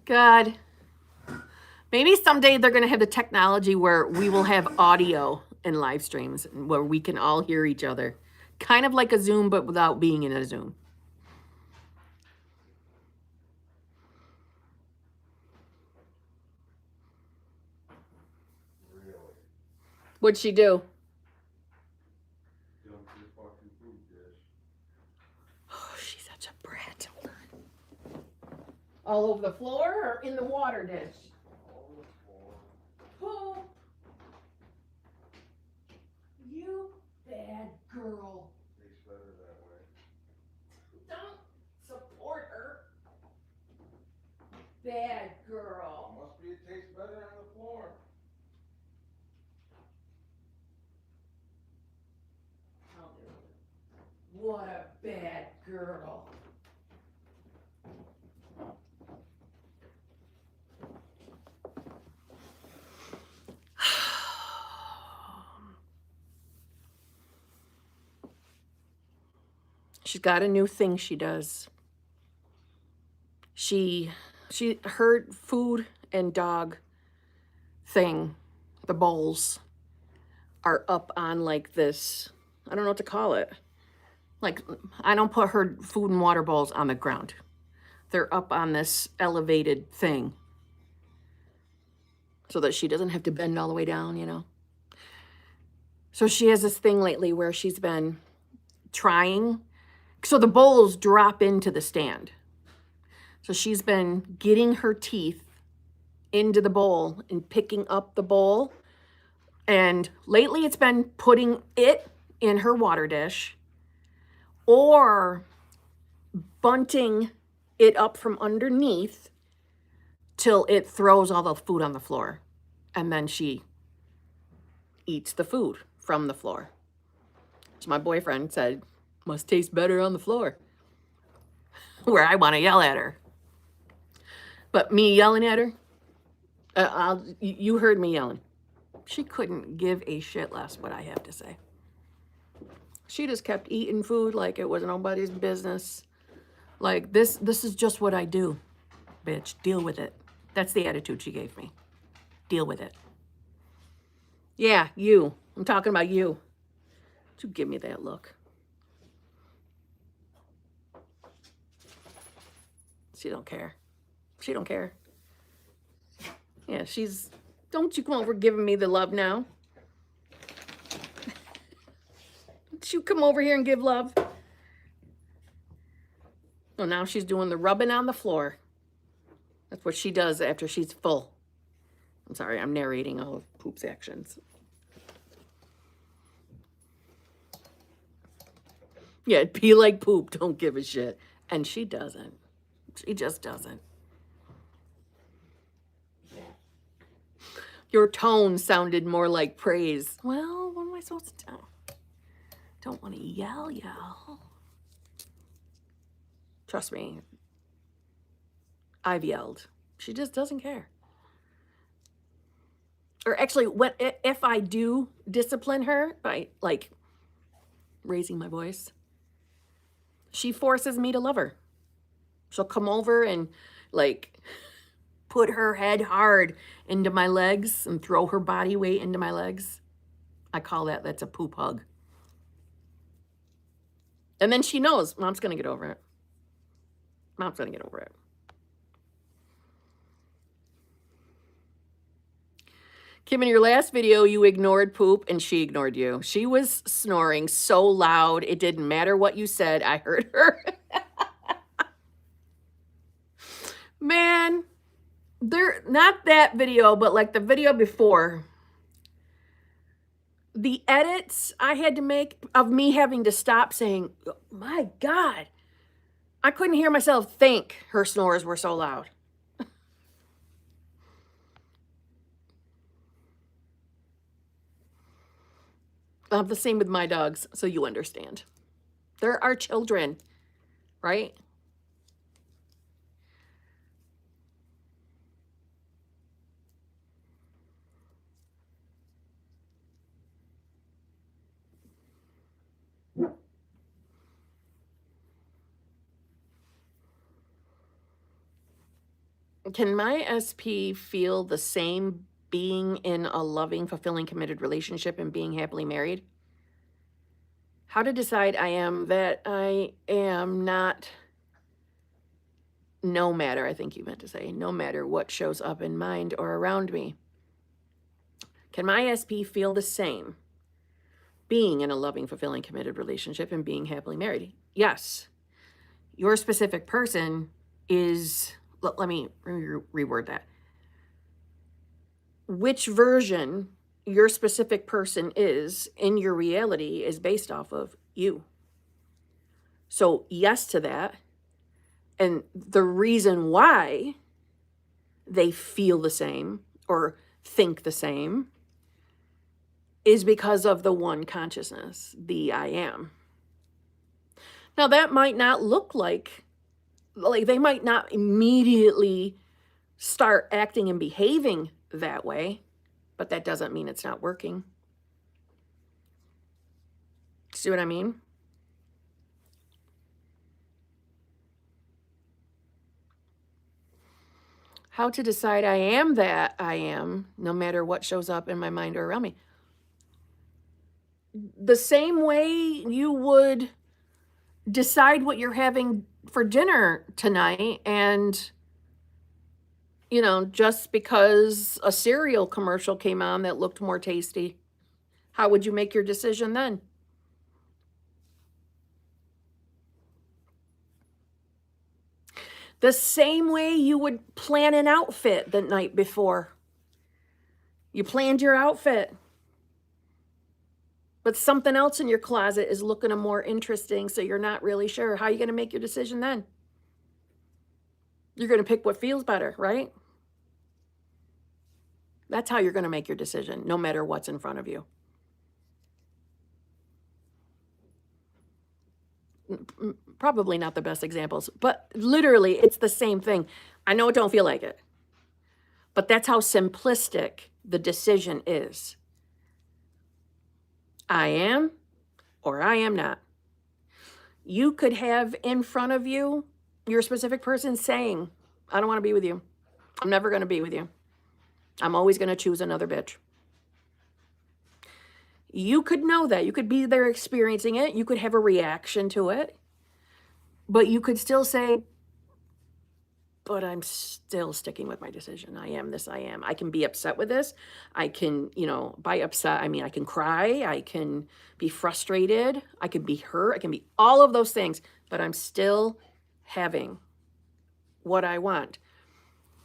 God. Maybe someday they're going to have the technology where we will have audio in live streams where we can all hear each other. Kind of like a Zoom, but without being in a Zoom. Really? What'd she do? Dump your fucking food dish. Oh, she's such a brat. Hold on. All over the floor or in the water dish? All over the floor. Who? You bad girl. Tastes better that way. Don't support her. Bad girl. Must be it tastes better on the floor. I'll do it. What a bad girl. She's got a new thing she does. Her food and dog thing, the bowls, are up on like this, I don't know what to call it. Like, I don't put her food and water bowls on the ground. They're up on this elevated thing so that she doesn't have to bend all the way down, you know. So she has this thing lately where she's been trying. So the bowls drop into the stand. So she's been getting her teeth into the bowl and picking up the bowl. And lately it's been putting it in her water dish or bunting it up from underneath till it throws all the food on the floor. And then she eats the food from the floor. So my boyfriend said, must taste better on the floor. Where I want to yell at her. But me yelling at her, you heard me yelling. She couldn't give a shit less what I have to say. She just kept eating food like it was nobody's business. Like, this is just what I do, bitch. Deal with it. That's the attitude she gave me. Deal with it. Yeah, you. I'm talking about you. Don't you give me that look. She don't care. She don't care. Yeah, don't you come over giving me the love now. Don't you come over here and give love. Well, now she's doing the rubbing on the floor. That's what she does after she's full. I'm sorry, I'm narrating all of Poop's actions. Yeah, it'd be like Poop, don't give a shit. And she doesn't. She just doesn't. Your tone sounded more like praise. Well, what am I supposed to do? Don't want to yell. Trust me. I've yelled. She just doesn't care. Or actually, if I do discipline her by, like, raising my voice, she forces me to love her. She'll come over and, like, put her head hard into my legs and throw her body weight into my legs. I call that's a poop hug. And then she knows Mom's going to get over it. Mom's going to get over it. Kim, in your last video, you ignored Poop and she ignored you. She was snoring so loud, it didn't matter what you said. I heard her. Man, not that video, but like the video before. The edits I had to make of me having to stop saying, my God, I couldn't hear myself think her snores were so loud. The same with my dogs, so you understand. They're our children, right? Can my SP feel the same being in a loving, fulfilling, committed relationship and being happily married? How to decide I am not, no matter, I think you meant to say, no matter what shows up in mind or around me. Can my SP feel the same being in a loving, fulfilling, committed relationship and being happily married? Yes. Your specific person is, let me reword that. Which version your specific person is in your reality is based off of you. So yes to that. And the reason why they feel the same or think the same is because of the one consciousness, the I am. Now that might not look like they might not immediately start acting and behaving that way, but that doesn't mean it's not working. See what I mean? How to decide I am that I am, no matter what shows up in my mind or around me. The same way you would decide what you're having for dinner tonight, and just because a cereal commercial came on that looked more tasty, how would you make your decision then? The same way you would plan an outfit the night before. You planned your outfit, but something else in your closet is looking more interesting, so you're not really sure. How are you going to make your decision then? You're going to pick what feels better, right? That's how you're going to make your decision, no matter what's in front of you. Probably not the best examples, but literally it's the same thing. I know it don't feel like it, but that's how simplistic the decision is. I am or I am not. You could have in front of you your specific person saying, I don't want to be with you. I'm never going to be with you. I'm always going to choose another bitch. You could know that. You could be there experiencing it. You could have a reaction to it. But you could still say, but I'm still sticking with my decision. I am this, I am. I can be upset with this. I can, by upset, I mean, I can cry. I can be frustrated. I can be hurt. I can be all of those things. But I'm still having what I want.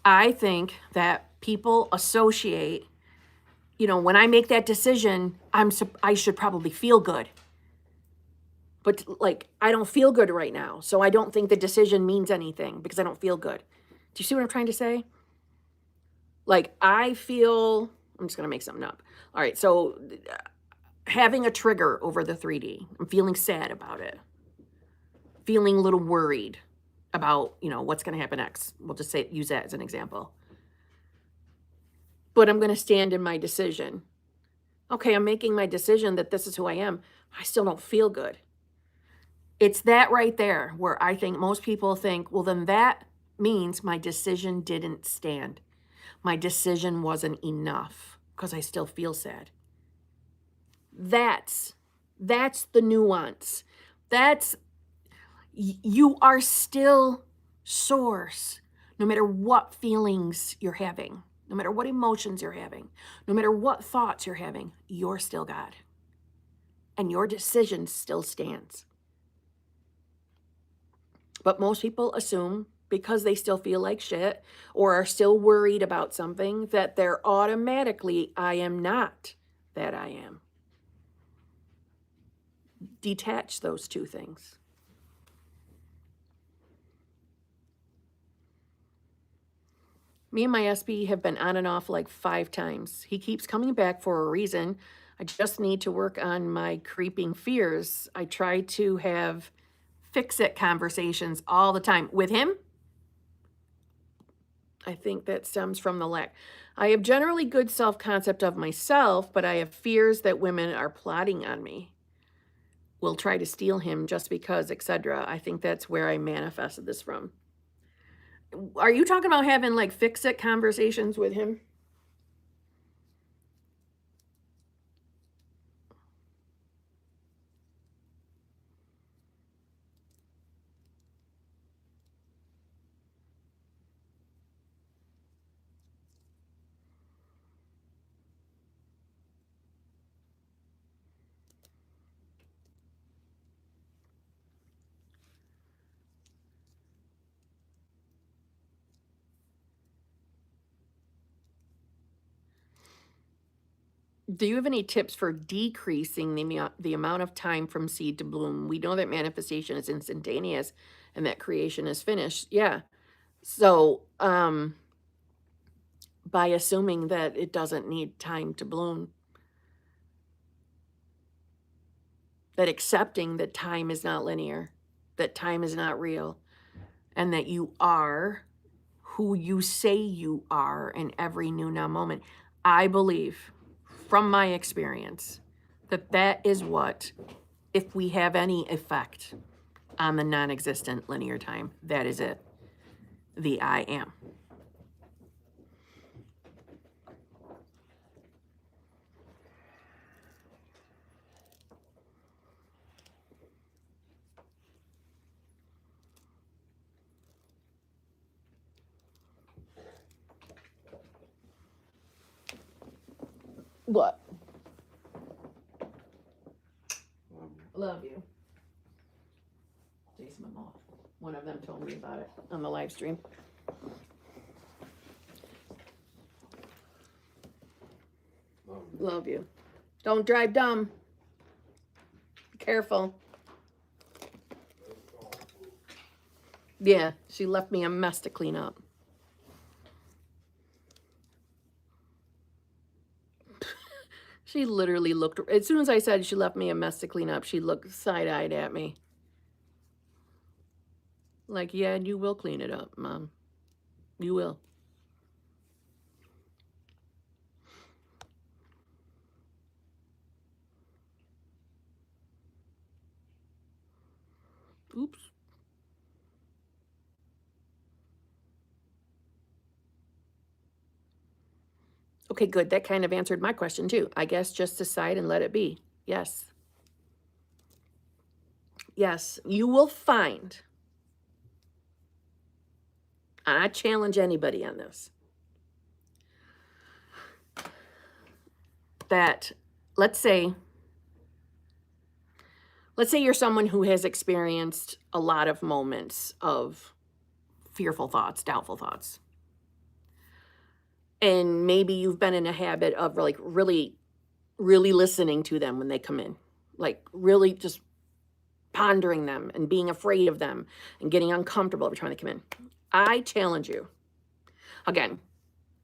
I think that people associate, when I make that decision, I should probably feel good. But I don't feel good right now. So I don't think the decision means anything because I don't feel good. Do you see what I'm trying to say? I feel, I'm just going to make something up. All right. So having a trigger over the 3D, I'm feeling sad about it. Feeling a little worried about, what's going to happen next. We'll just use that as an example. But I'm going to stand in my decision. Okay, I'm making my decision that this is who I am. I still don't feel good. It's that right there where I think most people think, well, then that means my decision didn't stand. My decision wasn't enough because I still feel sad. That's the nuance. You are still source, no matter what feelings you're having, no matter what emotions you're having, no matter what thoughts you're having, you're still God. And your decision still stands. But most people assume because they still feel like shit or are still worried about something that they're automatically, I am not that I am. Detach those two things. Me and my SB have been on and off 5 times. He keeps coming back for a reason. I just need to work on my creeping fears. I try to have fix-it conversations all the time. With him, I think that stems from the lack. I have generally good self-concept of myself, but I have fears that women are plotting on me, will try to steal him just because, etc. I think that's where I manifested this from. Are you talking about having fix-it conversations with him? Do you have any tips for decreasing the amount of time from seed to bloom? We know that manifestation is instantaneous and that creation is finished. Yeah. So, by assuming that it doesn't need time to bloom, that accepting that time is not linear, that time is not real, and that you are who you say you are in every new now moment. I believe from my experience that is what, if we have any effect on the non-existent linear time, that is it. The I am. What? Love you. Love you. Jason Momoa. One of them told me about it on the live stream. Love you. Love you. Don't drive dumb. Be careful. Yeah, she left me a mess to clean up. She literally looked, as soon as I said she left me a mess to clean up, she looked side-eyed at me. Like, yeah, you will clean it up, Mom. You will. Oops. Okay, good. That kind of answered my question too. I guess just decide and let it be. Yes. Yes, you will find, and I challenge anybody on this, that let's say you're someone who has experienced a lot of moments of fearful thoughts, doubtful thoughts. And maybe you've been in a habit of like really listening to them when they come in, like really just pondering them and being afraid of them and getting uncomfortable every time they come in. I challenge you. Again,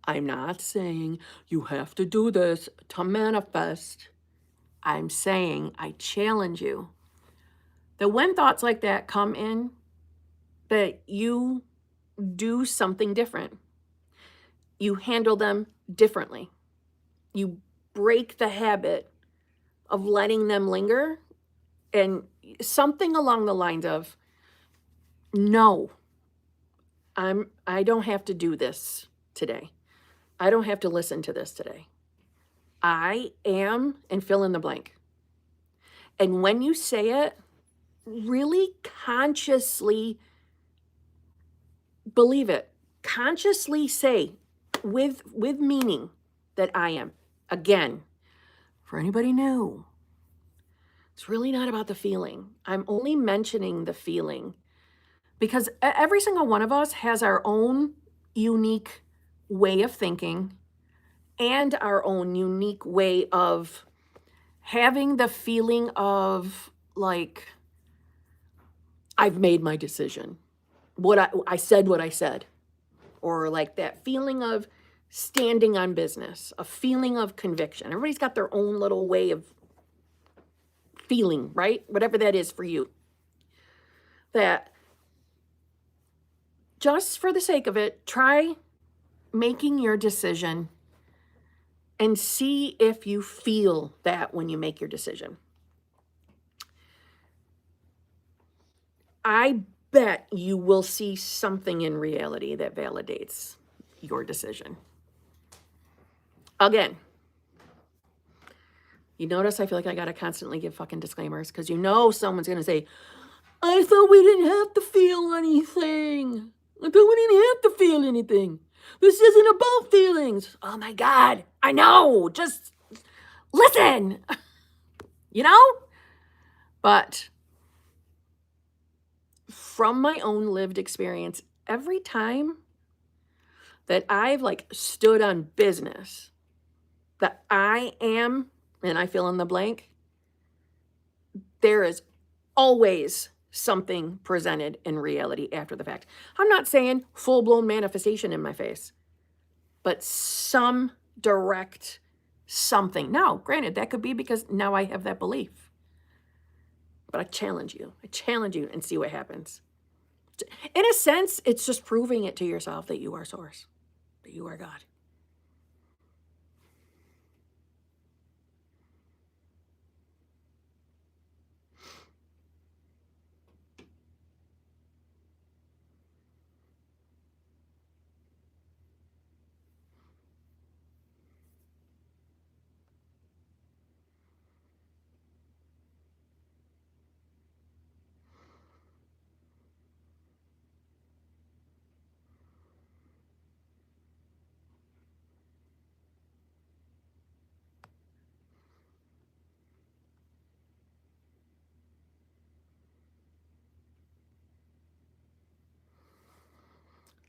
I'm not saying you have to do this to manifest. I'm saying I challenge you that when thoughts like that come in, that you do something different. You handle them differently. You break the habit of letting them linger, and something along the lines of, no, I don't have to do this today. I don't have to listen to this today. I am, and fill in the blank. And when you say it, really consciously believe it. Consciously say with meaning that I am. Again, for anybody new, it's really not about the feeling. I'm only mentioning the feeling because every single one of us has our own unique way of thinking and our own unique way of having the feeling of like, I've made my decision. I said what I said. Or like that feeling of standing on business, a feeling of conviction. Everybody's got their own little way of feeling, right? Whatever that is for you. That just for the sake of it, try making your decision and see if you feel that when you make your decision. I bet you will see something in reality that validates your decision. Again, you notice I feel like I got to constantly give fucking disclaimers because you know someone's going to say, I thought we didn't have to feel anything. I thought we didn't have to feel anything. This isn't about feelings. Oh my God, I know. Just listen, you know? But from my own lived experience, every time that I've like stood on business, that I am, and I fill in the blank, there is always something presented in reality after the fact. I'm not saying full-blown manifestation in my face, but some direct something. Now, granted, that could be because now I have that belief. But I challenge you. And see what happens. In a sense, it's just proving it to yourself that you are source, that you are God.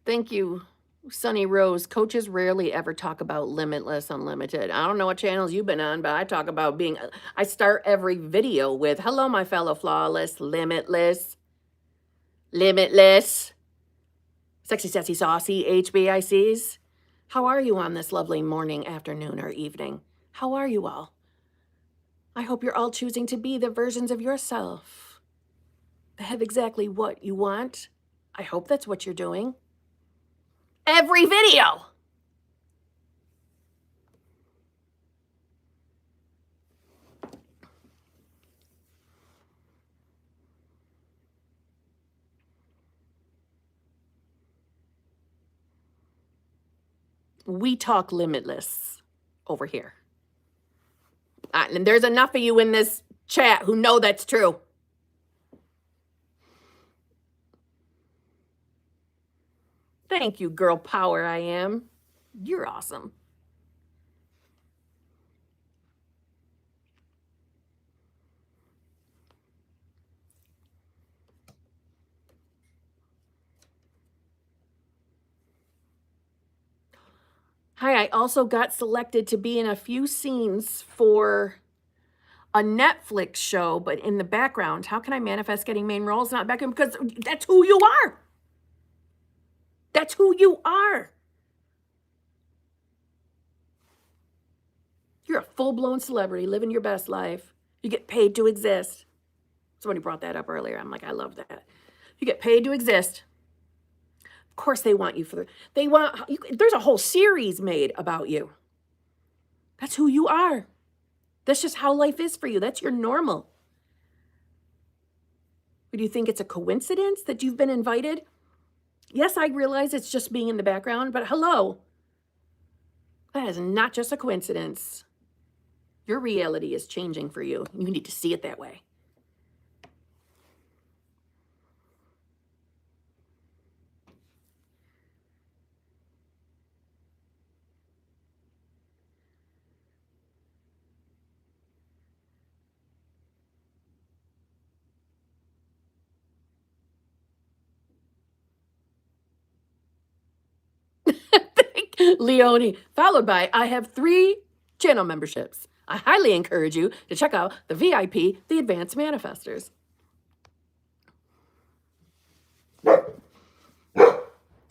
Thank you, Sunny Rose. Coaches rarely ever talk about limitless, unlimited. I don't know what channels you've been on, but I talk about being, I start every video with, hello, my fellow flawless, limitless, limitless, sexy, sassy, saucy, HBICs. How are you on this lovely morning, afternoon, or evening? How are you all? I hope you're all choosing to be the versions of yourself that have exactly what you want. I hope that's what you're doing. Every video. We talk limitless over here. And there's enough of you in this chat who know that's true. Thank you, girl power I am. You're awesome. Hi, I also got selected to be in a few scenes for a Netflix show, but in the background. How can I manifest getting main roles, not background? Because that's who you are. That's who you are. You're a full-blown celebrity living your best life. You get paid to exist. Somebody brought that up earlier. I'm like, I love that. You get paid to exist. Of course they want you for they want you, there's a whole series made about you. That's who you are. That's just how life is for you. That's your normal. Do you think it's a coincidence that you've been invited? Yes, I realize it's just being in the background, but hello. That is not just a coincidence. Your reality is changing for you. You need to see it that way. Leonie, followed by, I have 3 channel memberships. I highly encourage you to check out the VIP, the Advanced Manifestors.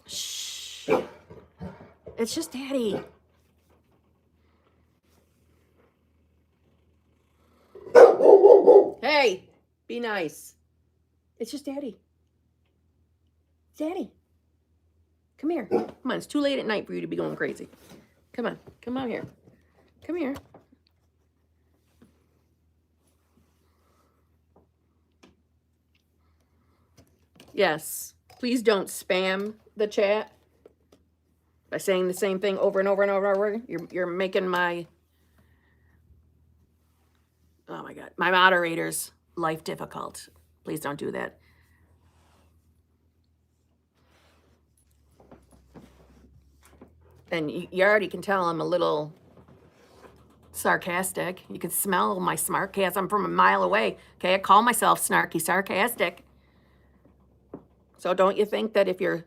Shh. It's just Daddy. Hey, be nice. It's just Daddy. Daddy. Come here. Come on, it's too late at night for you to be going crazy. Come on, come out here. Come here. Yes, please don't spam the chat by saying the same thing over and over and over and over. You're making my, oh my God, my moderator's life difficult. Please don't do that. And you already can tell I'm a little sarcastic. You can smell my sarcasm from a mile away. Okay, I call myself snarky sarcastic. So don't you think that if you're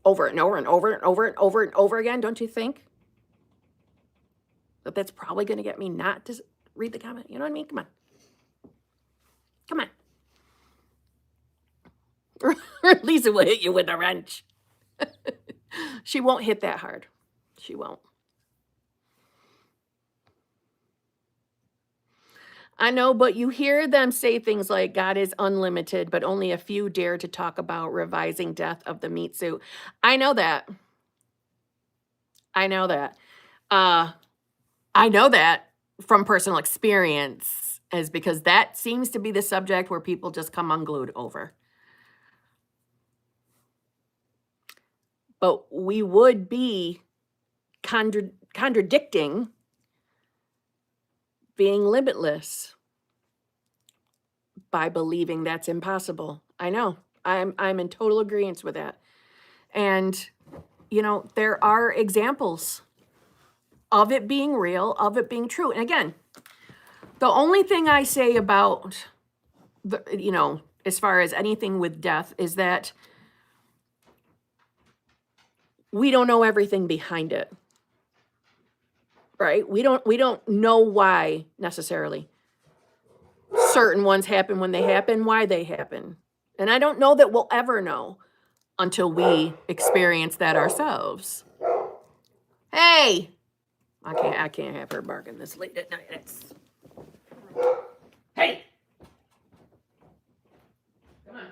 over and over and over and over and over and over again, don't you think that that's probably going to get me not to read the comment? You know what I mean? Come on. Come on. Lisa will hit you with a wrench. She won't hit that hard. She won't. I know, but you hear them say things like God is unlimited, but only a few dare to talk about revising death of the meat suit. I know that. I know that. I know that from personal experience, is because that seems to be the subject where people just come unglued over. But we would be contradicting being limitless by believing that's impossible. I know. I'm in total agreement with that. And, you know, there are examples of it being real, of it being true. And again, the only thing I say about, the, you know, as far as anything with death is that we don't know everything behind it. Right? We don't know why necessarily certain ones happen when they happen, why they happen. And I don't know that we'll ever know until we experience that ourselves. Hey, I can't have her barking this late at night. Hey, come on.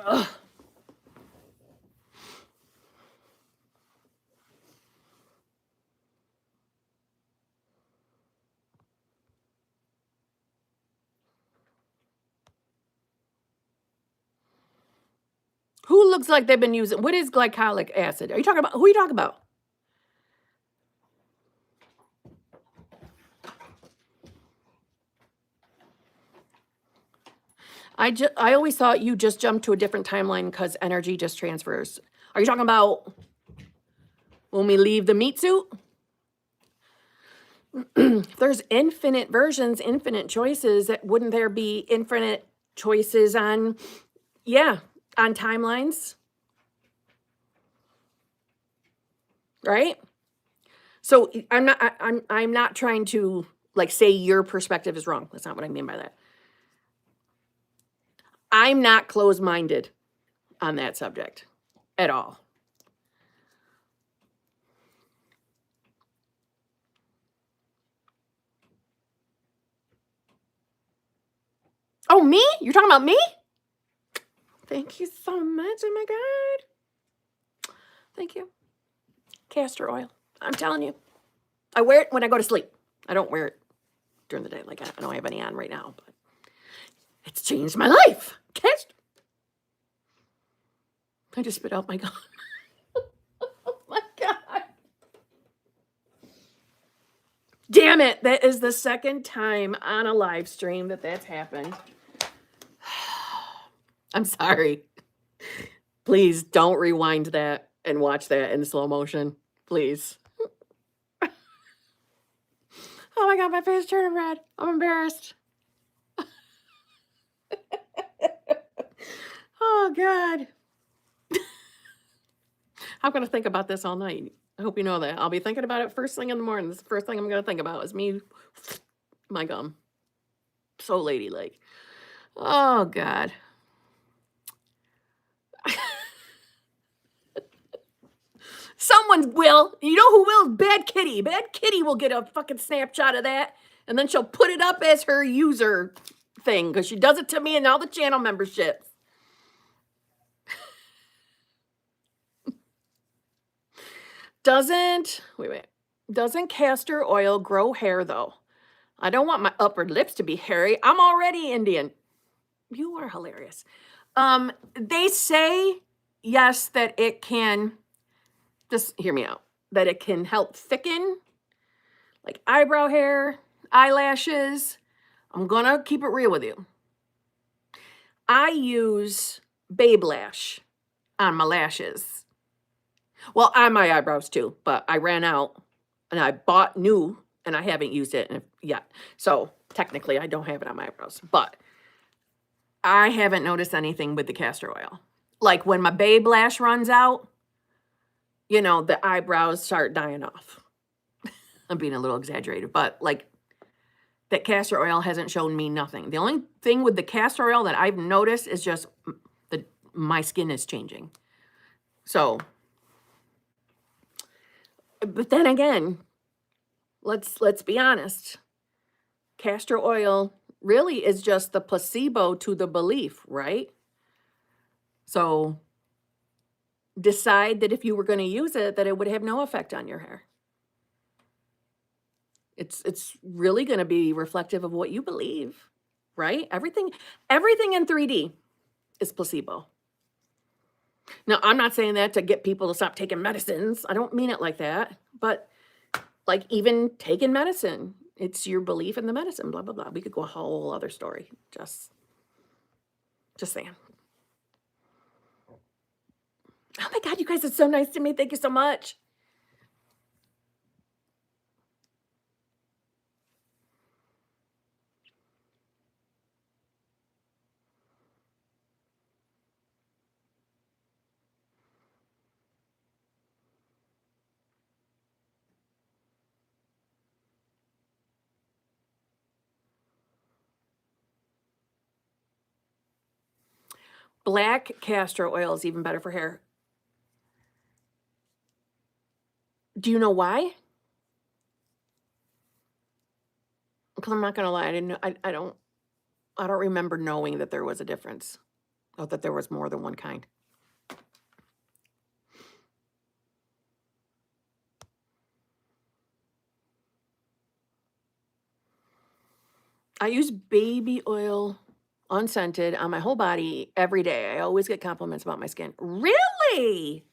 Ugh. Who looks like they've been using, what is glycolic acid? Are you talking about, who are you talking about? I always thought you just jumped to a different timeline because energy just transfers. Are you talking about when we leave the meat suit? If there's infinite versions, infinite choices, wouldn't there be infinite choices on, on timelines? Right? So I'm not trying to like say your perspective is wrong. That's not what I mean by that. I'm not closed-minded on that subject at all. Oh, me? You're talking about me? Thank you so much. Oh my God. Thank you. Castor oil. I'm telling you. I wear it when I go to sleep. I don't wear it during the day. Like I don't have any on right now, but it's changed my life. Castor. I just spit out my gum. Oh my God. Damn it. That is the second time on a live stream that's happened. I'm sorry. Please don't rewind that and watch that in slow motion. Please. Oh my God, my face turned red. I'm embarrassed. Oh God. I'm going to think about this all night. I hope you know that. I'll be thinking about it first thing in the morning. This is the first thing I'm going to think about is me, my gum. So ladylike. Oh God. Someone will. You know who will? Bad Kitty. Bad Kitty will get a fucking snapshot of that. And then she'll put it up as her user thing. Because she does it to me and all the channel memberships. Doesn't castor oil grow hair though? I don't want my upper lips to be hairy. I'm already Indian. You are hilarious. They say, yes, that it can, just hear me out, that it can help thicken like eyebrow hair, eyelashes. I'm gonna keep it real with you. I use Babe Lash on my lashes. Well, on my eyebrows too, but I ran out and I bought new and I haven't used it yet. So technically I don't have it on my eyebrows, but I haven't noticed anything with the castor oil. Like when my Babe Lash runs out, you know, the eyebrows start dying off. I'm being a little exaggerated, but like that castor oil hasn't shown me nothing. The only thing with the castor oil that I've noticed is just my skin is changing. So, but then again, let's be honest. Castor oil really is just the placebo to the belief, right? So decide that if you were going to use it, that it would have no effect on your hair. It's really going to be reflective of what you believe, right? Everything in 3D is placebo. Now, I'm not saying that to get people to stop taking medicines. I don't mean it like that. But like even taking medicine, it's your belief in the medicine, blah, blah, blah. We could go a whole other story. Just saying. Oh my God, you guys are so nice to me. Thank you so much. Black castor oil is even better for hair. Do you know why? Because I'm not gonna lie, I didn't know, I don't remember knowing that there was a difference. Or that there was more than one kind. I use baby oil unscented on my whole body every day. I always get compliments about my skin. Really?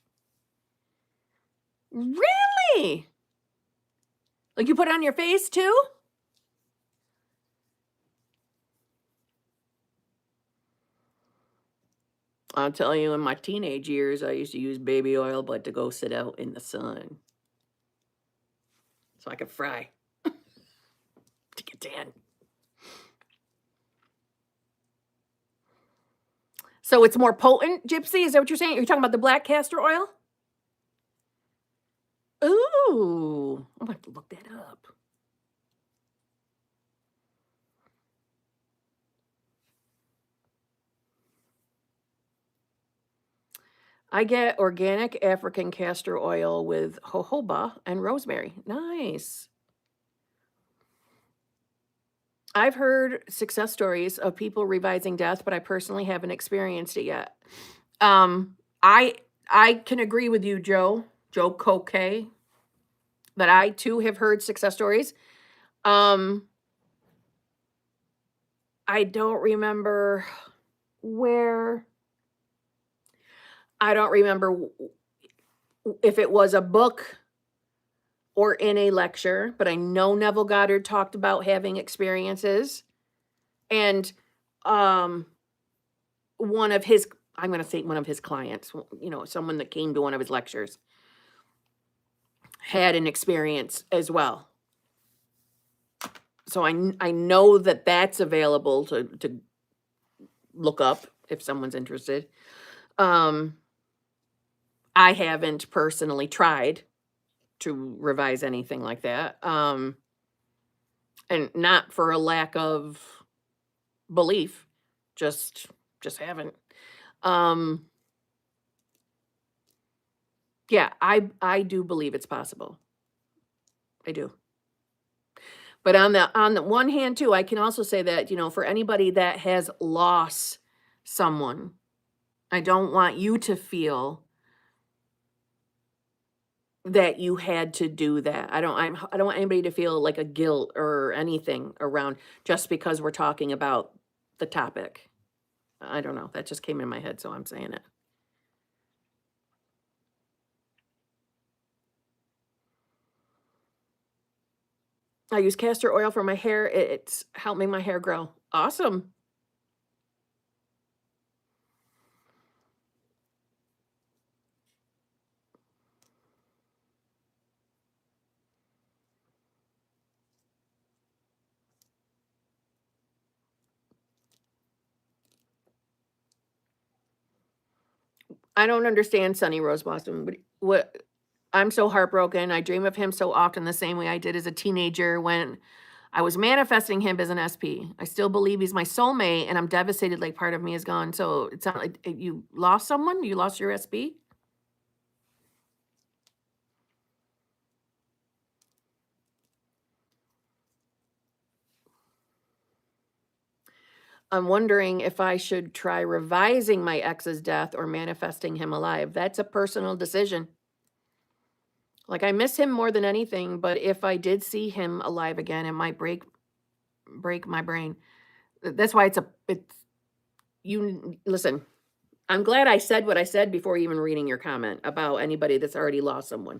Really? Like you put it on your face too? I'll tell you, in my teenage years, I used to use baby oil, but to go sit out in the sun. So I could fry. To get tan. So it's more potent, Gypsy? Is that what you're saying? Are you talking about the black castor oil? Ooh, I'm gonna have to look that up. I get organic African castor oil with jojoba and rosemary. Nice. I've heard success stories of people revising death, but I personally haven't experienced it yet. I can agree with you, Joe Coquet, that I too have heard success stories. I don't remember where. I don't remember if it was a book or in a lecture, but I know Neville Goddard talked about having experiences. And one of his, I'm going to say one of his clients, you know, someone that came to one of his lectures had an experience as well. So I know that that's available to look up if someone's interested. I haven't personally tried to revise anything like that. And not for a lack of belief, just haven't. Yeah, I do believe it's possible. I do. But on the one hand too, I can also say that, you know, for anybody that has lost someone, I don't want you to feel that you had to do that. I don't want anybody to feel like a guilt or anything around just because we're talking about the topic. I don't know. That just came in my head, so I'm saying it. I use castor oil for my hair. It's helping my hair grow. Awesome. I don't understand Sunny Rose Blossom, but what I'm so heartbroken. I dream of him so often the same way I did as a teenager when I was manifesting him as an SP. I still believe he's my soulmate and I'm devastated like part of me is gone. So it's not like you lost someone? You lost your SP? I'm wondering if I should try revising my ex's death or manifesting him alive. That's a personal decision. Like I miss him more than anything, but if I did see him alive again, it might break my brain. That's why it's you listen. I'm glad I said what I said before even reading your comment about anybody that's already lost someone.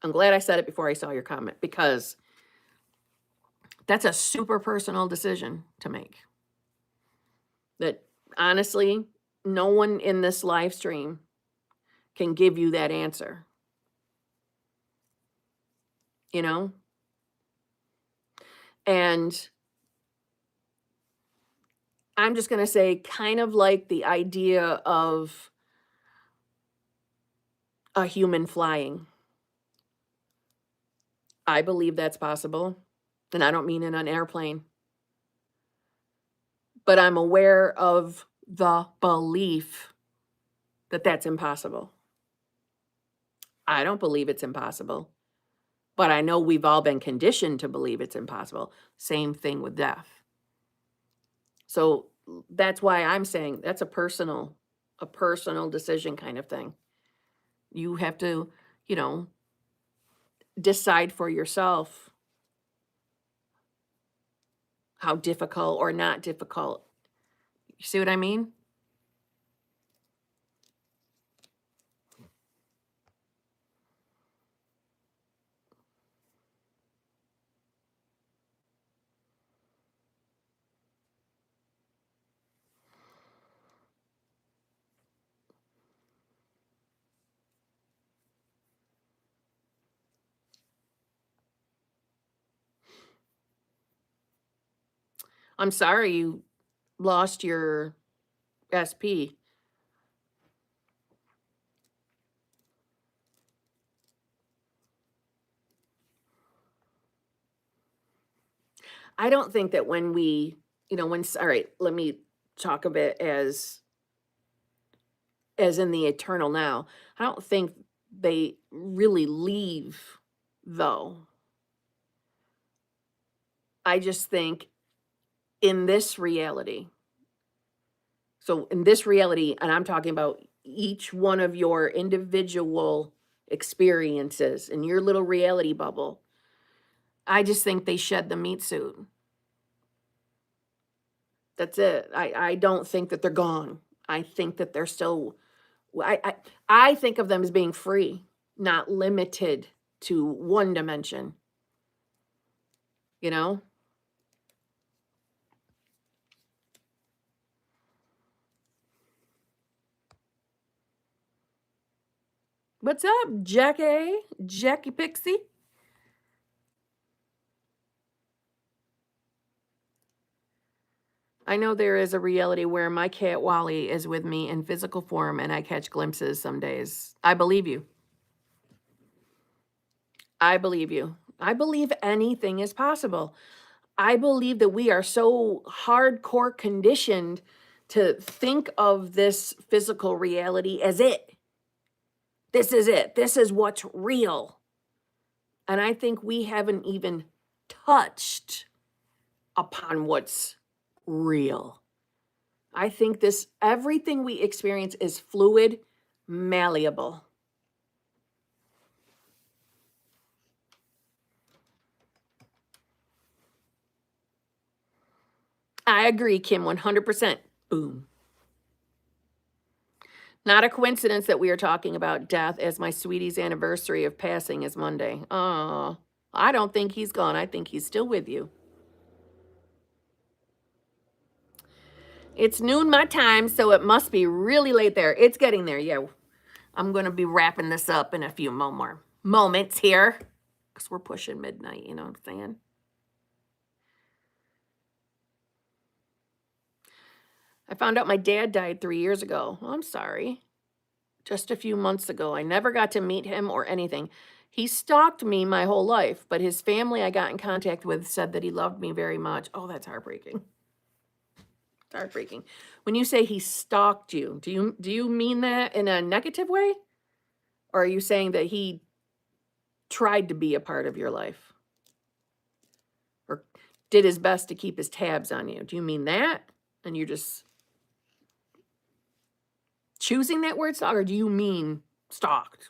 I'm glad I said it before I saw your comment because that's a super personal decision to make. That honestly, no one in this live stream can give you that answer. You know? And I'm just going to say kind of like the idea of a human flying. I believe that's possible. And I don't mean in an airplane. But I'm aware of the belief that that's impossible. I don't believe it's impossible, but I know we've all been conditioned to believe it's impossible. Same thing with death. So that's why I'm saying that's a personal decision kind of thing. You have to, you know, decide for yourself how difficult or not difficult. You see what I mean? I'm sorry you lost your SP. I don't think that when we, all right, let me talk of it as in the eternal now. I don't think they really leave though. I just think in this reality. So in this reality, and I'm talking about each one of your individual experiences in your little reality bubble, I just think they shed the meat suit. That's it. I don't think that they're gone. I think that they're still, I think of them as being free, not limited to one dimension. You know? What's up, Jackie Pixie? I know there is a reality where my cat Wally is with me in physical form and I catch glimpses some days. I believe you. I believe you. I believe anything is possible. I believe that we are so hardcore conditioned to think of this physical reality as it. This is it. This is what's real. And I think we haven't even touched upon what's real. I think everything we experience is fluid, malleable. I agree, Kim, 100%. Boom. Not a coincidence that we are talking about death as my sweetie's anniversary of passing is Monday. Oh, I don't think he's gone. I think he's still with you. It's noon my time, so it must be really late there. It's getting there, yeah. I'm going to be wrapping this up in a few more moments here because we're pushing midnight, you know what I'm saying? I found out my dad died 3 years ago. I'm sorry. Just a few months ago. I never got to meet him or anything. He stalked me my whole life, but his family I got in contact with said that he loved me very much. Oh, that's heartbreaking. It's heartbreaking. When you say he stalked you, do you mean that in a negative way? Or are you saying that he tried to be a part of your life? Or did his best to keep his tabs on you? Do you mean that? And you're just choosing that word stalk, or do you mean stalked?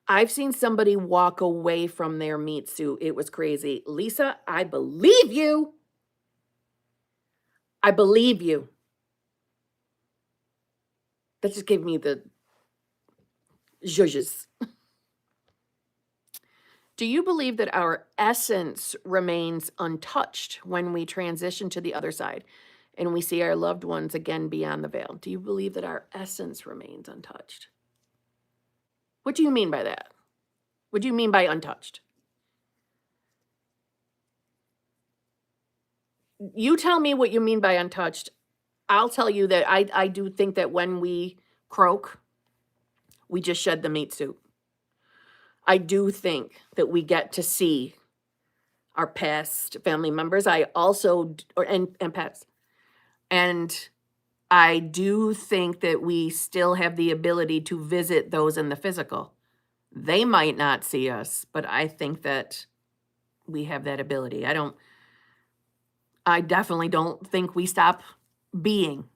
I've seen somebody walk away from their meat suit. It was crazy. Lisa, I believe you. I believe you. That just gave me the zhuzhes. Do you believe that our essence remains untouched when we transition to the other side and we see our loved ones again beyond the veil? Do you believe that our essence remains untouched? What do you mean by that? What do you mean by untouched? You tell me what you mean by untouched. I'll tell you that I do think that when we croak, we just shed the meat suit. I do think that we get to see our past family members. I also, and pets. And I do think that we still have the ability to visit those in the physical. They might not see us, but I think that we have that ability. I definitely don't think we stop being.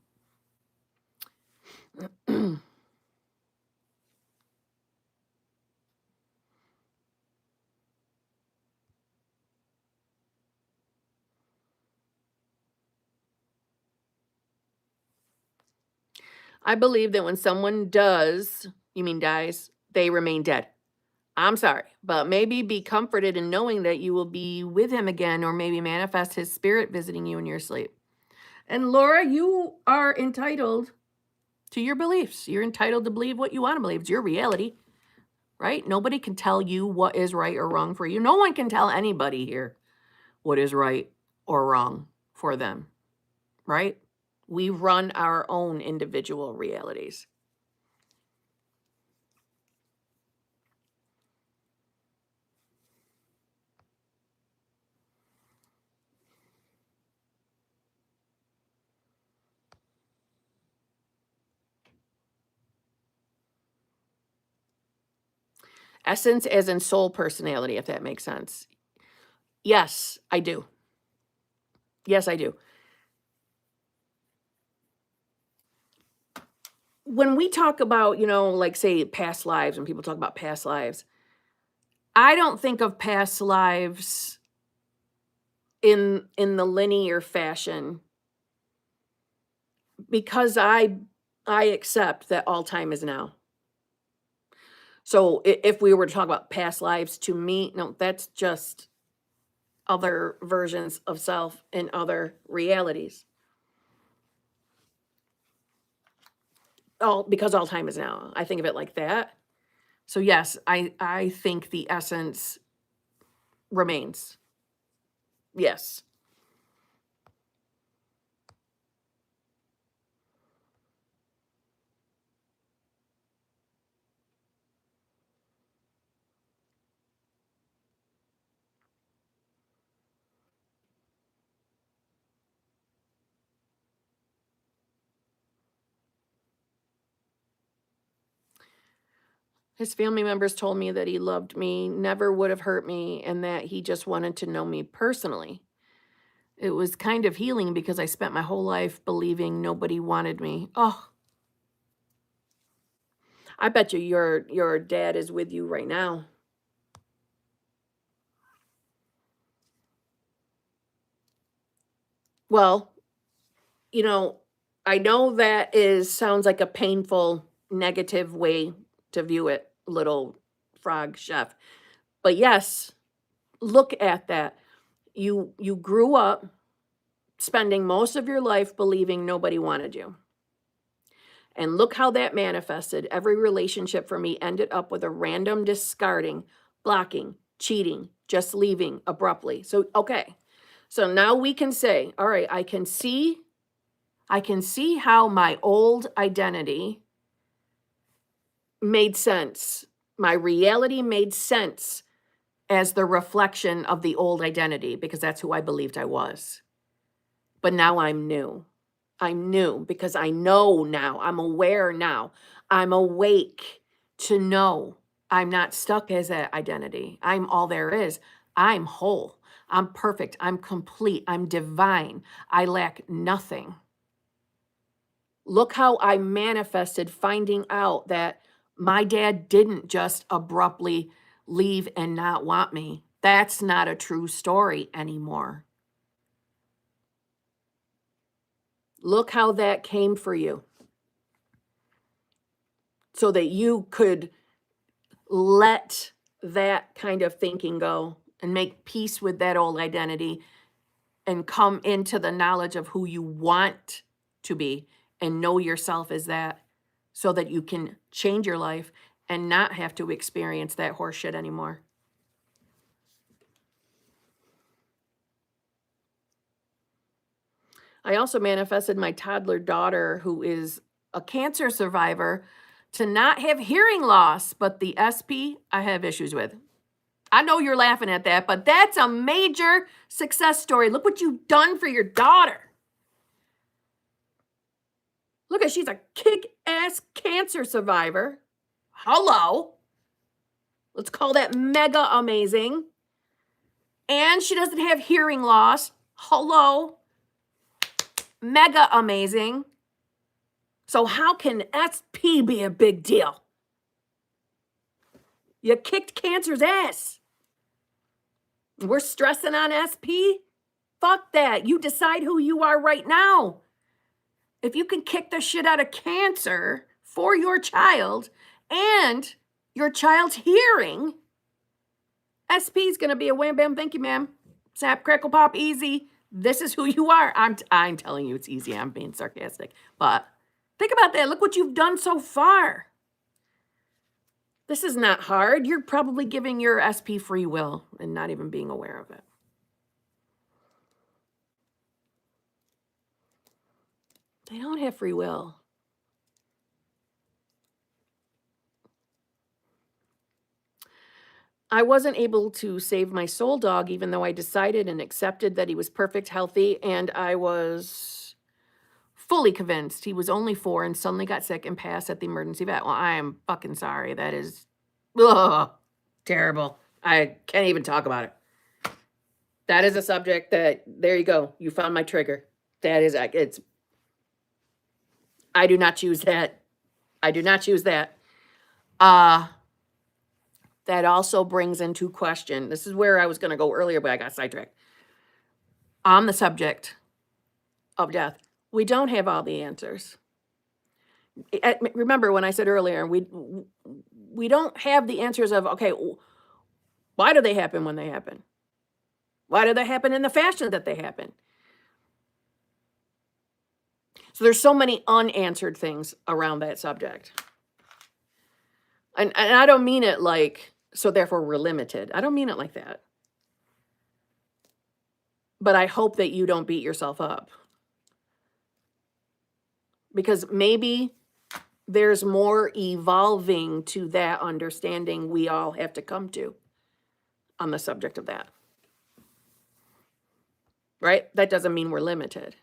I believe that when someone does, you mean dies, they remain dead. I'm sorry, but maybe be comforted in knowing that you will be with him again, or maybe manifest his spirit visiting you in your sleep. And Laura, you are entitled to your beliefs. You're entitled to believe what you want to believe. It's your reality, right? Nobody can tell you what is right or wrong for you. No one can tell anybody here what is right or wrong for them, right? We run our own individual realities. Essence as in soul personality, if that makes sense. Yes, I do. Yes, I do. When we talk about, like say past lives, when people talk about past lives, I don't think of past lives in the linear fashion, because I accept that all time is now. So if we were to talk about past lives, to me, no, that's just other versions of self in other realities. Because all time is now. I think of it like that. So yes, I think the essence remains. Yes. His family members told me that he loved me, never would have hurt me, and that he just wanted to know me personally. It was kind of healing because I spent my whole life believing nobody wanted me. Oh, I bet you your dad is with you right now. Well, I know that sounds like a painful, negative way to view it, little frog chef. But yes, look at that. You grew up spending most of your life believing nobody wanted you. And look how that manifested. Every relationship for me ended up with a random discarding, blocking, cheating, just leaving abruptly. So, okay. So now we can say, all right, I can see how my old identity made sense. My reality made sense as the reflection of the old identity, because that's who I believed I was. But now I'm new. I'm new because I know now. I'm aware now. I'm awake to know I'm not stuck as that identity. I'm all there is. I'm whole. I'm perfect. I'm complete. I'm divine. I lack nothing. Look how I manifested finding out that my dad didn't just abruptly leave and not want me. That's not a true story anymore. Look how that came for you, so that you could let that kind of thinking go and make peace with that old identity and come into the knowledge of who you want to be and know yourself as that, so that you can change your life and not have to experience that horse shit anymore. I also manifested my toddler daughter, who is a cancer survivor, to not have hearing loss, but the SP I have issues with. I know you're laughing at that, but that's a major success story. Look what you've done for your daughter. Look at, she's a kick-ass cancer survivor. Hello. Let's call that mega amazing. And she doesn't have hearing loss. Hello. Mega amazing. So how can SP be a big deal? You kicked cancer's ass. We're stressing on SP? Fuck that. You decide who you are right now. If you can kick the shit out of cancer for your child and your child's hearing, SP is going to be a wham bam, thank you, ma'am. Snap, crackle, pop, easy. This is who you are. I'm telling you it's easy. I'm being sarcastic. But think about that. Look what you've done so far. This is not hard. You're probably giving your SP free will and not even being aware of it. They don't have free will. I wasn't able to save my soul dog, even though I decided and accepted that he was perfect, healthy, and I was fully convinced he was only 4 and suddenly got sick and passed at the emergency vet. Well, I am fucking sorry. That is terrible. I can't even talk about it. That is a subject that, there you go. You found my trigger. That is, I do not choose that. I do not choose that. That also brings into question, this is where I was going to go earlier, but I got sidetracked. On the subject of death, we don't have all the answers. Remember when I said earlier, we don't have the answers of, okay, why do they happen when they happen? Why do they happen in the fashion that they happen? So there's so many unanswered things around that subject. And I don't mean it like, so therefore we're limited. I don't mean it like that. But I hope that you don't beat yourself up. Because maybe there's more evolving to that understanding we all have to come to on the subject of that. Right? That doesn't mean we're limited.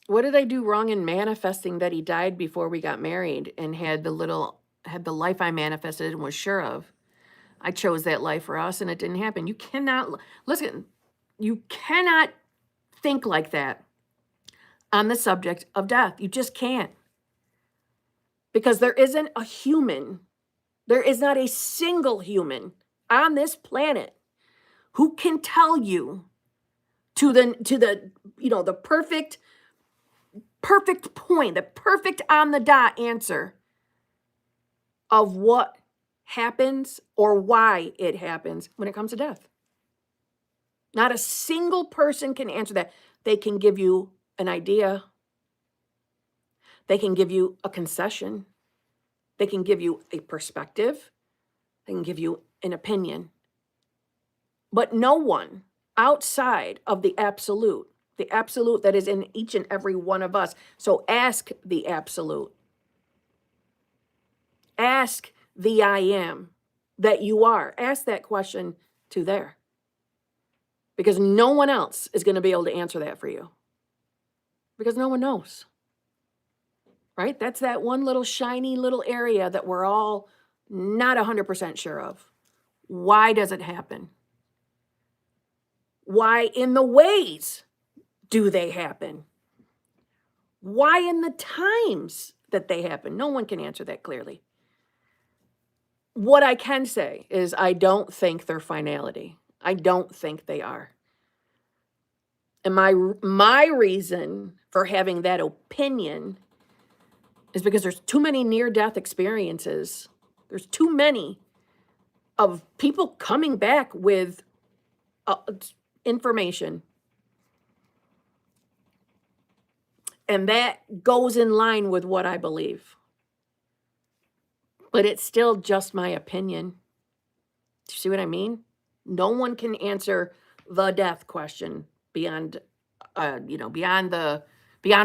What did I do wrong in manifesting that he died before we got married and had the life I manifested and was sure of? I chose that life for us and it didn't happen. You cannot, listen, you cannot think like that on the subject of death. You just can't. Because there isn't a human, there is not a single human on this planet who can tell you to the the perfect point, the perfect on the dot answer of what happens or why it happens when it comes to death. Not a single person can answer that. They can give you an idea. They can give you a concession. They can give you a perspective. They can give you an opinion. But no one outside of the absolute that is in each and every one of us. So ask the absolute. Ask the I am that you are. Ask that question to there. Because no one else is going to be able to answer that for you. Because no one knows. Right? That's that one little shiny little area that we're all not 100% sure of. Why does it happen? Why in the ways do they happen? Why in the times that they happen? No one can answer that clearly. What I can say is I don't think they're finality. I don't think they are. And my reason for having that opinion is because there's too many near-death experiences. There's too many of people coming back with information. And that goes in line with what I believe. But it's still just my opinion. Do you see what I mean? No one can answer the death question beyond, beyond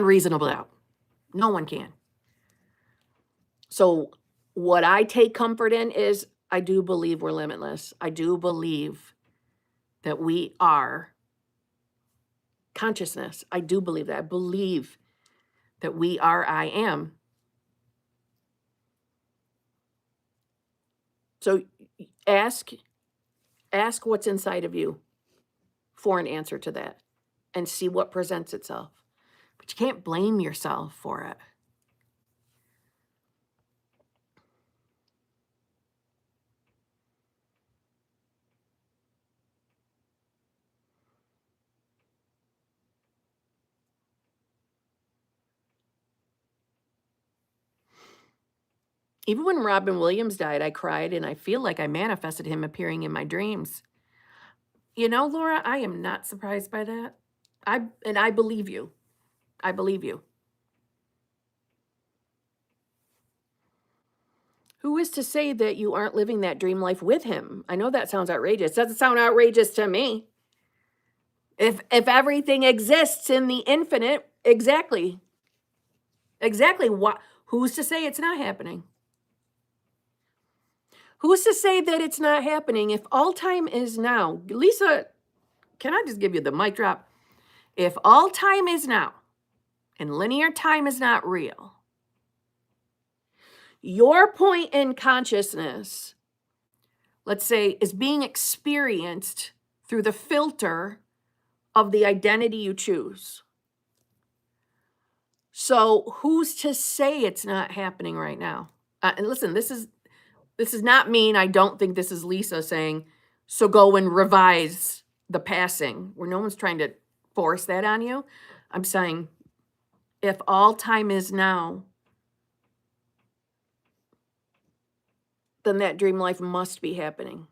reasonable doubt. No one can. So what I take comfort in is I do believe we're limitless. I do believe that we are consciousness. I do believe that. I believe that we are I am. So ask what's inside of you for an answer to that and see what presents itself. But you can't blame yourself for it. Even when Robin Williams died, I cried and I feel like I manifested him appearing in my dreams. You know, Laura, I am not surprised by that. I believe you. I believe you. Who is to say that you aren't living that dream life with him? I know that sounds outrageous. Doesn't sound outrageous to me. If everything exists in the infinite, exactly. What? Who's to say it's not happening? Who's to say that it's not happening if all time is now? Lisa, can I just give you the mic drop? If all time is now and linear time is not real, your point in consciousness, let's say, is being experienced through the filter of the identity you choose. So who's to say it's not happening right now? And listen, this is not mean. I don't think this is Lisa saying, so go and revise the passing, where no one's trying to force that on you. I'm saying, if all time is now, then that dream life must be happening.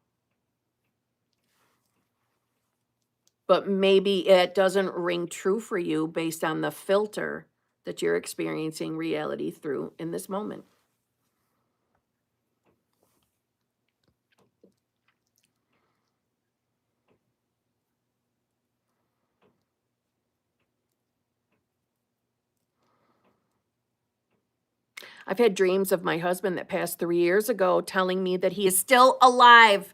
But maybe it doesn't ring true for you based on the filter that you're experiencing reality through in this moment. I've had dreams of my husband that passed 3 years ago telling me that he is still alive.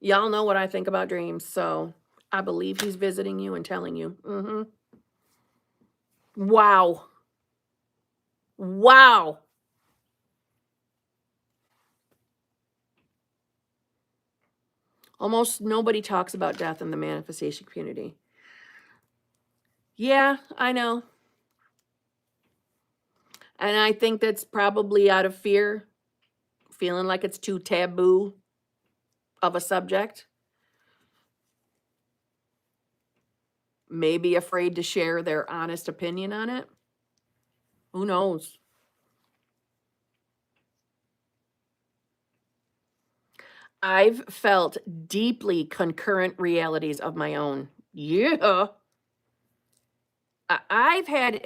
Y'all know what I think about dreams, so I believe he's visiting you and telling you. Wow. Wow. Almost nobody talks about death in the manifestation community. Yeah, I know. And I think that's probably out of fear, feeling like it's too taboo of a subject. Maybe afraid to share their honest opinion on it. Who knows? I've felt deeply concurrent realities of my own. Yeah. I've had,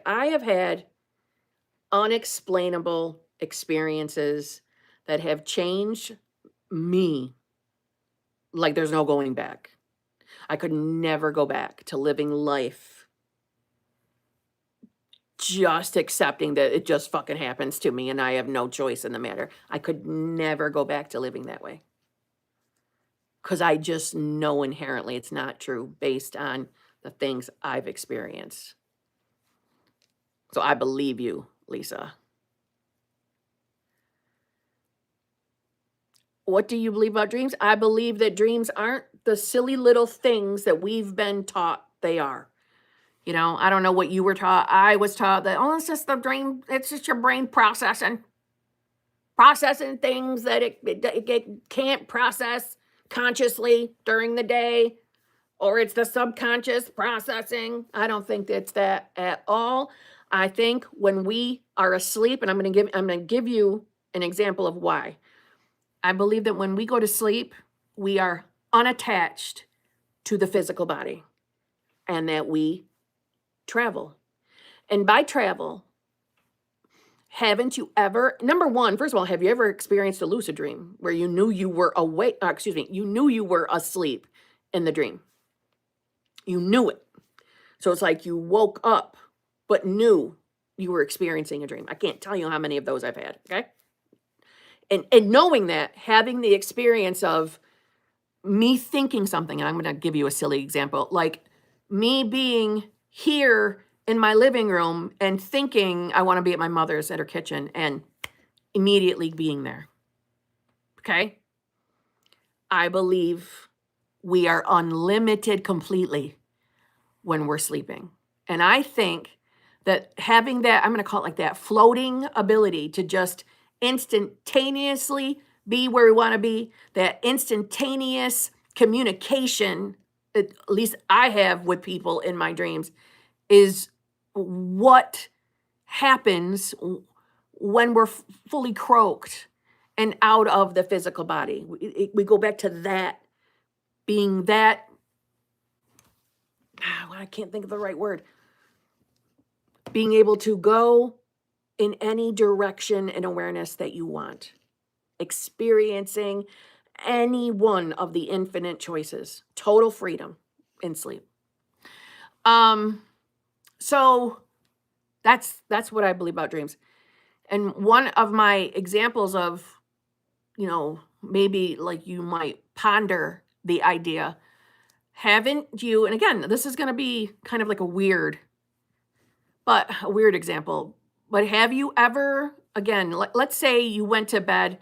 I have had unexplainable experiences that have changed me like there's no going back. I could never go back to living life just accepting that it just fucking happens to me and I have no choice in the matter. I could never go back to living that way. Because I just know inherently it's not true based on the things I've experienced. So I believe you, Lisa. What do you believe about dreams? I believe that dreams aren't the silly little things that we've been taught they are. You know, I don't know what you were taught. I was taught that, oh, it's just the dream. It's just your brain processing. processing things that it can't process consciously during the day, or it's the subconscious processing. I don't think it's that at all. I think when we are asleep, and I'm going to give you an example of why. I believe that when we go to sleep, we are unattached to the physical body, and that we travel. And by travel, haven't you ever, number one, first of all, have you ever experienced a lucid dream where you knew you were awake, you knew you were asleep in the dream? You knew it. So it's like you woke up, but knew you were experiencing a dream. I can't tell you how many of those I've had, okay? And knowing that, having the experience of me thinking something, and I'm going to give you a silly example, like me being here in my living room and thinking I want to be at my mother's at her kitchen and immediately being there. Okay? I believe we are unlimited completely when we're sleeping. And I think that having that, I'm going to call it like that, floating ability to just instantaneously be where we want to be, that instantaneous communication, at least I have with people in my dreams, is what happens when we're fully croaked and out of the physical body. We go back to that, being that, I can't think of the right word, being able to go in any direction and awareness that you want, experiencing any one of the infinite choices, total freedom in sleep. So that's what I believe about dreams. And one of my examples of, maybe like you might ponder the idea, haven't you, and again, this is going to be kind of like a weird example, but have you ever, again, let's say you went to bed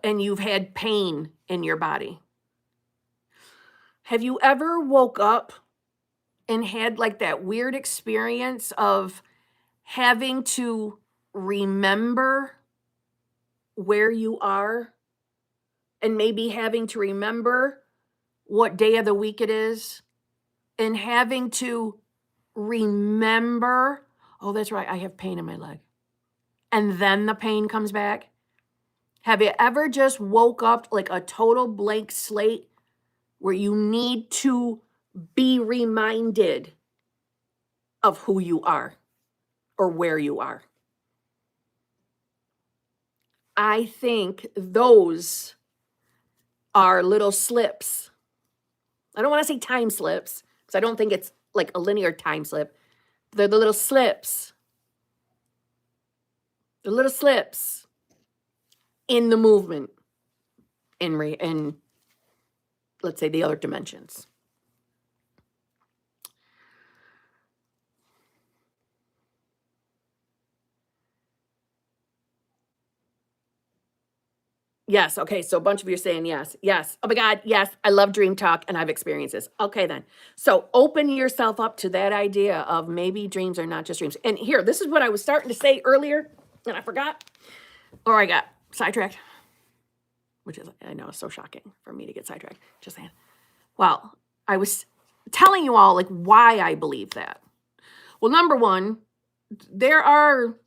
and you've had pain in your body. Have you ever woke up and had like that weird experience of having to remember where you are, and maybe having to remember what day of the week it is, and having to remember, oh, that's right, I have pain in my leg, and then the pain comes back? Have you ever just woke up like a total blank slate where you need to be reminded of who you are or where you are? I think those are little slips. I don't want to say time slips, because I don't think it's like a linear time slip. They're the little slips. The little slips in the movement, in let's say the other dimensions. Yes. Okay. So a bunch of you are saying yes. Yes. Oh my God. Yes. I love dream talk and I've experienced this. Okay, then. So open yourself up to that idea of maybe dreams are not just dreams. And here, this is what I was starting to say earlier and I forgot, or I got sidetracked, which is, I know, it's so shocking for me to get sidetracked. Just saying. Well, I was telling you all like why I believe that. Well, number one, there are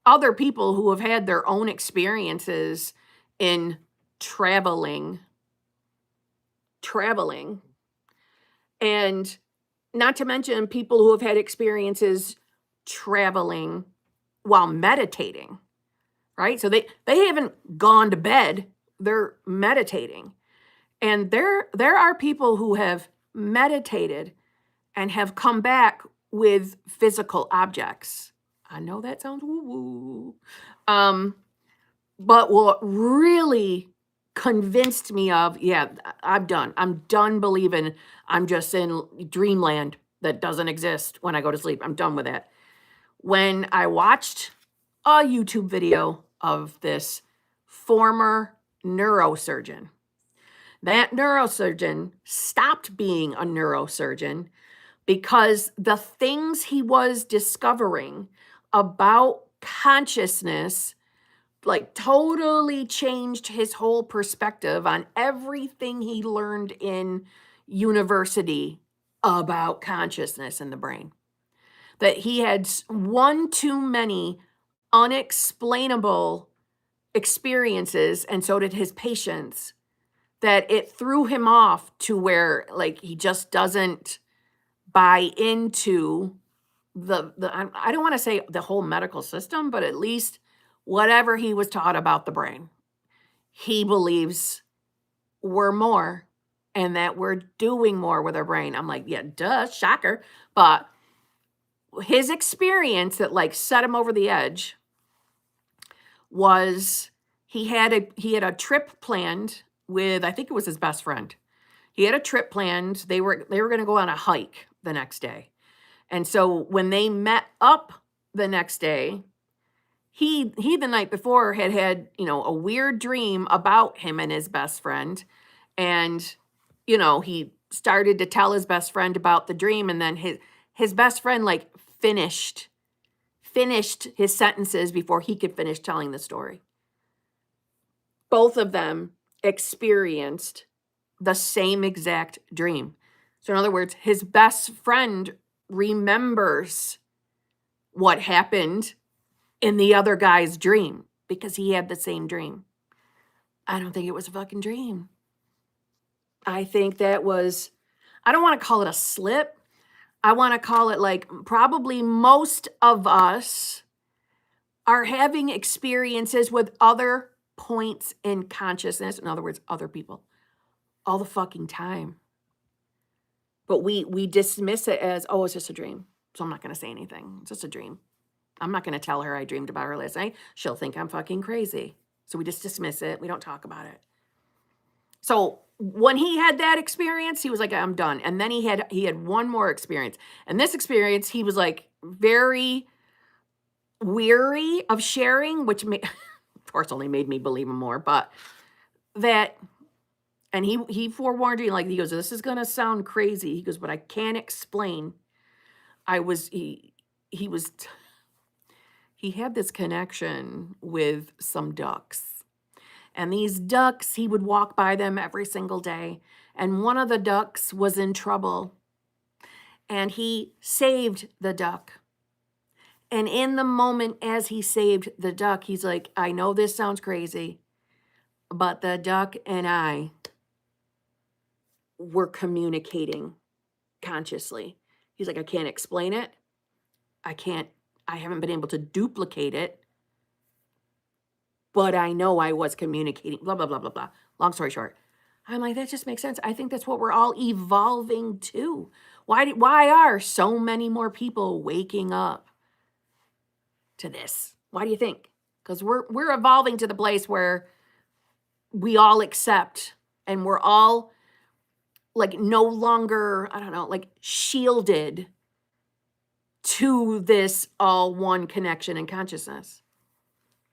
other people who have had their own experiences in traveling, and not to mention people who have had experiences traveling while meditating, right? So they haven't gone to bed, they're meditating. And there are people who have meditated and have come back with physical objects. I know that sounds woo-woo. But what really convinced me of, yeah, I'm done believing I'm just in dreamland that doesn't exist when I go to sleep. I'm done with that. When I watched a YouTube video of this former neurosurgeon, that neurosurgeon stopped being a neurosurgeon because the things he was discovering about consciousness like totally changed his whole perspective on everything he learned in university about consciousness in the brain. That he had one too many unexplainable experiences, and so did his patients, that it threw him off to where like he just doesn't buy into I don't want to say the whole medical system, but at least whatever he was taught about the brain. He believes we're more and that we're doing more with our brain. I'm like, yeah, duh, shocker. But his experience that like set him over the edge was he had a trip planned with, I think it was his best friend. He had a trip planned. They were going to go on a hike the next day. And so when they met up the next day, he the night before had, a weird dream about him and his best friend. And, he started to tell his best friend about the dream. And then his best friend like finished his sentences before he could finish telling the story. Both of them experienced the same exact dream. So in other words, his best friend remembers what happened in the other guy's dream because he had the same dream. I don't think it was a fucking dream. I think that was, I don't want to call it a slip. I want to call it like probably most of us are having experiences with other points in consciousness. In other words, other people all the fucking time. But we dismiss it as, oh, it's just a dream. So I'm not going to say anything. It's just a dream. I'm not going to tell her I dreamed about her last night. She'll think I'm fucking crazy. So we just dismiss it. We don't talk about it. So when he had that experience, he was like, I'm done. And then he had one more experience. And this experience, he was like very weary of sharing, which of course only made me believe him more, but that, and he forewarned me, like, he goes, this is going to sound crazy. He goes, but I can't explain. He had this connection with some ducks. And these ducks, he would walk by them every single day. And one of the ducks was in trouble. And he saved the duck. And in the moment as he saved the duck, he's like, I know this sounds crazy, but the duck and I were communicating consciously. He's like, I can't explain it. I haven't been able to duplicate it, but I know I was communicating, blah, blah, blah, blah, blah. Long story short, I'm like, that just makes sense. I think that's what we're all evolving to. Why are so many more people waking up to this? Why do you think? Because we're evolving to the place where we all accept and we're all like no longer, I don't know, like shielded to this all one connection and consciousness.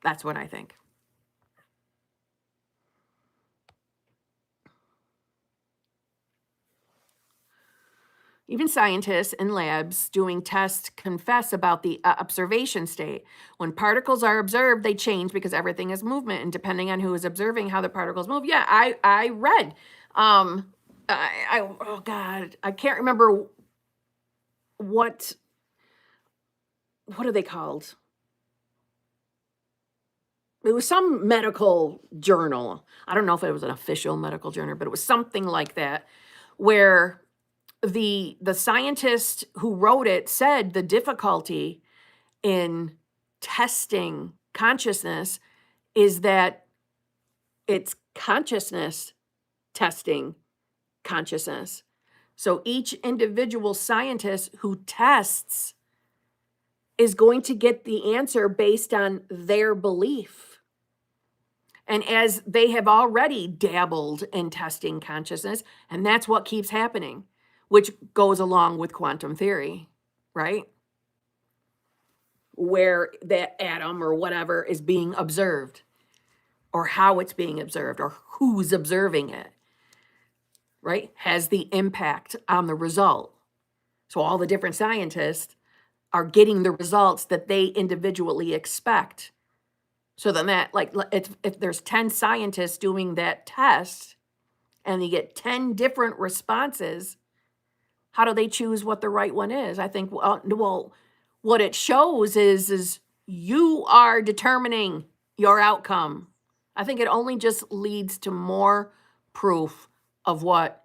That's what I think. Even scientists in labs doing tests confess about the observation state. When particles are observed, they change because everything is movement, and depending on who is observing how the particles move. Yeah, I read. Oh God, I can't remember what are they called? It was some medical journal. I don't know if it was an official medical journal, but it was something like that, where the scientist who wrote it said the difficulty in testing consciousness is that it's consciousness testing consciousness. So each individual scientist who tests is going to get the answer based on their belief. And as they have already dabbled in testing consciousness, and that's what keeps happening, which goes along with quantum theory, right? Where that atom or whatever is being observed, or how it's being observed, or who's observing it, right? Has the impact on the result. So all the different scientists are getting the results that they individually expect So then that, like, if there's 10 scientists doing that test and they get 10 different responses, how do they choose what the right one is? I think, well, what it shows is you are determining your outcome. I think it only just leads to more proof of what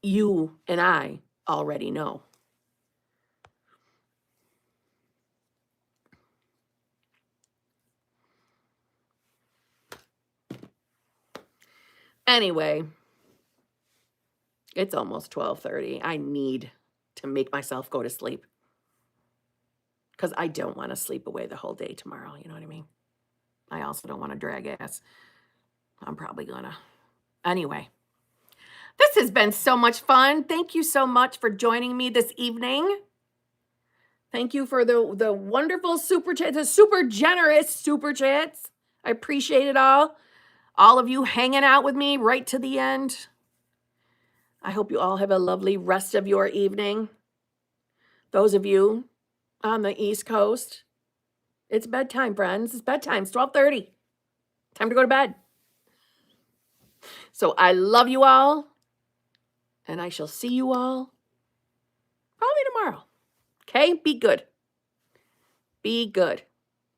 you and I already know. Anyway, it's almost 12:30. I need to make myself go to sleep because I don't want to sleep away the whole day tomorrow. You know what I mean? I also don't want to drag ass. I'm probably gonna. Anyway, this has been so much fun. Thank you so much for joining me this evening. Thank you for the wonderful super chats, the super generous super chats. I appreciate it all. All of you hanging out with me right to the end. I hope you all have a lovely rest of your evening. Those of you on the East Coast, it's bedtime, friends. It's bedtime. It's 12:30. Time to go to bed. So I love you all, and I shall see you all probably tomorrow. Okay? Be good. Be good.